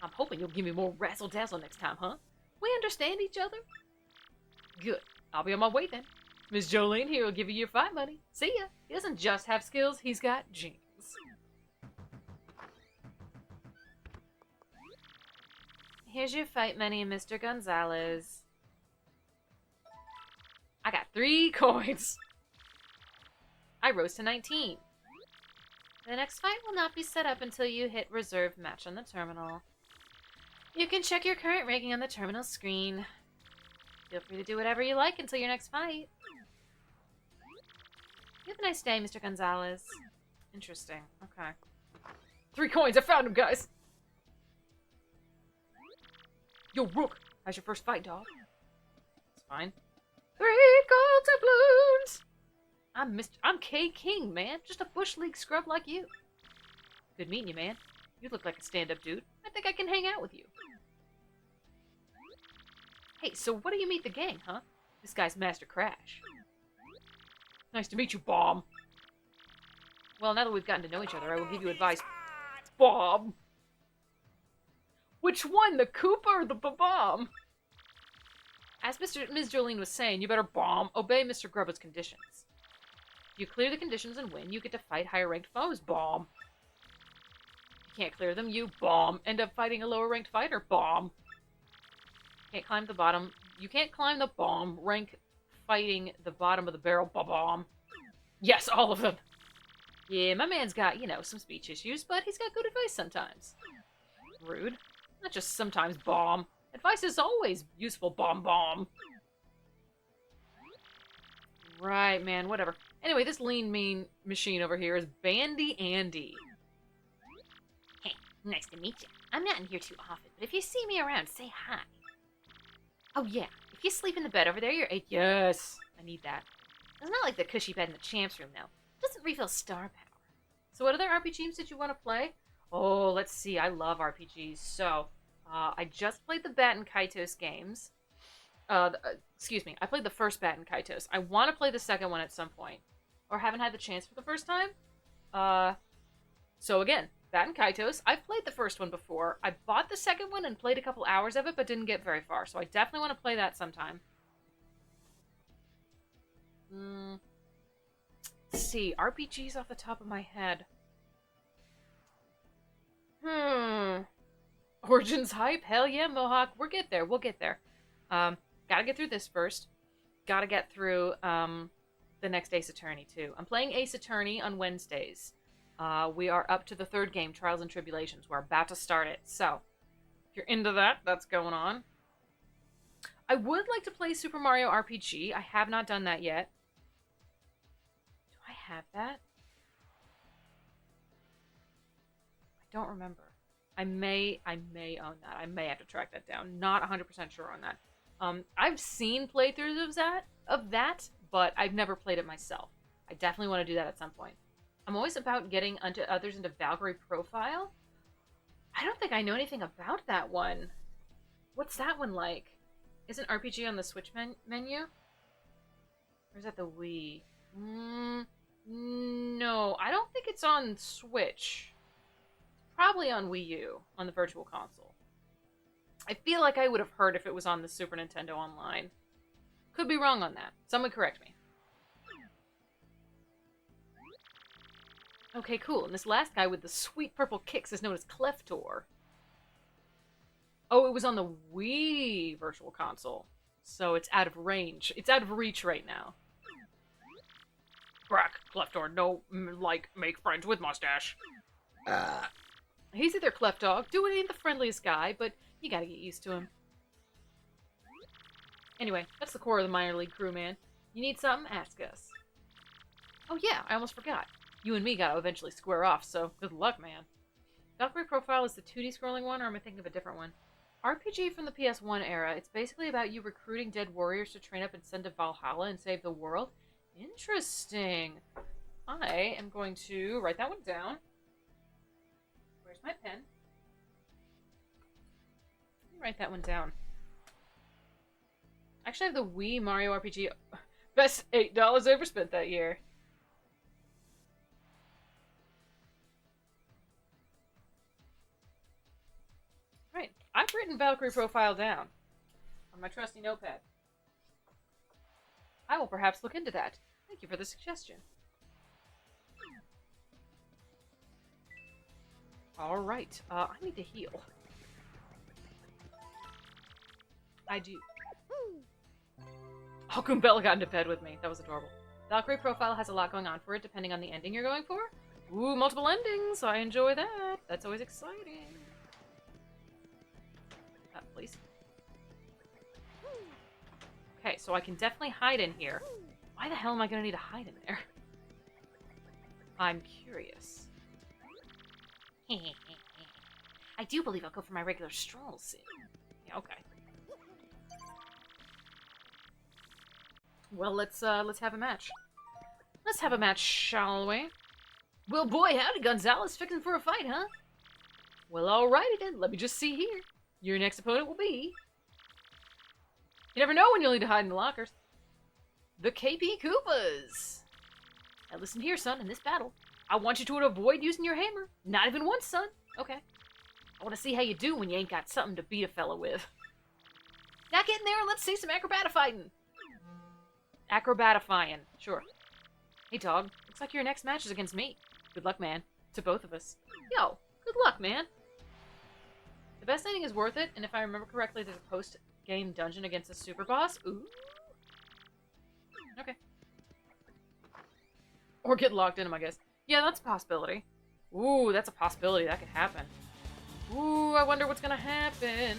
S1: I'm hoping you'll give me more razzle-dazzle next time, huh? We understand each other? Good. I'll be on my way then. Miss Jolene here will give you your fight money. See ya. He doesn't just have skills, he's got genes. Here's your fight money, Mr. Gonzalez. I got 3 coins. I rose to 19. The next fight will not be set up until you hit reserve match on the terminal. You can check your current ranking on the terminal screen. Feel free to do whatever you like until your next fight. You have a nice day, Mr. Gonzalez. Interesting. Okay. 3 coins! I found him, guys! Yo, Rook! How's your first fight, dog? It's fine. 3 gold doubloons! I'm K King, man. Just a Bush League scrub like you. Good meeting you, man. You look like a stand-up dude. I think I can hang out with you. Hey, so what do you meet the gang, huh? This guy's Master Crash. Nice to meet you, Bomb. Well, now that we've gotten to know each other, I will give you advice. Bomb! Which one, the Koopa or the Bomb? As Ms. Jolene was saying, you better obey Mr. Grubba's conditions. If you clear the conditions and win, you get to fight higher-ranked foes, Bomb. If you can't clear them, you, Bomb, end up fighting a lower-ranked fighter, Bomb. Can't climb the bottom. You can't climb the Bomb rank fighting the bottom of the barrel, Bomb. Yes, all of them. Yeah, my man's got, some speech issues, but he's got good advice sometimes. Rude. Not just sometimes, Bomb. Advice is always useful, Bomb. Right, man, whatever. Anyway, this lean, mean machine over here is Bandy Andy.
S3: Hey, nice to meet you. I'm not in here too often, but if you see me around, say hi. Oh yeah, if you sleep in the bed over there, you're 8.
S1: Yes, I need that.
S3: It's not like the cushy bed in the champ's room, though. It doesn't refill star power.
S1: So what other RPGs did you want to play? Oh, let's see. I love RPGs. So, I just played the Baten Kaitos games. Excuse me. I played the first Baten Kaitos. I want to play the second one at some point. Or haven't had the chance for the first time. So again, Baten Kaitos. I've played the first one before. I bought the second one and played a couple hours of it, but didn't get very far. So I definitely want to play that sometime. Let's see. RPGs off the top of my head. Origins hype? Hell yeah, Mohawk. We'll get there. Gotta get through this first. Gotta get through, the next Ace Attorney, too. I'm playing Ace Attorney on Wednesdays. We are up to the 3rd game, Trials and Tribulations. We're about to start it. So, if you're into that, that's going on. I would like to play Super Mario RPG. I have not done that yet. Do I have that? I don't remember. I may own that. I may have to track that down. Not 100% sure on that. I've seen playthroughs of that, but I've never played it myself. I definitely want to do that at some point. I'm always about getting others into Valkyrie Profile. I don't think I know anything about that one. What's that one like? Is an RPG on the Switch menu? Or is that the Wii? No, I don't think it's on Switch. Probably on Wii U, on the Virtual Console. I feel like I would have heard if it was on the Super Nintendo Online. Could be wrong on that. Someone correct me. Okay, cool. And this last guy with the sweet purple kicks is known as Cleftor. Oh, it was on the Wii Virtual Console. So it's out of range. It's out of reach right now. Brack, Cleftor, no, make friends with mustache. He's either Clefdog, dude ain't the friendliest guy, but you gotta get used to him. Anyway, that's the core of the minor league crew, man. You need something? Ask us. Oh yeah, I almost forgot. You and me gotta eventually square off, so good luck, man. Valkyrie Profile is the 2D scrolling one, or am I thinking of a different one? RPG from the PS1 era. It's basically about you recruiting dead warriors to train up and send to Valhalla and save the world. Interesting. I am going to write that one down. Where's my pen? Let me write that one down. Actually, I have the Wii Mario RPG. Best $8 ever spent that year. Right. I've written Valkyrie Profile down on my trusty notepad. I will perhaps look into that. Thank you for the suggestion. Alright, I need to heal. I do. How Bella got into bed with me? That was adorable. Valkyrie Profile has a lot going on for it, depending on the ending you're going for. Ooh, multiple endings! I enjoy that. That's always exciting. Please. Okay, so I can definitely hide in here. Why the hell am I gonna need to hide in there? I'm curious.
S3: I do believe I'll go for my regular stroll soon.
S1: Yeah, okay. Well, let's have a match. Let's have a match, shall we? Well, boy, howdy, Gonzalez, fixing for a fight, huh? Well, alrighty then. Let me just see here. Your next opponent will be... You never know when you'll need to hide in the lockers. The KP Koopas! Now listen here, son, in this battle, I want you to avoid using your hammer. Not even once, son. Okay. I want to see how you do when you ain't got something to beat a fella with. Now get in there and let's see some acrobatifying. Acrobatifying, sure. Hey, dog, looks like your next match is against me. Good luck, man. To both of us. Yo, good luck, man. The best ending is worth it, and if I remember correctly, there's a post-game dungeon against a super boss. Ooh. Okay. Or get locked in him, I guess. Yeah, that's a possibility. Ooh, that's a possibility. That could happen. Ooh, I wonder what's gonna happen.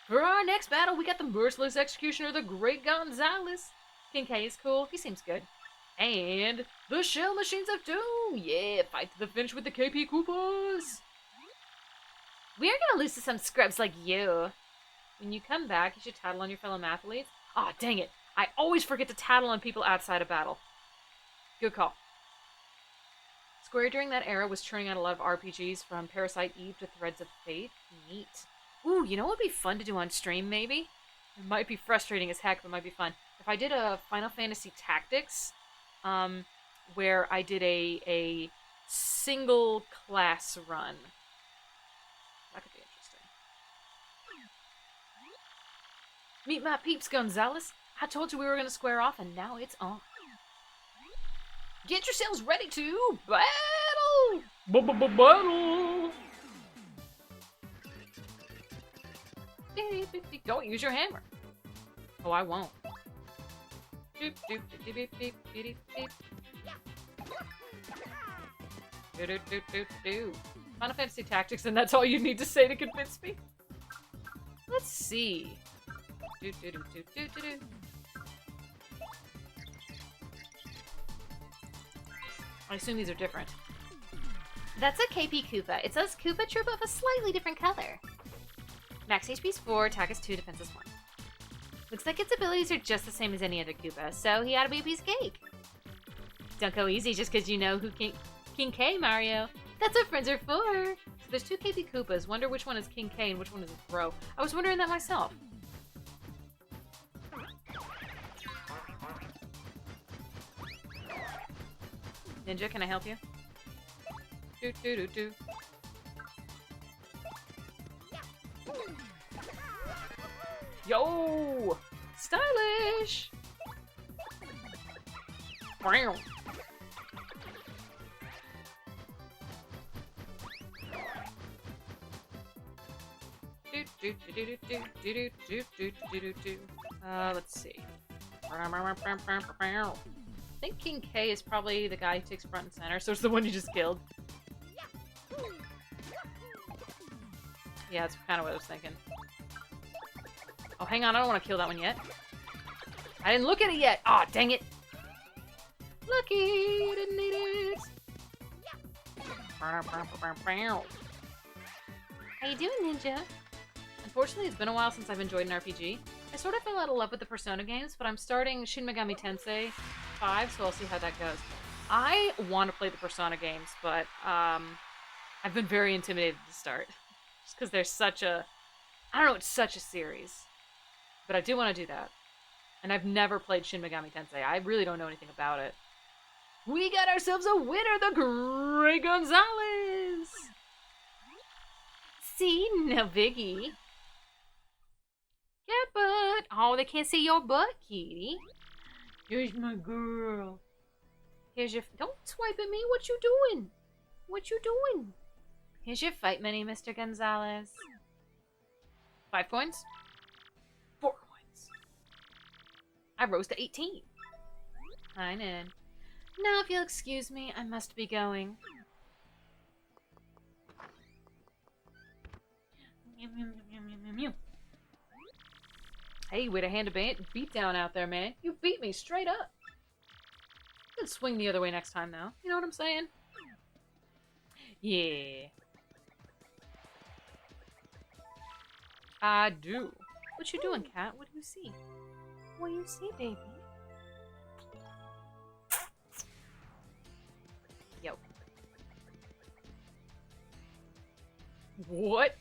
S1: For our next battle, we got the Merciless Executioner, the Great Gonzalez. King K is cool. He seems good. And the Shell Machines of Doom. Yeah, fight to the finish with the KP Koopas.
S3: We're gonna lose to some scrubs like you.
S1: When you come back, you should tattle on your fellow mathletes. Ah, dang it. I always forget to tattle on people outside of battle. Good call. Square during that era was churning out a lot of RPGs from Parasite Eve to Threads of Fate. Neat. Ooh, you know what would be fun to do on stream, maybe? It might be frustrating as heck, but it might be fun. If I did a Final Fantasy Tactics, where I did a single class run. That could be interesting. Meet my peeps, Gonzalez. I told you we were going to square off, and now it's on. Get yourselves ready to battle! Battle! Don't use your hammer. Oh, I won't. Final Fantasy Tactics, and that's all you need to say to convince me? Let's see. I assume these are different.
S3: That's a KP Koopa. It says Koopa Troop of a slightly different color. Max HP is 4, attack is 2, defense is 1. Looks like its abilities are just the same as any other Koopa, so he ought to be a piece of cake. Don't go easy just because you know who King K, Mario. That's what friends are for.
S1: So there's two KP Koopas. Wonder which one is King K and which one is Bro. I was wondering that myself. Ninja, can I help you? Do do do do. Yo! Stylish! Wow. Let's see. I think King K is probably the guy who takes front and center, so it's the one you just killed. Yeah, that's kind of what I was thinking. Oh, hang on, I don't want to kill that one yet. I didn't look at it yet! Aw, oh, dang it! Lucky, I didn't need it!
S3: How you doing, Ninja?
S1: Unfortunately, it's been a while since I've enjoyed an RPG. I sort of fell out of love with the Persona games, but I'm starting Shin Megami Tensei 5, so I'll see how that goes. I want to play the Persona games, but I've been very intimidated to start. Just because there's such a... I don't know, it's such a series. But I do want to do that. And I've never played Shin Megami Tensei. I really don't know anything about it. We got ourselves a winner, the Great Gonzalez!
S3: See, no biggie.
S1: Yeah, but... Oh, they can't see your butt, kitty. Here's my girl. Here's your... Don't swipe at me. What you doing? What you doing?
S3: Here's your fight money, Mr. Gonzalez.
S1: 5 coins? 4 coins. I rose to 18.
S3: Fine, in. Now, if you'll excuse me, I must be going.
S1: Hey, way to hand a beat down out there, man. You beat me straight up. You can swing the other way next time, though. You know what I'm saying? Yeah. I do. What you doing, cat? What do you see? what you see, baby. Yo. What?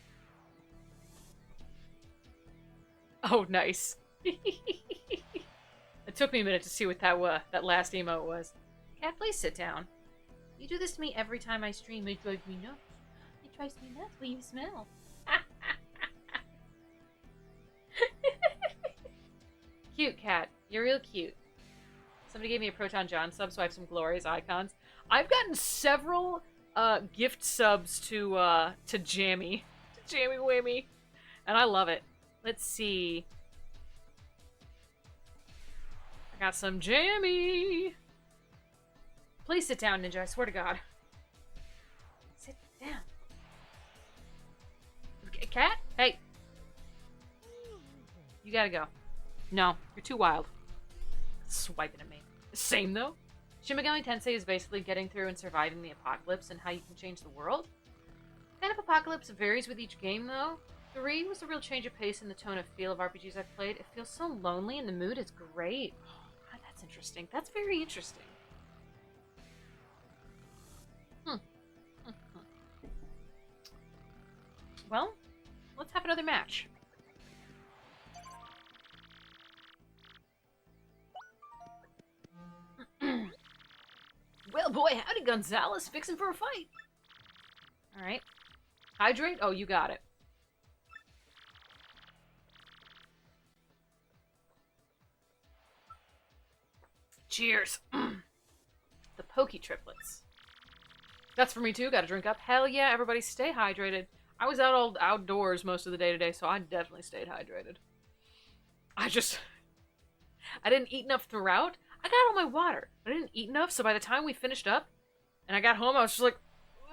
S1: Oh, nice. It took me a minute to see what that last emote was. Cat, please sit down. You do this to me every time I stream. It drives me nuts. It drives me nuts when you smell. Cute, Cat. You're real cute. Somebody gave me a Proton John sub, so I have some glorious icons. I've gotten several gift subs to Jammy. To Jammy Whammy. And I love it. Let's see. I got some Jammy. Please sit down, Ninja. I swear to God. Sit down. Cat? Hey. You gotta go. No, you're too wild. Swiping at me. Same, though. Shin Megami Tensei is basically getting through and surviving the apocalypse and how you can change the world. Kind of apocalypse varies with each game, though. 3 was a real change of pace in the tone of feel of RPGs I've played. It feels so lonely and the mood is great. Oh, God, that's interesting. That's very interesting. Well, let's have another match. Well, boy, howdy, Gonzalez. Fixing for a fight. Alright. Hydrate? Oh, you got it. Cheers. The Pokey Triplets. That's for me too. Gotta drink up. Hell yeah, everybody stay hydrated. I was outdoors most of the day today, so I definitely stayed hydrated. I didn't eat enough throughout. I got all my water, but I didn't eat enough, so by the time we finished up and I got home, I was just like,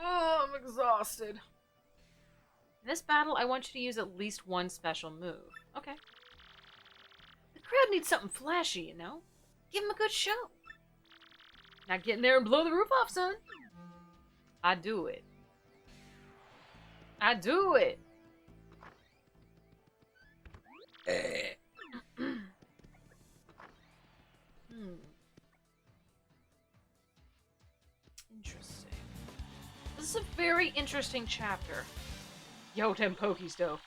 S1: oh, I'm exhausted. In this battle, I want you to use at least one special move. Okay. The crowd needs something flashy, you know? Give them a good show. Now get in there and blow the roof off, son. I do it. I do it. Interesting. This is a very interesting chapter. Yo, them Pokies, though.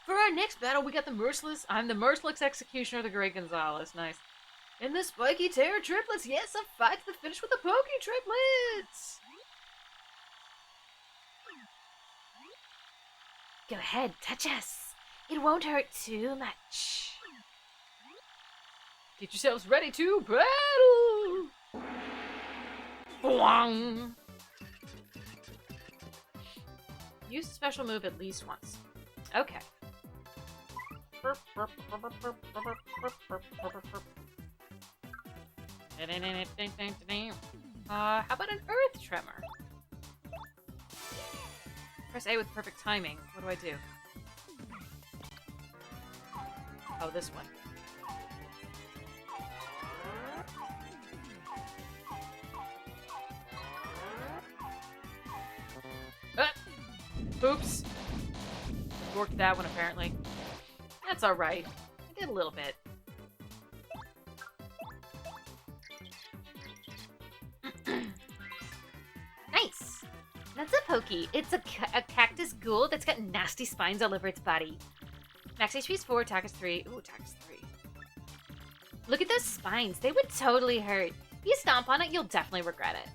S1: For our next battle, we got the Merciless. I'm the Merciless Executioner of the Great Gonzalez. Nice. And the Spiky Terror Triplets. Yes, a fight to the finish with the Pokey Triplets.
S3: Go ahead, touch us. It won't hurt too much.
S1: Get yourselves ready to battle! Boing! Use a special move at least once. Okay. How about an Earth Tremor? Press A with perfect timing. What do I do? Oh, this one. Oops. Worked that one, apparently. That's alright. I did a little bit.
S3: Nice. That's a Pokey. It's a cactus ghoul that's got nasty spines all over its body.
S1: Max HP is 4, attack is 3. Ooh, attack is 3.
S3: Look at those spines. They would totally hurt. If you stomp on it, you'll definitely regret it.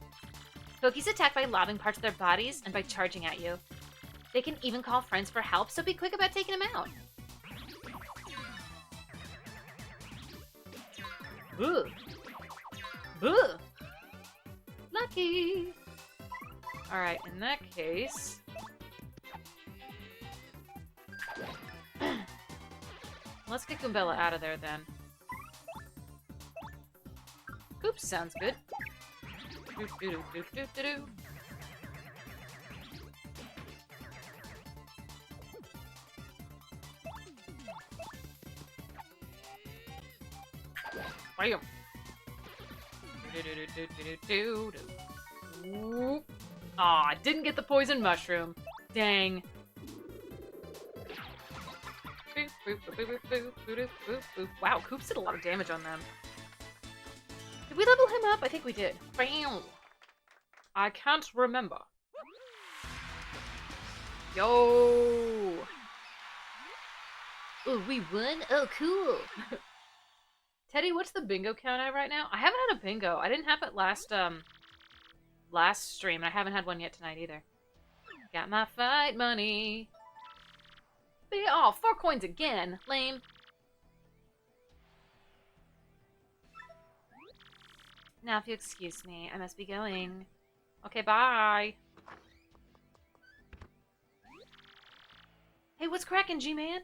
S3: Pokies attack by lobbing parts of their bodies and by charging at you. They can even call friends for help, so be quick about taking them out.
S1: Boo! Boo! Lucky! Alright, in that case... let's get Goombella out of there, then. Oops, sounds good. Doo-doo-doo-doo-doo-doo. Bam! Aw, didn't get the poison mushroom. Dang. boop, boop, boop, boop, boop, boop, boop. Wow, Koops did a lot of damage on them. Did we level him up? I think we did. Bam! I can't remember. Yo!
S3: Oh, we won? Oh, cool.
S1: Teddy, what's the bingo count at right now? I haven't had a bingo. I didn't have it last stream, and I haven't had one yet tonight either. Got my fight money. Oh, 4 coins again. Lame. Now, if you excuse me, I must be going. Okay, bye. Hey, what's cracking, G-Man?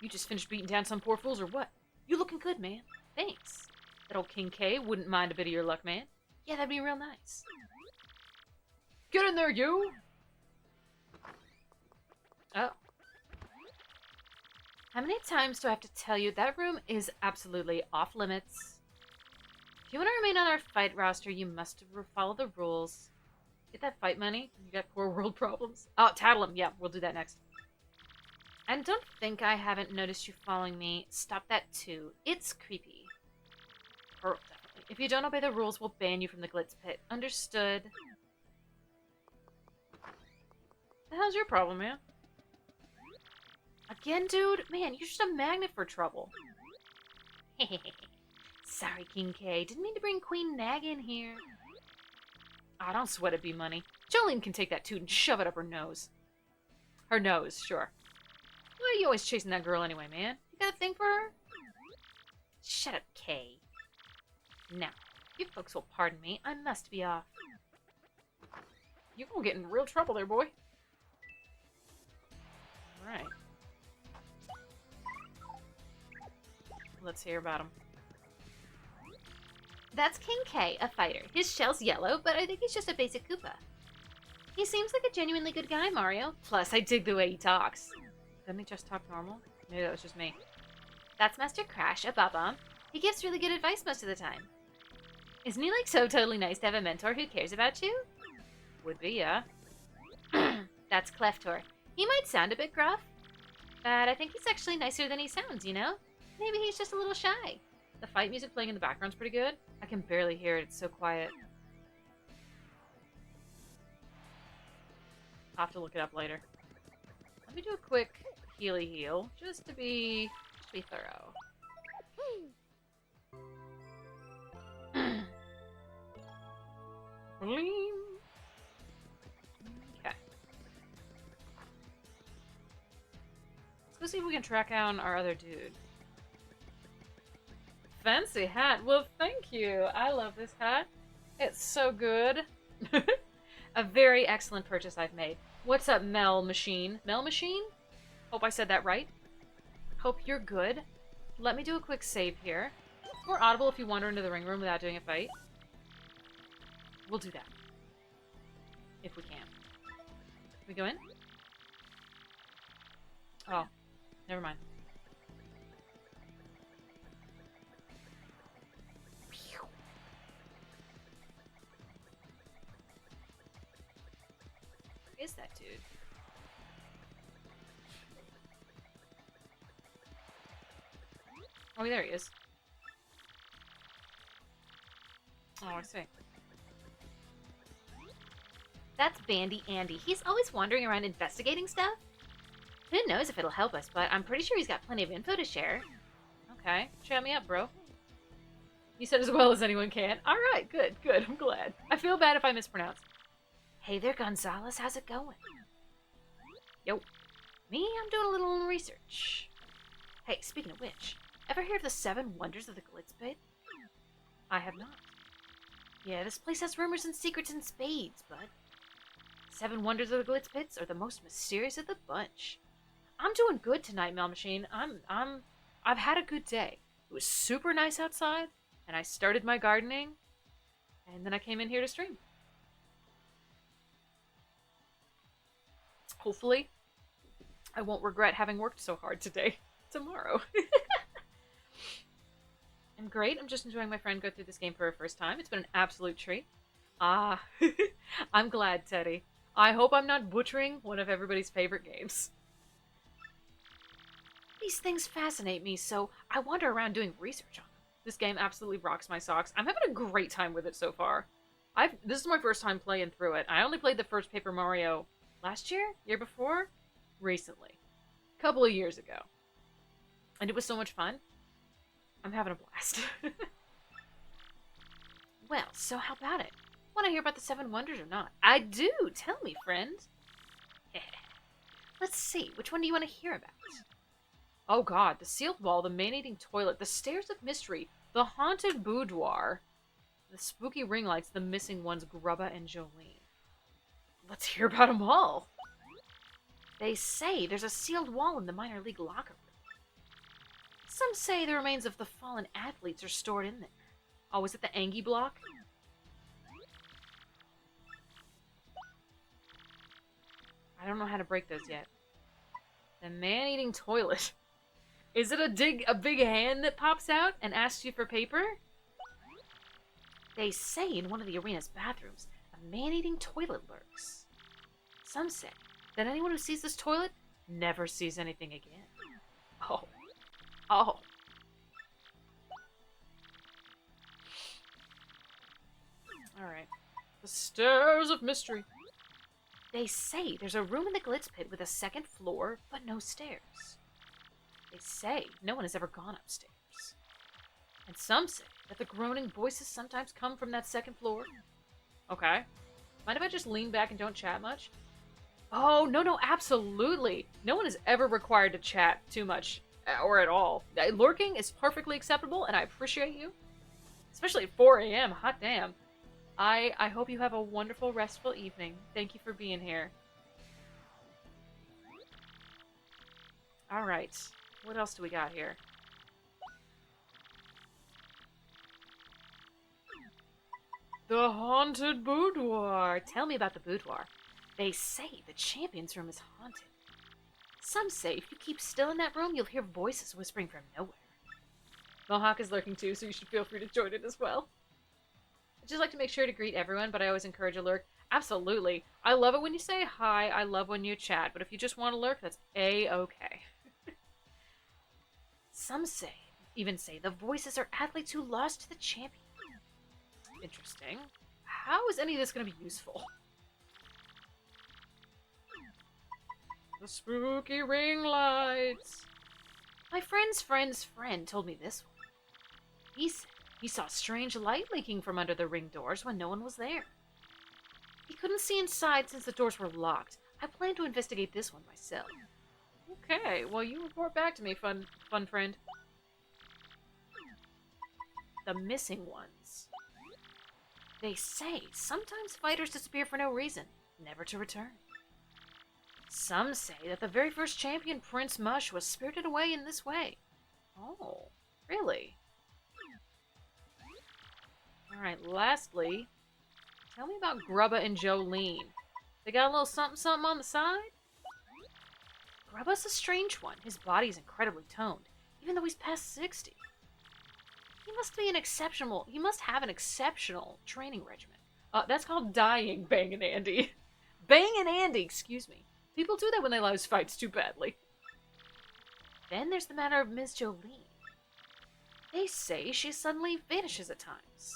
S1: You just finished beating down some poor fools or what? You looking good, man. Thanks. That old King K wouldn't mind a bit of your luck, man. Yeah, that'd be real nice. Get in there, you! Oh. How many times do I have to tell you that room is absolutely off limits? If you want to remain on our fight roster, you must follow the rules. Get that fight money? You got poor world problems. Oh, tattle him. Yeah, we'll do that next. And don't think I haven't noticed you following me. Stop that too. It's creepy. Or, definitely. If you don't obey the rules, we'll ban you from the Glitz Pit. Understood. The hell's your problem, man? Again, dude? Man, you're just a magnet for trouble. Sorry, King K. Didn't mean to bring Queen Nag in here. Ah, don't sweat it, B-Money. Jolene can take that toot and shove it up her nose. Her nose, sure. Why are you always chasing that girl anyway, man? You got a thing for her? Shut up, Kay. Now, if you folks will pardon me, I must be off. You gonna get in real trouble there, boy. Alright. Let's hear about him.
S3: That's King K, a fighter. His shell's yellow, but I think he's just a basic Koopa. He seems like a genuinely good guy, Mario.
S1: Plus, I dig the way he talks. Doesn't he just talk normal? Maybe that was just me.
S3: That's Master Crash, a Bob-omb. He gives really good advice most of the time. Isn't he like so totally nice to have a mentor who cares about you?
S1: Would be, yeah.
S3: That's Cleftor. He might sound a bit gruff, but I think he's actually nicer than he sounds, you know? Maybe he's just a little shy.
S1: The fight music playing in the background's pretty good. I can barely hear it, it's so quiet. I'll have to look it up later. Let me do a quick healy heal, just to be thorough. Bling. Okay. Let's go see if we can track down our other dude. Fancy hat. Well, thank you. I love this hat. It's so good. A very excellent purchase I've made. What's up, Mel Machine? Mel Machine? Hope I said that right. Hope you're good. Let me do a quick save here. We're audible if you wander into the ring room without doing a fight. We'll do that. If we can. Can we go in? Oh, never mind. Where is that dude? Oh, there he is. Oh, I see.
S3: That's Bandy Andy. He's always wandering around investigating stuff. Who knows if it'll help us, but I'm pretty sure he's got plenty of info to share.
S1: Okay, chat me up, bro. You said as well as anyone can. Alright, good, good, I'm glad. I feel bad if I mispronounce.
S3: Hey there, Gonzalez. How's it going?
S1: Yo.
S3: Me? I'm doing a little research. Hey, speaking of which, ever hear of the 7 Wonders of the Glitz Pit?
S1: I have not.
S3: Yeah, this place has rumors and secrets in spades, bud. 7 Wonders of the Glitz Pits are the most mysterious of the bunch.
S1: I'm doing good tonight, Mel Machine. I've had a good day. It was super nice outside, and I started my gardening, and then I came in here to stream. Hopefully, I won't regret having worked so hard today. Tomorrow. I'm great. I'm just enjoying my friend go through this game for her first time. It's been an absolute treat. Ah, I'm glad, Teddy. I hope I'm not butchering one of everybody's favorite games. These things fascinate me, so I wander around doing research on them. This game absolutely rocks my socks. I'm having a great time with it so far. This is my first time playing through it. I only played the first Paper Mario last year? Year before? Recently. A couple of years ago. And it was so much fun. I'm having a blast. Well, so how about it? Want to hear about the Seven Wonders or not? I do! Tell me, friend. Let's see, which one do you want to hear about? Oh god, the sealed wall, the man-eating toilet, the stairs of mystery, the haunted boudoir, the spooky ring lights, the missing ones, Grubba and Jolene. Let's hear about them all. They say there's a sealed wall in the minor league locker room. Some say the remains of the fallen athletes are stored in there. Oh, was it the Angie block? I don't know how to break those yet. The man-eating toilet. Is it a big hand that pops out and asks you for paper? They say in one of the arena's bathrooms, a man-eating toilet lurks. Some say that anyone who sees this toilet never sees anything again. Oh. Oh. Alright. The Stairs of Mystery. They say there's a room in the Glitz Pit with a second floor, but no stairs. They say no one has ever gone upstairs. And some say that the groaning voices sometimes come from that second floor. Okay. Mind if I just lean back and don't chat much? Oh, no, absolutely. No one is ever required to chat too much, or at all. Lurking is perfectly acceptable, and I appreciate you. Especially at 4 a.m., hot damn. I hope you have a wonderful, restful evening. Thank you for being here. Alright. What else do we got here? The Haunted Boudoir. Tell me about the boudoir. They say the champion's room is haunted. Some say if you keep still in that room, you'll hear voices whispering from nowhere. Mohawk is lurking too, so you should feel free to join it as well. I just like to make sure to greet everyone, but I always encourage a lurk. Absolutely. I love it when you say hi. I love when you chat. But if you just want to lurk, that's A-okay. Some even say the voices are athletes who lost to the champion. Interesting. How is any of this going to be useful? The spooky ring lights. My friend's friend's friend told me this one. He said he saw strange light leaking from under the ring doors when no one was there. He couldn't see inside since the doors were locked. I plan to investigate this one myself. Okay, well you report back to me, fun friend. The missing ones. They say sometimes fighters disappear for no reason, never to return. Some say that the very first champion, Prince Mush, was spirited away in this way. Oh, really? Alright, lastly, tell me about Grubba and Jolene. They got a little something on the side? Grubba's a strange one. His body's incredibly toned, even though he's past 60. He must have an exceptional training regimen. That's called dying, Bang and Andy. Bang and Andy, excuse me. People do that when they lose fights too badly. Then there's the matter of Ms. Jolene. They say she suddenly vanishes at times.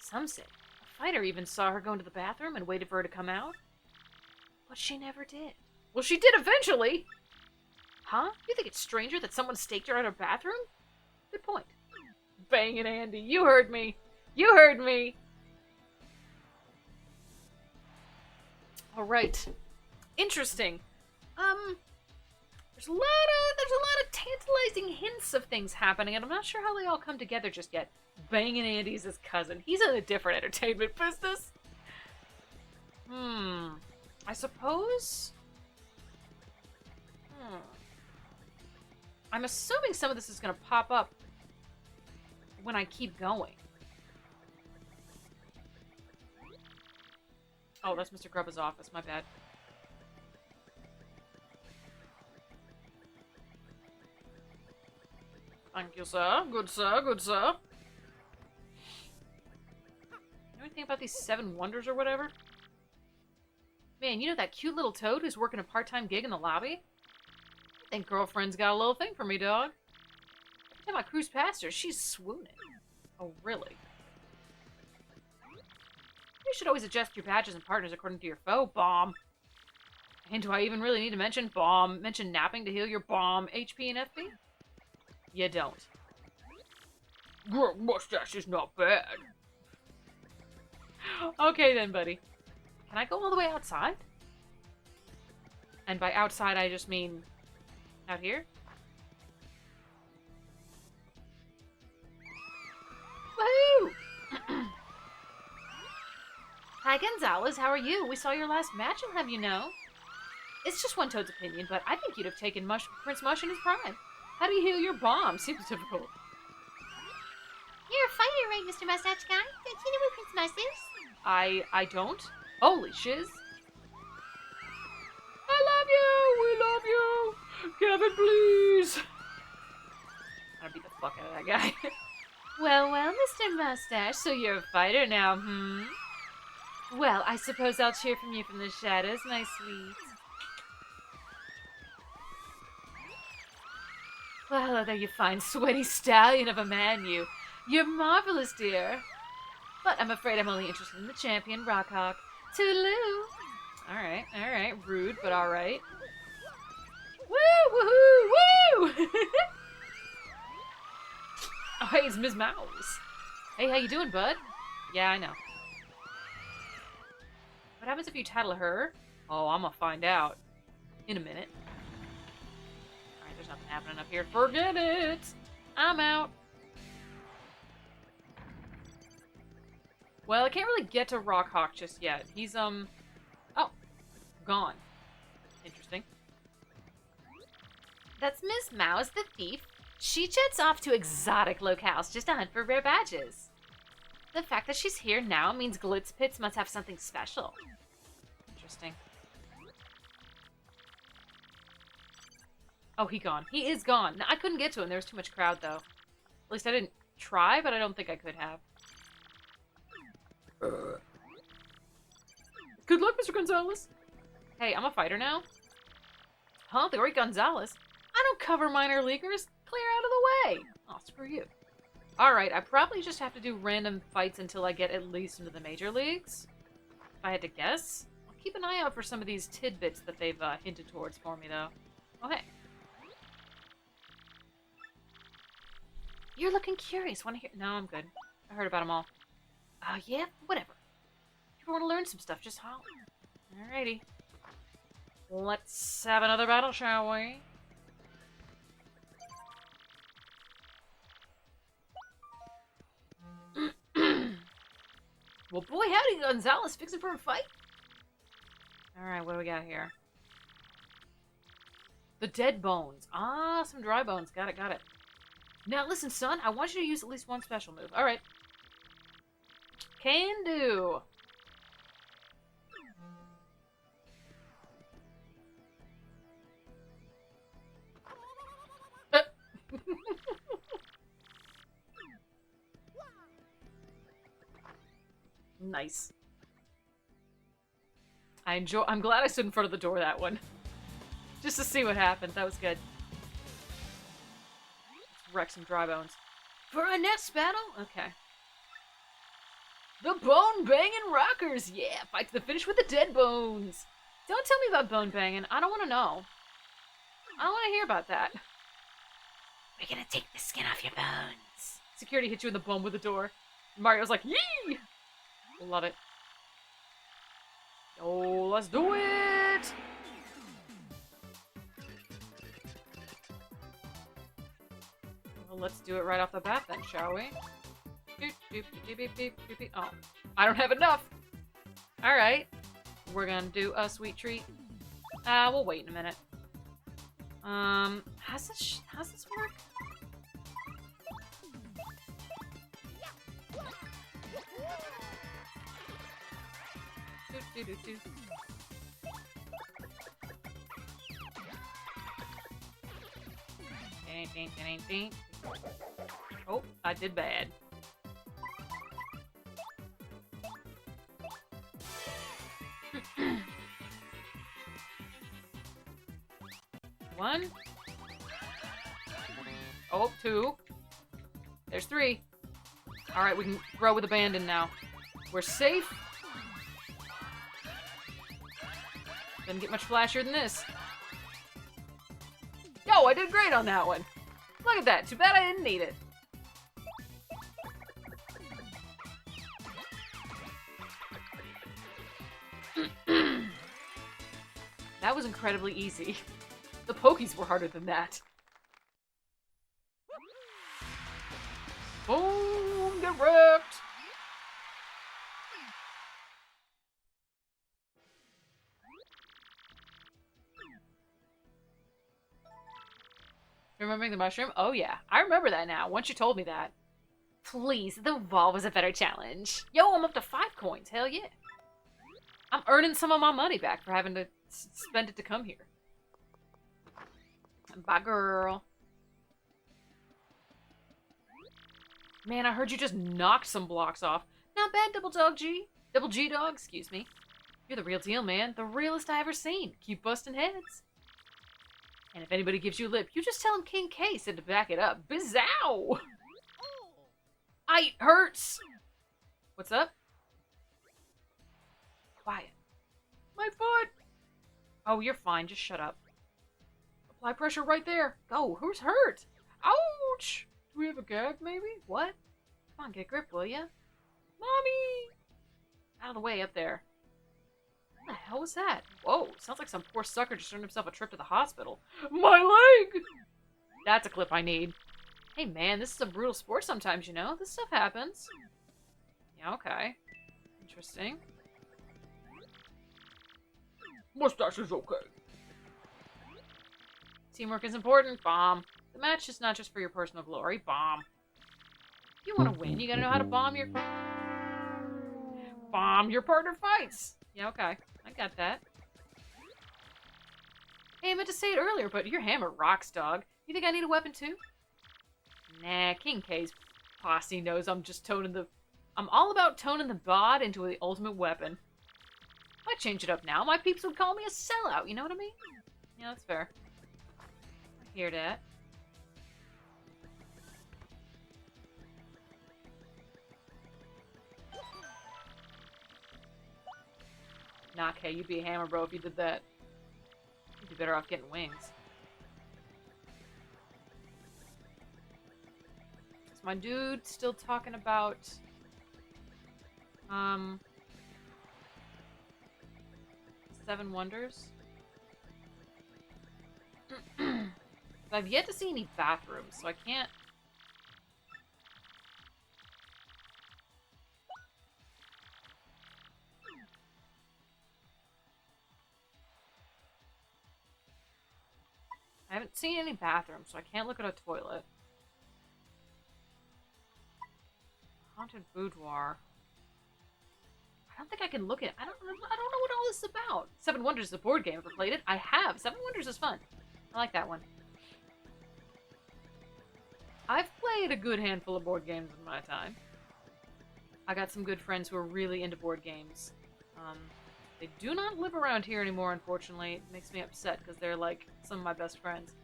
S1: Some say a fighter even saw her go into the bathroom and waited for her to come out. But she never did. Well, she did eventually! Huh? You think it's stranger that someone staked her out of her bathroom? Good point. Bang and Andy, you heard me! You heard me! Alright. Interesting. There's a lot of tantalizing hints of things happening, and I'm not sure how they all come together just yet. Bang and Andy's his cousin. He's in a different entertainment business. I suppose? I'm assuming some of this is going to pop up when I keep going. Oh, that's Mr. Grubba's office. My bad. Thank you, sir. Good sir, good sir. Know anything about these 7 wonders or whatever? Man, you know that cute little toad who's working a part-time gig in the lobby? think girlfriend's got a little thing for me, dog. Every time I cruise past her, she's swooning. Oh, really? You should always adjust your badges and partners according to your foe, bomb. And do I even really need to mention bomb? Mention napping to heal your bomb HP and FP? You don't. Your mustache is not bad. Okay then, buddy. Can I go all the way outside? And by outside, I just mean out here? Woohoo! Hi, Gonzalez. How are you? We saw your last match, I'll have you know. It's just one Toad's opinion, but I think you'd have taken Prince Mush in his prime. How do you heal your bomb? Seems difficult.
S3: You're a fighter, right, Mr. Mustache Guy? Don't you know where Prince Mush is?
S1: I don't. Holy shiz. I love you! We love you! Kevin, please! I'm gonna beat the fuck out of that guy. Well, Mr. Mustache, so you're a fighter now, hmm? Well, I suppose I'll cheer from you from the shadows, my sweet. Well, there you fine, sweaty stallion of a man, you. You're marvelous, dear. But I'm afraid I'm only interested in the champion, Rockhawk. Toodaloo! Alright. Rude, but alright. Woo! Woohoo! Woo! Oh, hey, it's Ms. Mouse. Hey, how you doing, bud? Yeah, I know. What happens if you tattle her? Oh, I'm gonna find out. In a minute. Alright, there's nothing happening up here. Forget it! I'm out. Well, I can't really get to Rockhawk just yet. He's, oh. Gone. Interesting. That's Miss Mouse, the thief. She jets off to exotic locales just to hunt for rare badges. The fact that she's here now means Glitz Pits must have something special. Interesting. Oh, he gone. He is gone. No, I couldn't get to him. There was too much crowd, though. At least I didn't try, but I don't think I could have. Good luck, Mr. Gonzalez. Hey, I'm a fighter now. Huh? The great Gonzalez? I don't cover minor leaguers. Clear out of the way. Oh, screw you. Alright, I probably just have to do random fights until I get at least into the major leagues. If I had to guess. I'll keep an eye out for some of these tidbits that they've hinted towards for me, though. Oh, hey. You're looking curious. Want to hear? No, I'm good. I heard about them all. Oh, yeah? Whatever. If you want to learn some stuff, just holler. Alrighty. Let's have another battle, shall we? Well, boy, howdy, Gonzalez. Fixing for a fight? Alright, what do we got here? The dead bones. Ah, some dry bones. Got it. Now, listen, son. I want you to use at least one special move. Alright. Can do. Nice. I'm glad I stood in front of the door that one. Just to see what happened. That was good. Let's wreck some dry bones. For our next battle? Okay. The Bone Banging Rockers! Yeah, fight to the finish with the dead bones! Don't tell me about bone banging. I don't want to know. I don't want to hear about that.
S3: We're gonna take the skin off your bones.
S1: Security hit you in the bum with the door. Mario's like, yee! Love it. Oh, let's do it! Well, let's do it right off the bat then, shall we? Oh, I don't have enough! Alright. We're gonna do a sweet treat. We'll wait in a minute. How's this work? Do. Ding. Oh, I did bad. One, Oh, 2. There's 3. Alright, we can throw with abandon now. We're safe. Doesn't get much flashier than this. Yo, I did great on that one. Look at that. Too bad I didn't need it. That was incredibly easy. The Pokies were harder than that. Boom! Get wrecked! Remembering the mushroom? Oh yeah, I remember that now, once you told me that. Please, the wall was a better challenge. Yo, I'm up to 5 coins, hell yeah. I'm earning some of my money back for having to spend it to come here. Bye, girl. Man, I heard you just knocked some blocks off. Not bad, Double G. Double G Dog, excuse me. You're the real deal, man. The realest I ever seen. Keep busting heads. And if anybody gives you a lip, you just tell him King K said to back it up. Bizow! I hurts! What's up? Quiet. My foot! Oh, you're fine. Just shut up. Apply pressure right there. Go. Who's hurt? Ouch! Do we have a gag, maybe? What? Come on, get a grip, will ya? Mommy! Out of the way, up there. What the hell was that? Whoa, sounds like some poor sucker just earned himself a trip to the hospital. My leg! That's a clip I need. Hey man, this is a brutal sport sometimes, you know? This stuff happens. Yeah, okay. Interesting. Mustache is okay. Teamwork is important. Bomb. The match is not just for your personal glory. Bomb. If you want to win, you gotta know how to bomb your partner fights. Yeah, okay. I got that. Hey, I meant to say it earlier, but your hammer rocks, dog. You think I need a weapon too? Nah, King K's posse knows I'm all about toning the bod into the ultimate weapon. Might change it up now. My peeps would call me a sellout, you know what I mean? Yeah, that's fair. I hear that. Nah, Kay, you'd be a hammer, bro, if you did that. You'd be better off getting wings. Is my dude still talking about... Seven Wonders? I've yet to see any bathrooms, so I can't... I haven't seen any bathrooms, so I can't look at a toilet. Haunted boudoir. I don't think I can look at. I don't know what all this is about. Seven Wonders is a board game. Ever played it? I have. Seven Wonders is fun. I like that one. I've played a good handful of board games in my time. I got some good friends who are really into board games. They do not live around here anymore, unfortunately. It makes me upset because they're like some of my best friends.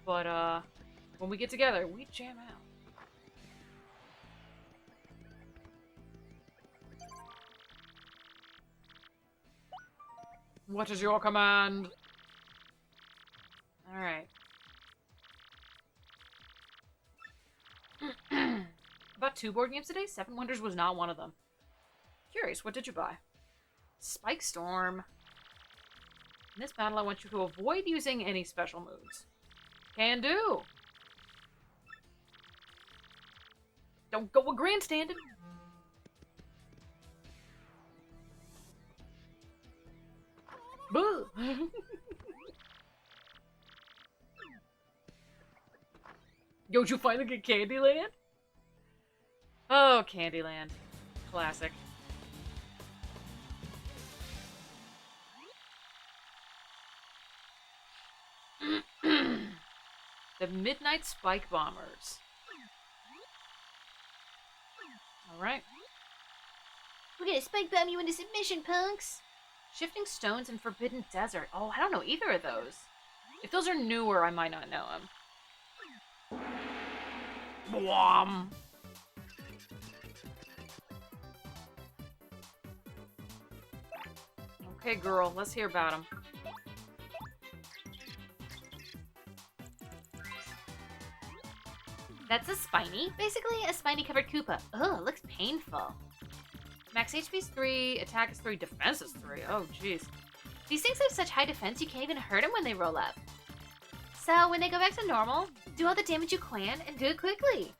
S1: But when we get together, we jam out. What is your command? Alright. About 2 board games today? Seven Wonders was not one of them. Curious, what did you buy? Spike Storm. In this battle, I want you to avoid using any special moves. Can do! Don't go a grandstanding! Boo! Yo, did you finally get Candyland? Oh, Candyland. Classic. The Midnight Spike Bombers. Alright.
S3: We're gonna spike bomb you into submission, punks!
S1: Shifting Stones and Forbidden Desert. Oh, I don't know either of those. If those are newer, I might not know them. Bwom. Okay, girl, let's hear about him.
S2: That's a Spiny. Basically, a spiny-covered Koopa. Ugh, looks painful.
S1: Max HP is 3, attack is 3, defense is 3. Oh, jeez.
S2: These things have such high defense, you can't even hurt them when they roll up. So, when they go back to normal, do all the damage you can, and do it quickly.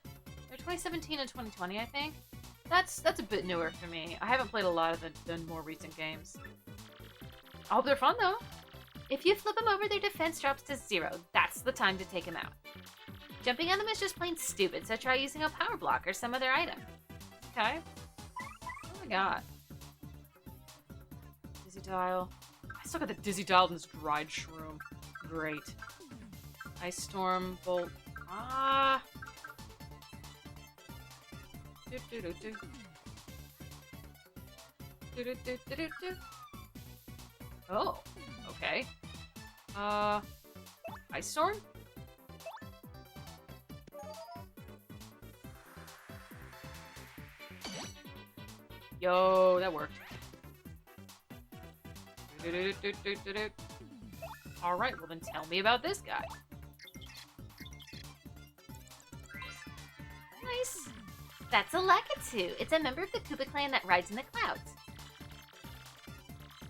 S1: They're 2017 and 2020, I think. That's a bit newer for me. I haven't played a lot of the more recent games. I hope they're fun, though.
S2: If you flip them over, their defense drops to 0. That's the time to take them out. Jumping on them is just plain stupid, so try using a power block or some other item.
S1: Okay. What do we got? Dizzy Dial. I still got the Dizzy Dial in this dried shroom. Great. Ice Storm, Bolt. Ah! Do-do-do-do. Do-do-do-do-do-do. Oh, okay. Ice Storm? Yo, that worked. Alright, well then tell me about this guy.
S2: Nice. That's a Lakitu. It's a member of the Koopa clan that rides in the clouds.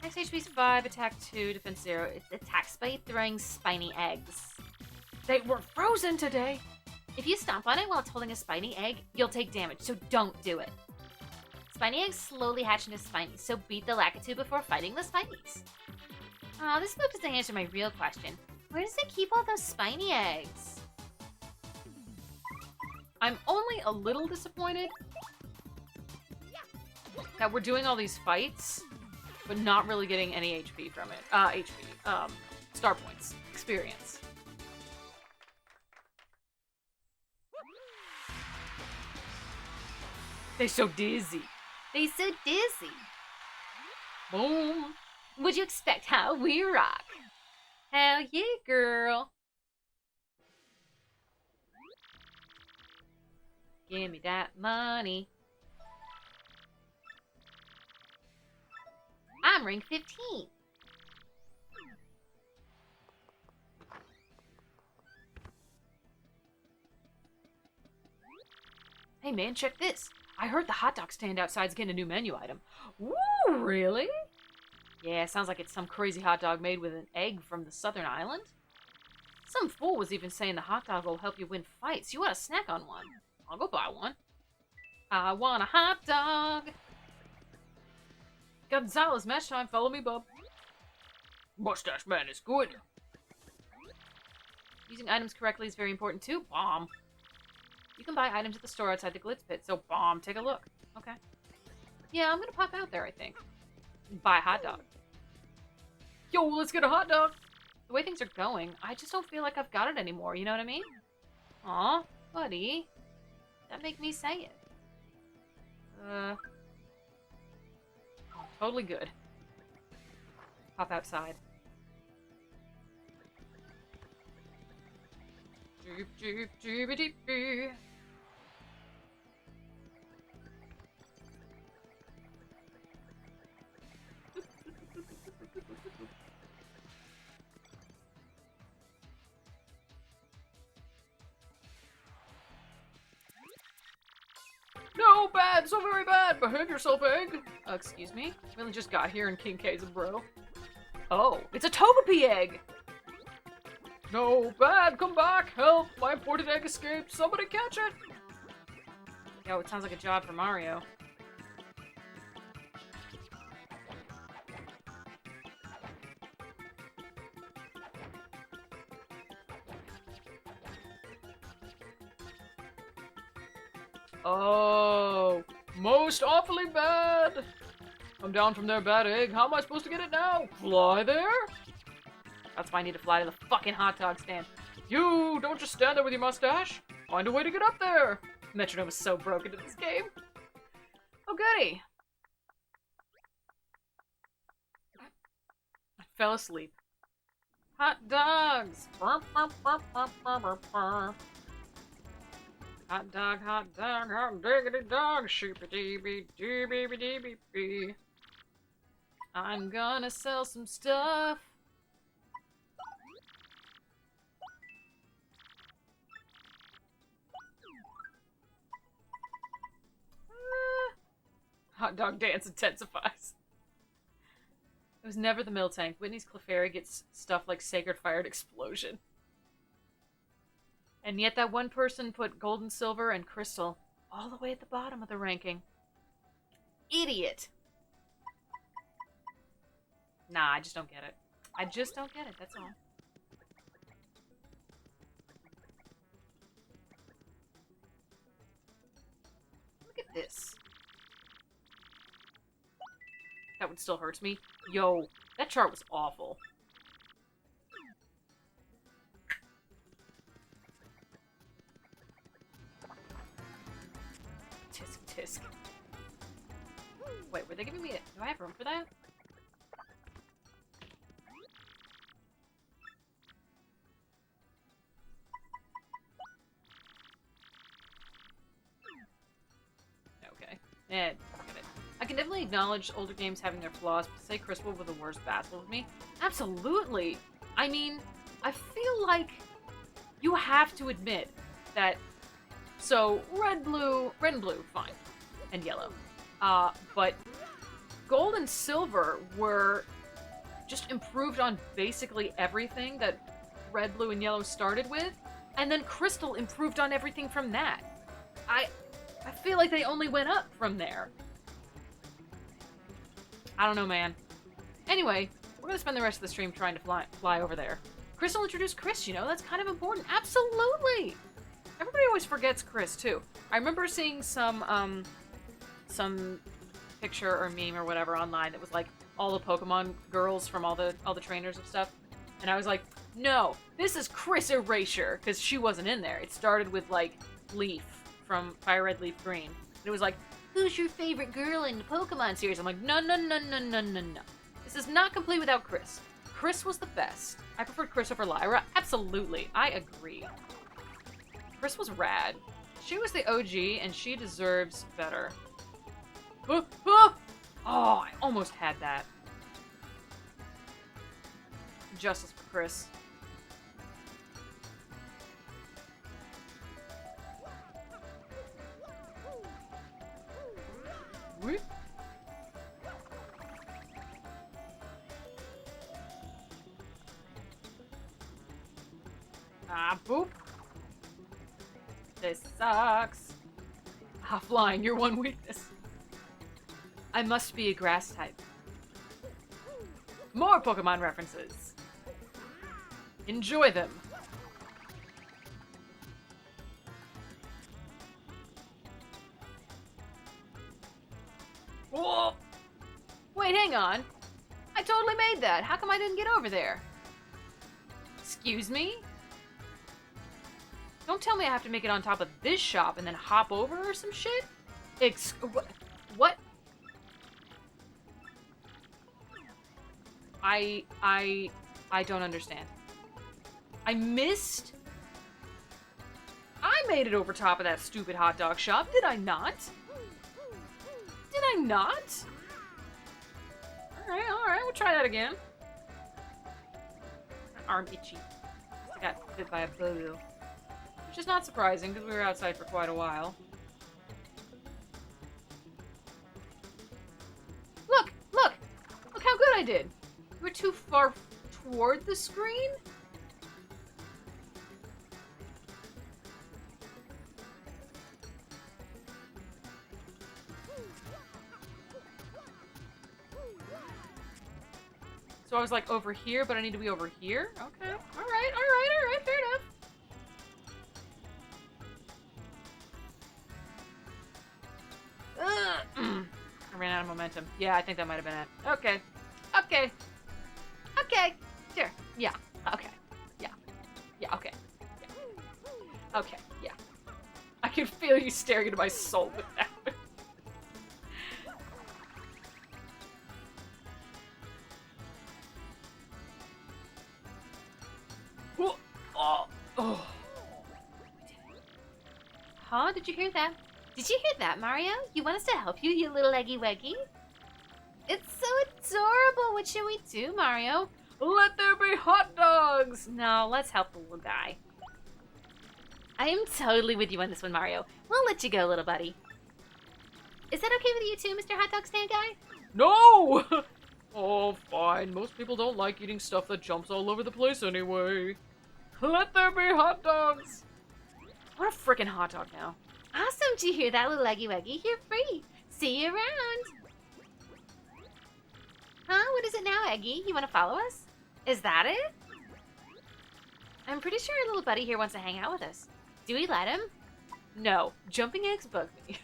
S1: Max HP is 5, attack 2, defense 0.
S2: It attacks by throwing spiny eggs.
S1: They were frozen today!
S2: If you stomp on it while it's holding a spiny egg, you'll take damage, so don't do it. Spiny eggs slowly hatch into Spinies, so beat the Lakitu before fighting the Spinies. Aw, this book doesn't answer my real question. Where does it keep all those spiny eggs?
S1: I'm only a little disappointed that we're doing all these fights, but not really getting any HP from it. Star points. Experience. They're so dizzy.
S2: They so dizzy.
S1: Boom.
S2: Would you expect how we rock?
S1: Hell yeah, girl. Give me that money.
S2: I'm rank 15.
S1: Hey man, check this. I heard the hot dog stand outside's getting a new menu item. Woo, really? Yeah, sounds like it's some crazy hot dog made with an egg from the southern island. Some fool was even saying the hot dog will help you win fights. You want to snack on one? I'll go buy one. I want a hot dog. Gonzalez, match time. Follow me, bub. Mustache man is good. Using items correctly is very important too. Bomb. You can buy items at the store outside the Glitz Pit, so bomb, take a look. Okay. Yeah, I'm gonna pop out there, I think. Buy a hot dog. Yo, let's get a hot dog! The way things are going, I just don't feel like I've got it anymore, you know what I mean? Aw, buddy. That make me say it. Oh, totally good. Pop outside. Jeep, jeep, jeepy deepy. No, bad, so very bad. Behave yourself, egg. Excuse me? Really just got here and King K's a bro. Oh, it's a Togepi egg. No, bad, come back, help. My imported egg escaped. Somebody catch it. Yo, it sounds like a job for Mario. Oh, most awfully bad. I'm down from their bad egg. How am I supposed to get it now? Fly there? That's why I need to fly to the fucking hot dog stand. You, don't just stand there with your mustache. Find a way to get up there. Metronome is so broken in this game. Oh, goody. I fell asleep. Hot dogs. Hot dog, hot diggity dog, sheepy dee bee bee. I'm gonna sell some stuff. Hot dog dance intensifies. It was never the Miltank. Whitney's Clefairy gets stuff like Sacred Fired Explosion. And yet that one person put gold and silver and crystal all the way at the bottom of the ranking. Idiot! Nah, I just don't get it. I just don't get it, that's all. Look at this. That one still hurts me. Yo, that chart was awful. Tisk tisk. Wait, were they giving me a... Do I have room for that? Okay. Forget it. I can definitely acknowledge older games having their flaws, but to say Crystal were the worst battle with me? Absolutely! I mean, I feel like you have to admit that... So, red and blue, fine. And yellow. But gold and silver were just improved on basically everything that red, blue, and yellow started with. And then crystal improved on everything from that. I feel like they only went up from there. I don't know, man. Anyway, we're gonna spend the rest of the stream trying to fly over there. Crystal introduced Chris, you know, that's kind of important. Absolutely! Everybody always forgets Chris, too. I remember seeing some picture or meme or whatever online that was like all the Pokemon girls from all the trainers and stuff. And I was like, no, this is Chris Erasure, because she wasn't in there. It started with, like, Leaf from Fire Red, Leaf Green. It was like, who's your favorite girl in the Pokemon series? I'm like, no. This is not complete without Chris. Chris was the best. I preferred Chris over Lyra. Absolutely. I agree. Chris was rad. She was the OG, and she deserves better. Oh, I almost had that. Justice for Chris. Whoop. Ah, boop. This sucks. Ah, flying, your one weakness. I must be a grass type. More Pokemon references. Enjoy them. Whoa! Wait, hang on. I totally made that. How come I didn't get over there? Excuse me? Don't tell me I have to make it on top of this shop and then hop over or some shit? What? I don't understand. I missed? I made it over top of that stupid hot dog shop, did I not? Did I not? Alright, we'll try that again. My arm itchy. I got bit by a boo. Which is not surprising, because we were outside for quite a while. Look! Look how good I did! We're too far toward the screen? So I was like over here, but I need to be over here? Okay. Alright, fair enough. I ran out of momentum. Yeah, I think that might have been it. Okay. Sure. Yeah. Okay. Yeah, okay. Yeah. Okay, yeah. I can feel you staring into my soul with that. Huh?
S2: Oh, did you hear that? Did you hear that, Mario? You want us to help you, you little eggy weggy? It's so adorable. What should we do, Mario?
S1: Let there be hot dogs!
S2: No, let's help the little guy. I am totally with you on this one, Mario. We'll let you go, little buddy. Is that okay with you too, Mr. Hot Dog Stand Guy?
S1: No! Oh, fine. Most people don't like eating stuff that jumps all over the place anyway. Let there be hot dogs!
S2: I want a frickin' hot dog now. Awesome, did you hear that, little eggy weggy? You're free. See you around. Huh? What is it now, Eggy? You want to follow us? Is that it? I'm pretty sure our little buddy here wants to hang out with us. Do we let him?
S1: No. Jumping eggs bug me.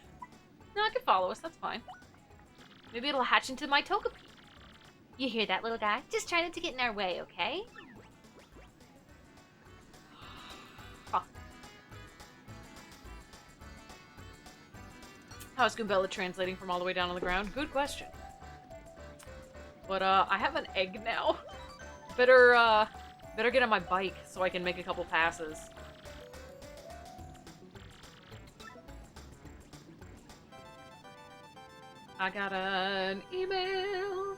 S2: No, I can follow us. That's fine. Maybe it'll hatch into my Togepi. You hear that, little guy? Just try not to get in our way, okay?
S1: Huh. How's Goombella translating from all the way down on the ground? Good question. But, I have an egg now. Better get on my bike so I can make a couple passes. I got an email.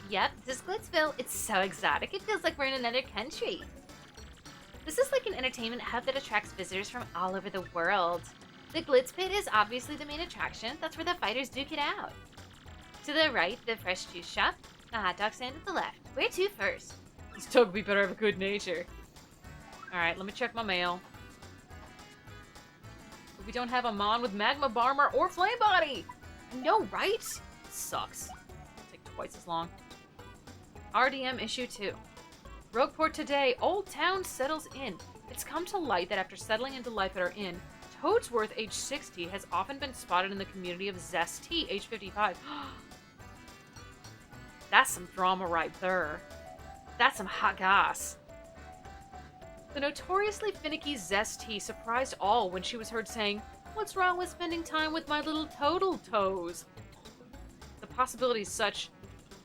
S2: Yep, this is Glitzville. It's so exotic. It feels like we're in another country. This is like an entertainment hub that attracts visitors from all over the world. The Glitz Pit is obviously the main attraction. That's where the fighters duke it out. To the right, the fresh juice shop. The hot dog stand at the left. Where to first?
S1: This Togepi better have a good nature. Alright, let me check my mail. We don't have a Mon with Magma Barmer or Flame Body!
S2: I know, right?
S1: Sucks. Take twice as long. RDM issue 2. Rogueport today. Old Town settles in. It's come to light that after settling into life at our inn, Toadsworth, age 60, has often been spotted in the community of Zesty, age 55. That's some drama right there. That's some hot goss. The notoriously finicky Zesty surprised all when she was heard saying, "What's wrong with spending time with my little Toadle Toes?" The possibility such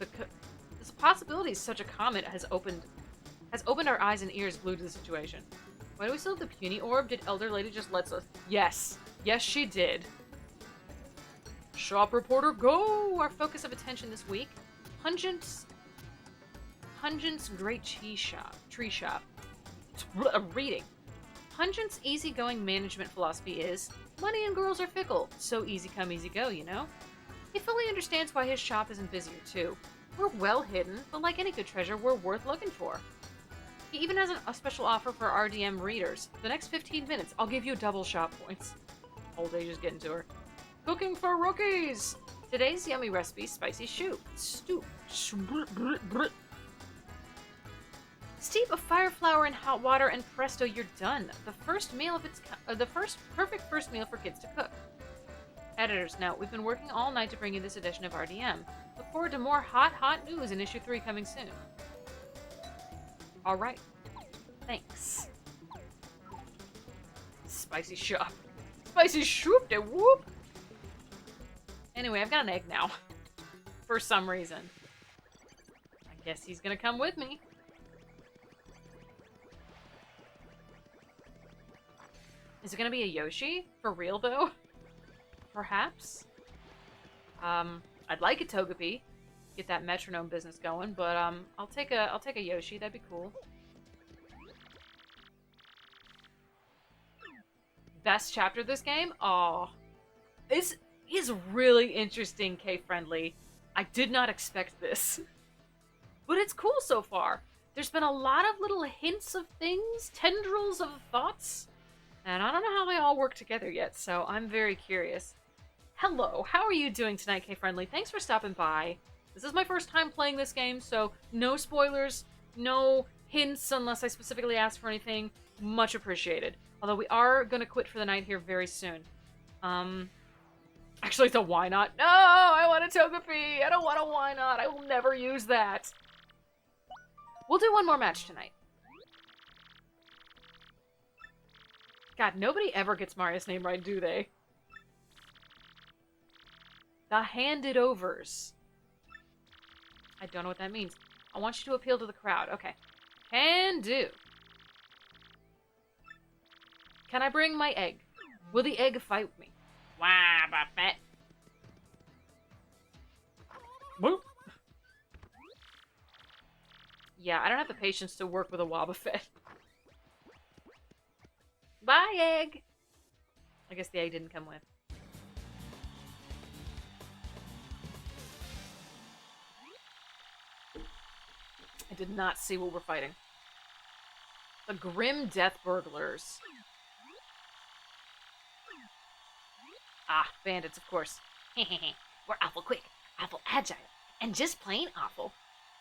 S1: a comment has opened our eyes and ears glued to the situation. Why do we still have the puny orb? Did Elder Lady just let us? Yes. Yes, she did. Shop reporter, go! Our focus of attention this week. Pungent's Great Tree Shop. Reading. Pungent's easygoing management philosophy is, money and girls are fickle, so easy come, easy go, you know? He fully understands why his shop isn't busier, too. We're well hidden, but like any good treasure, we're worth looking for. He even has a special offer for RDM readers. The next 15 minutes, I'll give you double shop points. Old age is getting to her. Cooking for rookies! Today's yummy recipe, spicy stew. Steep a fire flower in hot water and presto, you're done. The first perfect first meal for kids to cook. Editor's note, we've been working all night to bring you this edition of RDM. Look forward to more hot news in issue 3 coming soon. Alright. Thanks. Spicy shop. Spicy shoop de whoop! Anyway, I've got an egg now. For some reason. I guess he's gonna come with me. Is it gonna be a Yoshi? For real, though? Perhaps? I'd like a Togepi. Get that metronome business going, but, I'll take a Yoshi. That'd be cool. Best chapter of this game? Oh. This is really interesting, K-Friendly. I did not expect this. But it's cool so far. There's been a lot of little hints of things, tendrils of thoughts, and I don't know how they all work together yet, so I'm very curious. Hello, how are you doing tonight, K-Friendly? Thanks for stopping by. This is my first time playing this game, so no spoilers, no hints unless I specifically ask for anything. Much appreciated. Although we are gonna quit for the night here very soon. Actually, it's a why not. No, I want a Togepi. I don't want a why not. I will never use that. We'll do one more match tonight. God, nobody ever gets Mario's name right, do they? The Handed Overs. I don't know what that means. I want you to appeal to the crowd. Okay. Can do. Can I bring my egg? Will the egg fight with me? Wah, Buffett. Boop. Yeah, I don't have the patience to work with a Wobbuffet. Bye, egg! I guess the egg didn't come with. I did not see what we're fighting. The Grim Death Burglars. Ah, bandits, of course.
S3: We're awful quick, awful agile, and just plain awful.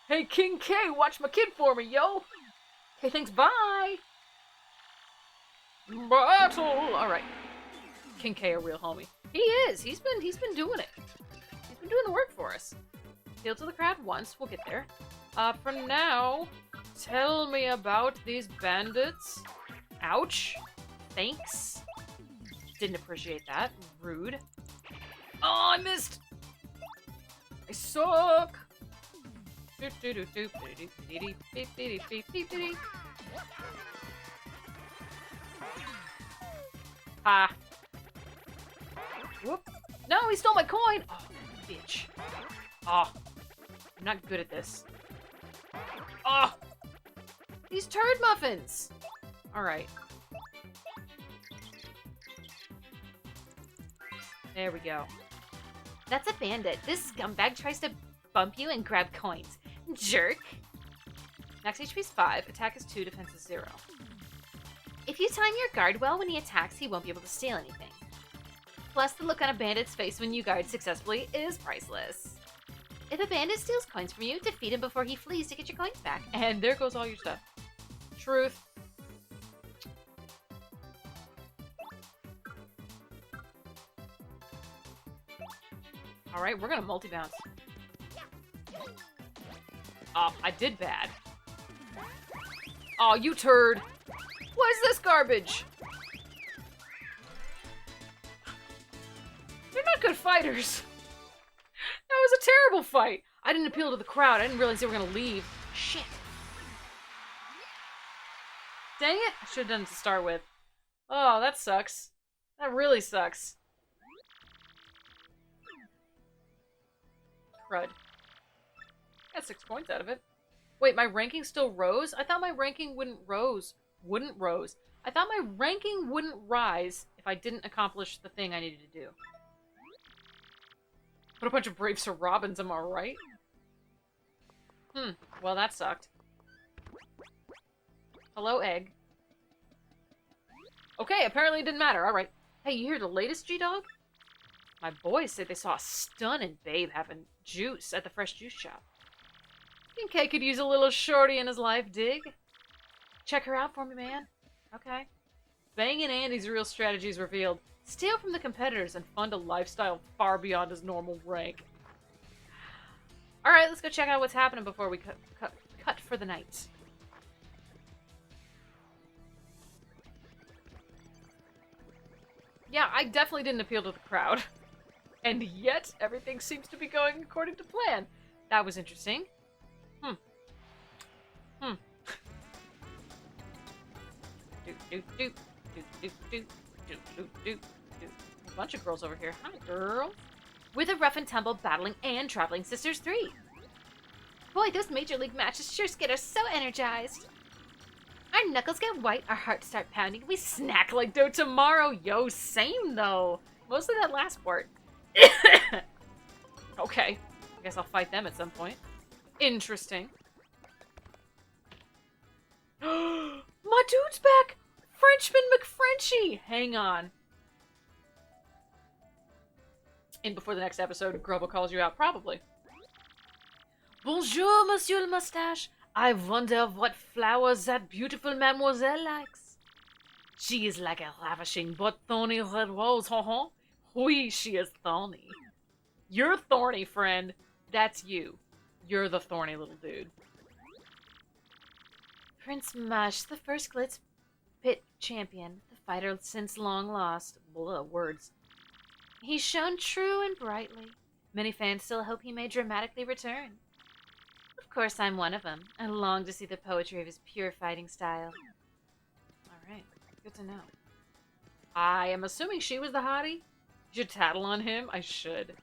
S1: Hey, King K, watch my kid for me, yo! Okay, thanks, bye! Battle! Alright. King K, a real homie. He is! He's been doing it. He's been doing the work for us. Appeal to the crowd once, we'll get there. For now, tell me about these bandits. Ouch. Thanks. Didn't appreciate that. Rude. Oh, I missed! I suck! Ha! Whoop! No, he stole my coin! Oh, bitch. Oh, I'm not good at this. Oh! These turd muffins! Alright. There we go.
S3: That's a bandit. This scumbag tries to bump you and grab coins. Jerk.
S1: Max HP is 5, attack is 2, defense is 0.
S3: If you time your guard well when he attacks, he won't be able to steal anything. Plus, the look on a bandit's face when you guard successfully is priceless. If a bandit steals coins from you, defeat him before he flees to get your coins back.
S1: And there goes all your stuff. Truth. Alright, we're gonna multi-bounce. Oh, I did bad. Oh, you turd! What is this garbage? They're not good fighters. That was a terrible fight. I didn't appeal to the crowd. I didn't realize they were gonna leave. Shit. Dang it. I should have done it to start with. Oh, that sucks. That really sucks. Crud. Got 6 points out of it. Wait, my ranking still rose? I thought my ranking wouldn't rose. I thought my ranking wouldn't rise if I didn't accomplish the thing I needed to do. What a bunch of brave Sir Robins, am I right? Well that sucked. Hello, egg. Okay, apparently it didn't matter, alright. Hey, you hear the latest, G-Dog? My boys said they saw a stunning babe having juice at the fresh juice shop. Think K could use a little shorty in his life, dig? Check her out for me, man. Okay. Bangin' Andy's real strategy is revealed. Steal from the competitors and fund a lifestyle far beyond his normal rank. Alright, let's go check out what's happening before we cut for the night. Yeah, I definitely didn't appeal to the crowd. And yet, everything seems to be going according to plan. That was interesting. A bunch of girls over here. Hi, girl.
S3: We're the Rough and Tumble Battling and Traveling Sisters 3. Boy, those Major League matches sure get us so energized. Our knuckles get white, our hearts start pounding, we
S1: Snack like dough tomorrow. Yo, same though. Mostly that last part. Okay. I guess I'll fight them at some point. Interesting. My dude's back! Frenchman McFrenchy! Hang on. And before the next episode, Grubble calls you out, probably. Bonjour, Monsieur le Moustache. I wonder what flowers that beautiful mademoiselle likes. She is like a ravishing but thorny red rose, huh? Oui, she is thorny. You're thorny, friend. That's you. You're the thorny little dude.
S3: Prince Mush, the first Glitz Pit champion, the fighter since long lost. Blah, words. He's shone true and brightly. Many fans still hope he may dramatically return. Of course, I'm one of them. I long to see the poetry of his pure fighting style.
S1: Alright, good to know. I am assuming she was the hottie. You should tattle on him. I should.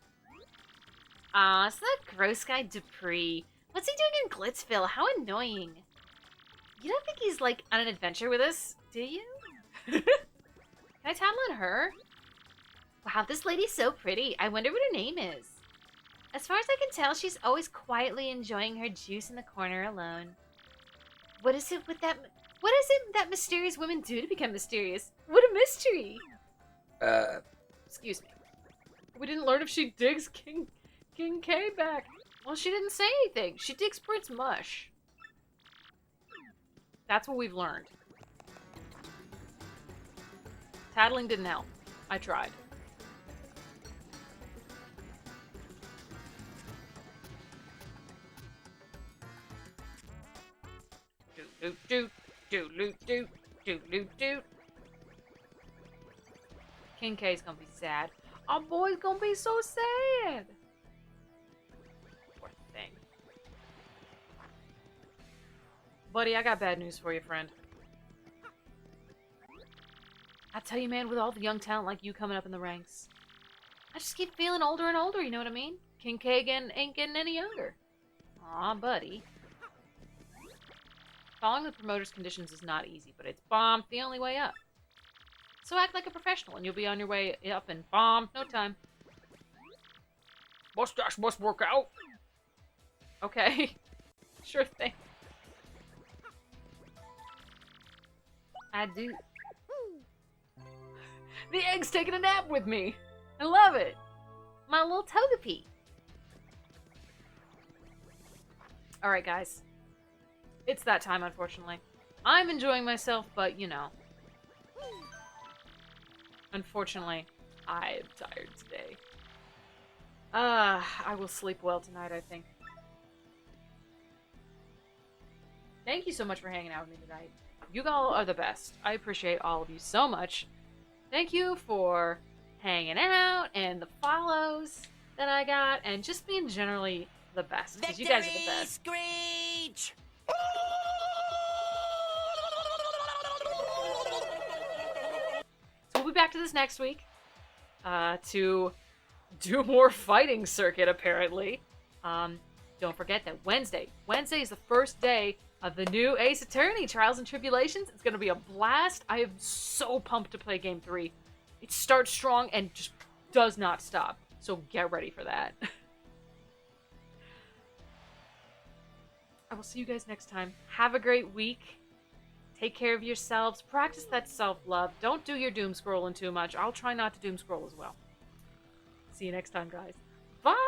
S3: Aw, it's that gross guy Dupree. What's he doing in Glitzville? How annoying. You don't think he's, like, on an adventure with us, do you?
S1: Can I tattle on her?
S3: Wow, this lady's so pretty. I wonder what her name is. As far as I can tell, she's always quietly enjoying her juice in the corner alone. What is it that mysterious women do to become mysterious? What a mystery!
S1: Excuse me. We didn't learn if she digs King K back. Well, she didn't say anything. She digs Prince Mush. That's what we've learned. Tattling didn't help. I tried. Doot doot doot doot doot doot doot. King K's gonna be sad. Our boy's gonna be so sad. Poor thing. Buddy, I got bad news for you, friend. I tell you, man, with all the young talent like you coming up in the ranks, I just keep feeling older and older, you know what I mean? King K ain't getting any younger. Aw, buddy. Following the promoter's conditions is not easy, but it's bombed the only way up. So act like a professional and you'll be on your way up in bomb no time. Mustache must work out. Okay. Sure thing. I do. The egg's taking a nap with me. I love it.
S3: My little Togepi.
S1: Alright, guys. It's that time, unfortunately. I'm enjoying myself, but, you know. Unfortunately, I'm tired today. I will sleep well tonight, I think. Thank you so much for hanging out with me tonight. You all are the best. I appreciate all of you so much. Thank you for hanging out and the follows that I got and just being generally the best. Because you guys are the best.
S4: Screech!
S1: So we'll be back to this next week to do more fighting circuit, apparently. Don't forget that Wednesday is the first day of the new Ace Attorney, Trials and Tribulations. It's going to be a blast. I am so pumped to play Game 3. It starts strong and just does not stop. So get ready for that. I will see you guys next time. Have a great week. Take care of yourselves. Practice that self-love. Don't do your doom scrolling too much. I'll try not to doom scroll as well. See you next time, guys. Bye!